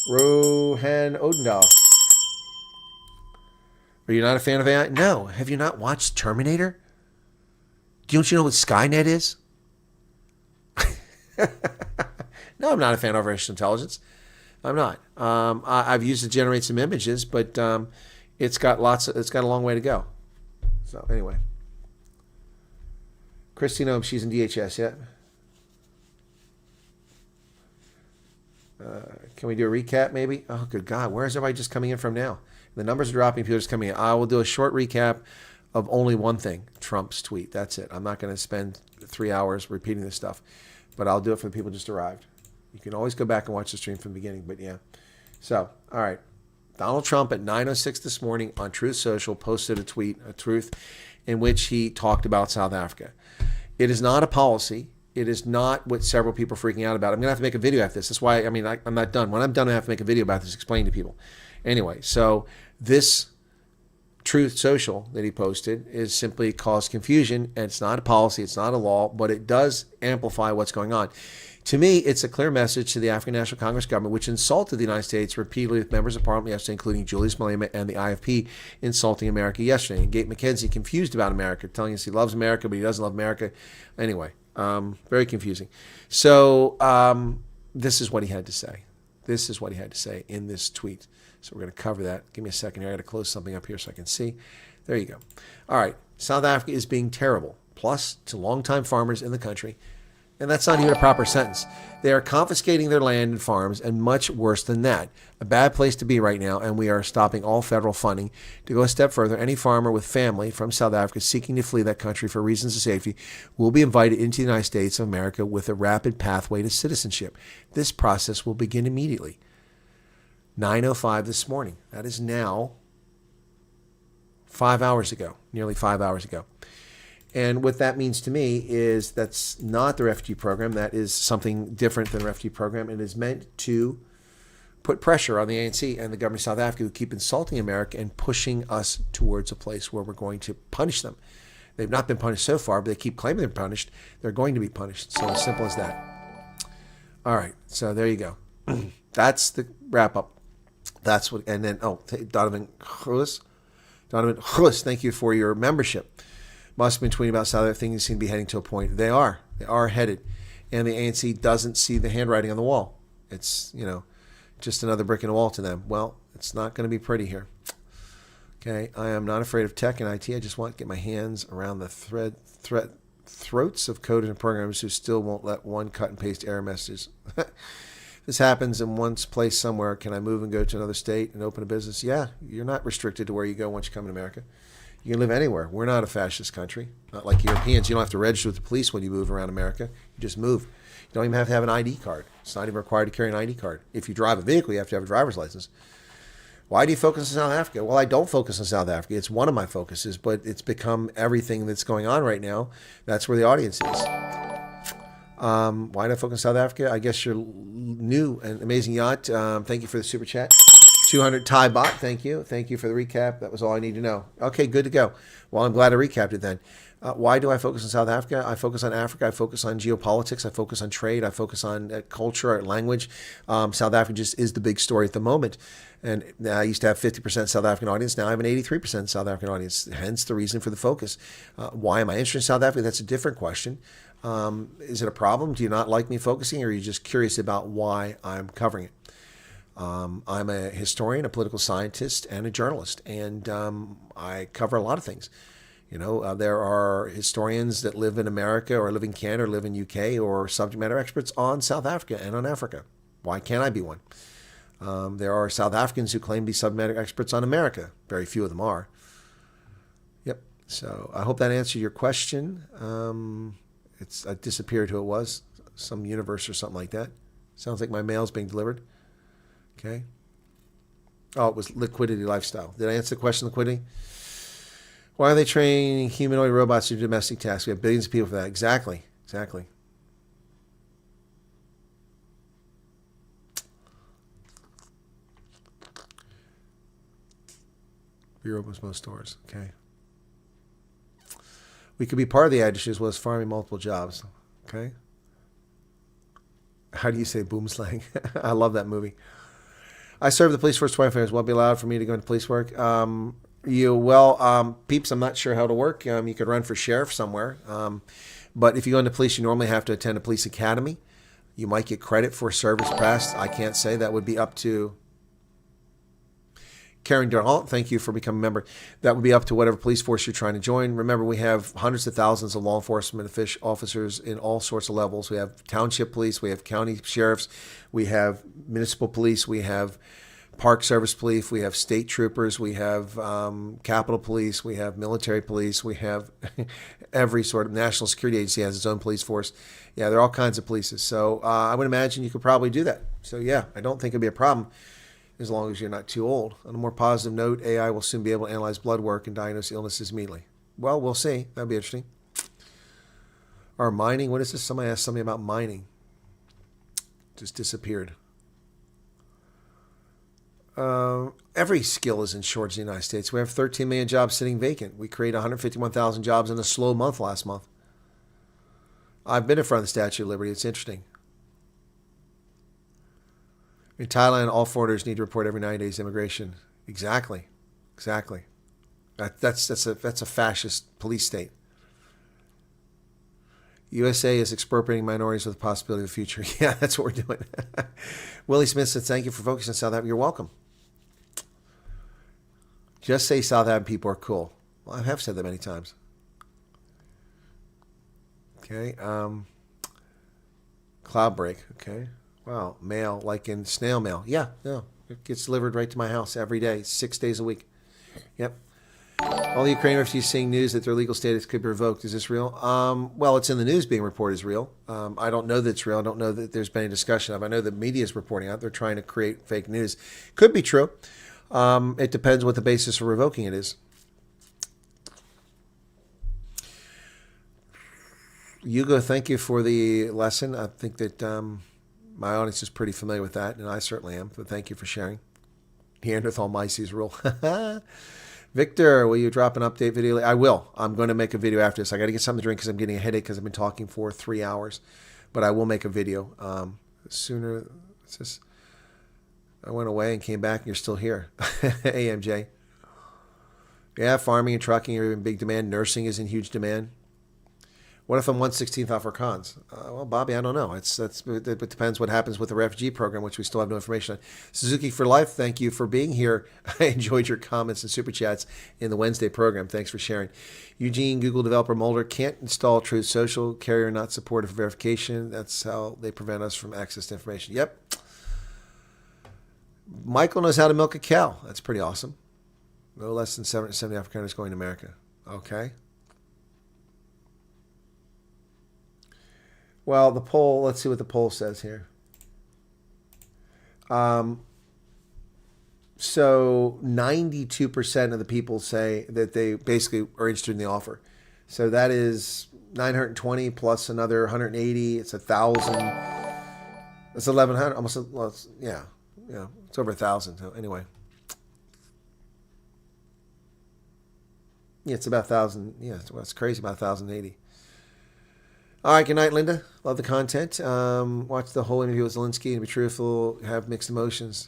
[SPEAKER 2] Rohan Odendahl. Are you not a fan of AI? No. Have you not watched Terminator? Don't you know what Skynet is? No, I'm not a fan of artificial intelligence. I'm not. I've used it to generate some images, but it's got a long way to go. So anyway, Christina, she's in DHS yet. Can we do a recap maybe? Oh, good God, where is everybody just coming in from now? The numbers are dropping, people are just coming in. I will do a short recap of only one thing, Trump's tweet. That's it. I'm not going to spend 3 hours repeating this stuff, but I'll do it for the people who just arrived. You can always go back and watch the stream from the beginning, but yeah. So, all right. Donald Trump at 9:06 this morning on Truth Social posted a tweet, a truth, in which he talked about South Africa. It is not a policy. It is not what several people are freaking out about. I'm going to have to make a video after this. That's why, I'm not done. When I'm done, I have to make a video about this, explain to people. Anyway, so this Truth Social that he posted is simply caused confusion, and it's not a policy, it's not a law, but it does amplify what's going on. To me, it's a clear message to the African National Congress government, which insulted the United States repeatedly with members of parliament yesterday, including Julius Malema and the IFP, insulting America yesterday. And Gabe McKenzie confused about America, telling us he loves America, but he doesn't love America. Anyway, very confusing. So this is what he had to say. This is what he had to say in this tweet. So we're going to cover that. Give me a second here. I got to close something up here so I can see. There you go. All right. South Africa is being terrible. Plus, to longtime farmers in the country, And that's not even a proper sentence. They are confiscating their land and farms, and much worse than that. A bad place to be right now, and we are stopping all federal funding. To go a step further, any farmer with family from South Africa seeking to flee that country for reasons of safety will be invited into the United States of America with a rapid pathway to citizenship. This process will begin immediately. 9:05 this morning. That is now 5 hours ago, nearly 5 hours ago. And what that means to me is that's not the refugee program. That is something different than the refugee program. It is meant to put pressure on the ANC and the government of South Africa who keep insulting America and pushing us towards a place where we're going to punish them. They've not been punished so far, but they keep claiming they're punished. They're going to be punished. So as simple as that. All right. So there you go. That's the wrap up. That's what, and then, Donovan Hullis, thank you for your membership. Must have been tweeting about South Africa. Things seem to be heading to a point. They are headed. And the ANC doesn't see the handwriting on the wall. It's, just another brick in the wall to them. Well, it's not going to be pretty here. Okay, I am not afraid of tech and IT. I just want to get my hands around the throats of coders and programmers who still won't let one cut and paste error messages. This happens in one place somewhere. Can I move and go to another state and open a business? Yeah, you're not restricted to where you go once you come to America. You can live anywhere. We're not a fascist country. Not like Europeans. You don't have to register with the police when you move around America. You just move. You don't even have to have an ID card. It's not even required to carry an ID card. If you drive a vehicle, you have to have a driver's license. Why do you focus on South Africa? Well, I don't focus on South Africa. It's one of my focuses, but it's become everything that's going on right now. That's where the audience is. Why do I focus on South Africa? I guess you're new and amazing yacht. Thank you for the super chat. 200 Thai bot, thank you. Thank you for the recap. That was all I need to know. Okay, good to go. Well, I'm glad I recapped it then. Why do I focus on South Africa? I focus on Africa. I focus on geopolitics. I focus on trade. I focus on culture, language. South Africa just is the big story at the moment. And I used to have 50% South African audience. Now I have an 83% South African audience, hence the reason for the focus. Why am I interested in South Africa? That's a different question. Is it a problem? Do you not like me focusing, or are you just curious about why I'm covering it? I'm a historian, a political scientist, and a journalist, and I cover a lot of things. There are historians that live in America or live in Canada or live in UK or subject matter experts on South Africa and on Africa. Why can't I be one? There are South Africans who claim to be subject matter experts on America. Very few of them are. Yep. So I hope that answered your question. I disappeared who it was. Some universe or something like that. Sounds like my mail's being delivered. Okay. Oh, it was liquidity lifestyle. Did I answer the question, liquidity? Why are they training humanoid robots to do domestic tasks? We have billions of people for that. Exactly. Bureau opens most stores. Okay. We could be part of the ad issue as well as farming multiple jobs. Okay. How do you say boom slang? I love that movie. I served the police force 25 years. Will it be allowed for me to go into police work? Peeps, I'm not sure how to work. You could run for sheriff somewhere. But if you go into police, you normally have to attend a police academy. You might get credit for service past. I can't say. That would be up to Karen Durant. Thank you for becoming a member. That would be up to whatever police force you're trying to join. Remember, we have hundreds of thousands of law enforcement officers in all sorts of levels. We have township police. We have county sheriffs. We have municipal police. We have Park Service police. We have state troopers. We have Capitol Police. We have military police. We have every sort of national security agency has its own police force. Yeah, there are all kinds of polices. So I would imagine you could probably do that. So yeah, I don't think it'd be a problem as long as you're not too old. On a more positive note, AI will soon be able to analyze blood work and diagnose illnesses immediately. Well, we'll see. That'd be interesting. Or mining. What is this? Somebody asked something about mining. Just disappeared. Every skill is in shortage in the United States. We have 13 million jobs sitting vacant. We created 151,000 jobs in a slow month last month. I've been in front of the Statue of Liberty. It's interesting. In Thailand, all foreigners need to report every 9 days immigration. Exactly. That's a fascist police state. USA is expropriating minorities with the possibility of the future. Yeah, that's what we're doing. Willie Smith said, thank you for focusing on South Africa. You're welcome. Just say South African people are cool. Well, I have said that many times. Okay. Cloud break. Okay. Wow. Mail, like in snail mail. Yeah. No. It gets delivered right to my house every day, 6 days a week. Yep. All the Ukrainian refugees seeing news that their legal status could be revoked. Is this real? Well, it's in the news being reported as real. I don't know that it's real. I don't know that there's been any discussion of it. I know the media is reporting out. They're trying to create fake news. Could be true. It depends what the basis for revoking it is. Hugo, thank you for the lesson. I think that my audience is pretty familiar with that, and I certainly am. But thank you for sharing. Neanderthal Mices rule. Victor, will you drop an update video? I will. I'm going to make a video after this. I got to get something to drink because I'm getting a headache because I've been talking for 3 hours. But I will make a video sooner. It's just, I went away and came back and you're still here. AMJ. Yeah, farming and trucking are in big demand. Nursing is in huge demand. What if I'm 1/16th off our cons? Well, Bobby, I don't know. It depends what happens with the refugee program, which we still have no information on. Suzuki for Life, thank you for being here. I enjoyed your comments and super chats in the Wednesday program. Thanks for sharing. Eugene, Google developer Mulder, can't install Truth Social. Carrier not supported for verification. That's how they prevent us from access to information. Yep. Michael knows how to milk a cow. That's pretty awesome. No less than 770 Afrikaners going to America. Okay. Well, the poll, let's see what the poll says here. So 92% of the people say that they basically are interested in the offer. So that is 920 plus another 180. It's 1,000. It's 1,100. Almost, well, yeah. It's over 1,000. So anyway. Yeah, it's about 1,000. Yeah, it's crazy, about 1,080. All right, good night, Linda. Love the content. Watch the whole interview with Zelensky and be truthful, have mixed emotions.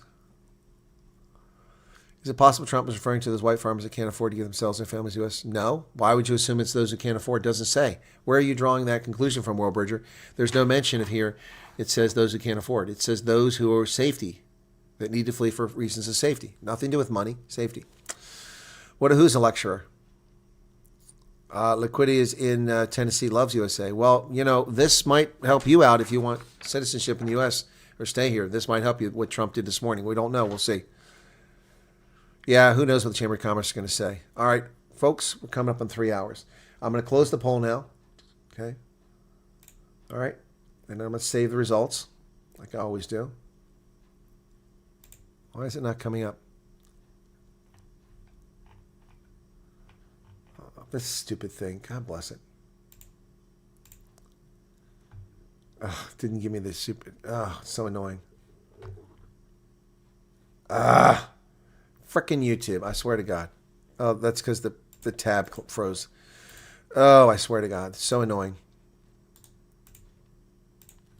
[SPEAKER 2] Is it possible Trump was referring to those white farmers that can't afford to give themselves and families to the U.S.? No. Why would you assume it's those who can't afford? It doesn't say. Where are you drawing that conclusion from, World Bridger? There's no mention of here. It says those who can't afford. It says those who are safety, that need to flee for reasons of safety. Nothing to do with money, safety. Who's a lecturer? Liquidity is in Tennessee, loves USA. Well, this might help you out if you want citizenship in the U.S. or stay here. This might help you, what Trump did this morning. We don't know. We'll see. Yeah, who knows what the Chamber of Commerce is going to say. All right, folks, we're coming up on 3 hours. I'm going to close the poll now. Okay. All right. And I'm going to save the results, like I always do. Why is it not coming up? This stupid thing. God bless it. Didn't give me this super. So annoying. Frickin' YouTube. I swear to God. Oh, that's because the tab froze. Oh, I swear to God. So annoying.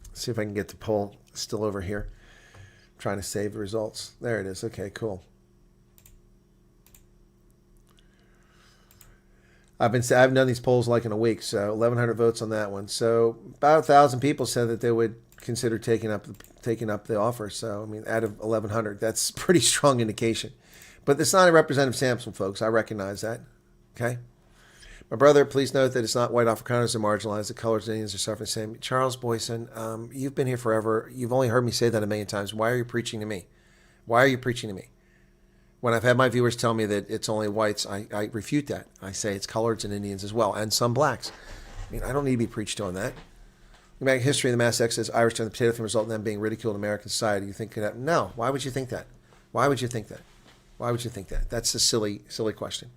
[SPEAKER 2] Let's see if I can get the poll still over here. I'm trying to save the results. There it is. Okay, cool. I haven't done these polls like in a week, so 1,100 votes on that one. So about 1,000 people said that they would consider taking up the offer. So I mean, out of 1,100, that's a pretty strong indication. But it's not a representative sample, folks. I recognize that. Okay. My brother, please note that it's not white Afrikaners are marginalized. The colored Indians are suffering the same. Charles Boyson, you've been here forever. You've only heard me say that a million times. Why are you preaching to me? Why are you preaching to me? When I've had my viewers tell me that it's only whites, I refute that. I say it's coloreds and Indians as well, and some blacks. I mean, I don't need to be preached on that. Look back at history of the mass exodus, Irish during the potato famine result in them being ridiculed in American society. You think that? No. Why would you think that? Why would you think that? Why would you think that? That's a silly question.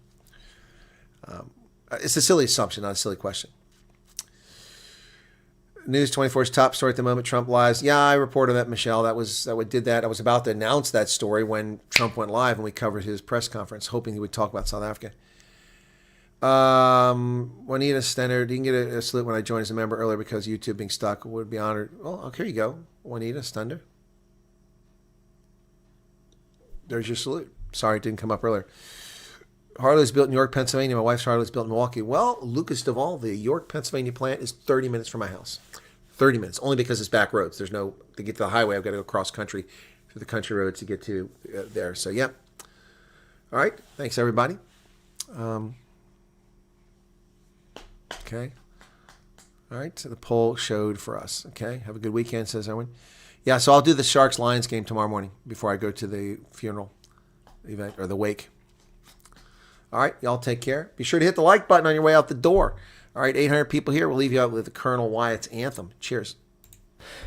[SPEAKER 2] It's a silly assumption, not a silly question. News 24's top story at the moment, Trump lies. Yeah, I reported that, Michelle. That did that. I was about to announce that story when Trump went live and we covered his press conference, hoping he would talk about South Africa. Juanita Stenner, you can get a salute when I joined as a member earlier because YouTube being stuck would be honored. Well, here you go. Juanita Stenner. There's your salute. Sorry it didn't come up earlier. Harley's built in York, Pennsylvania. My wife's Harley's built in Milwaukee. Well, Lucas Duvall, the York, Pennsylvania plant is 30 minutes from my house. 30 minutes, only because it's back roads. There's no, to get to the highway, I've got to go cross country through the country roads to get to there. So, yeah. All right. Thanks, everybody. Okay. All right, so the poll showed for us. Okay, have a good weekend, says Owen. Yeah, so I'll do the Sharks-Lions game tomorrow morning before I go to the funeral event or the wake. All right, y'all take care. Be sure to hit the like button on your way out the door. All right, 800 people here. We'll leave you out with the Colonel Wyatt's anthem. Cheers.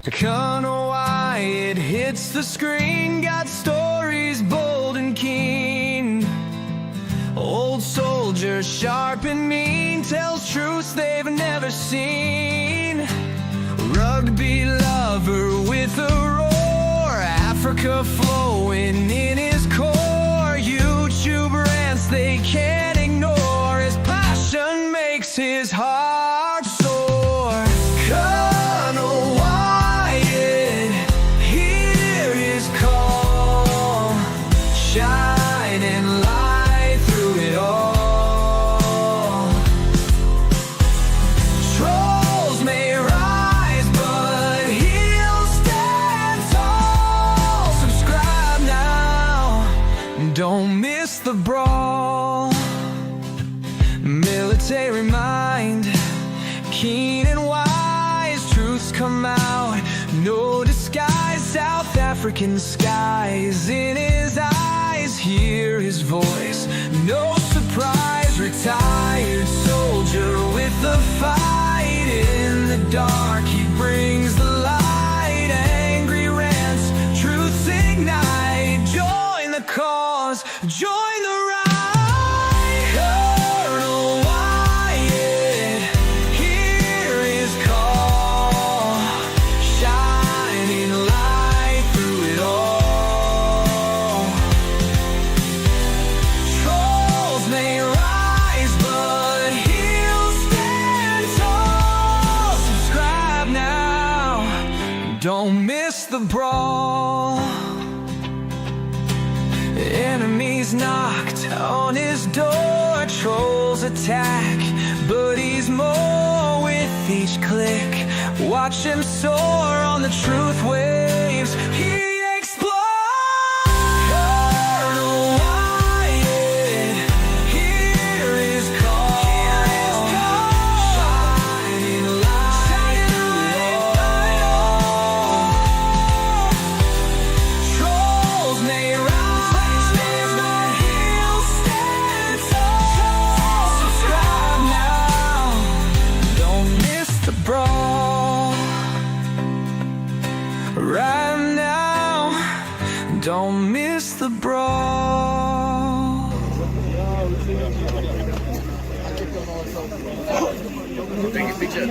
[SPEAKER 4] Colonel Wyatt hits the screen, got stories bold and keen. Old soldier, sharp and mean, tells truths they've never seen. Rugby lover with a roar, Africa flowing in his core. YouTube rants they can't ignore, his passion makes his heart soar. Colonel Wyatt, hear his call, shining light through it all. Trolls may rise, but he'll stand tall. Subscribe now, don't miss the brawl. Military mind, keen and wise, truths come out, no disguise. South African skies in his eyes, hear his voice, no surprise. Retired soldier with the fight, in the dark he brings the light. Angry rants, truths ignite, join the cause, join the ride. Colonel Wyatt, hear his call, shining light through it all. Trolls may rise, but he'll stand tall. Subscribe now, don't miss the brawl. Enemies knocked on his door, trolls attack, but he's more with each click. Watch him soar on the truth waves, he explodes. Colonel Wyatt, hear his call, shining light through it all. Trolls may rise, but he'll stand tall. Subscribe now, don't miss the brawl. Right now, don't miss the brawl.
[SPEAKER 16] Take a picture.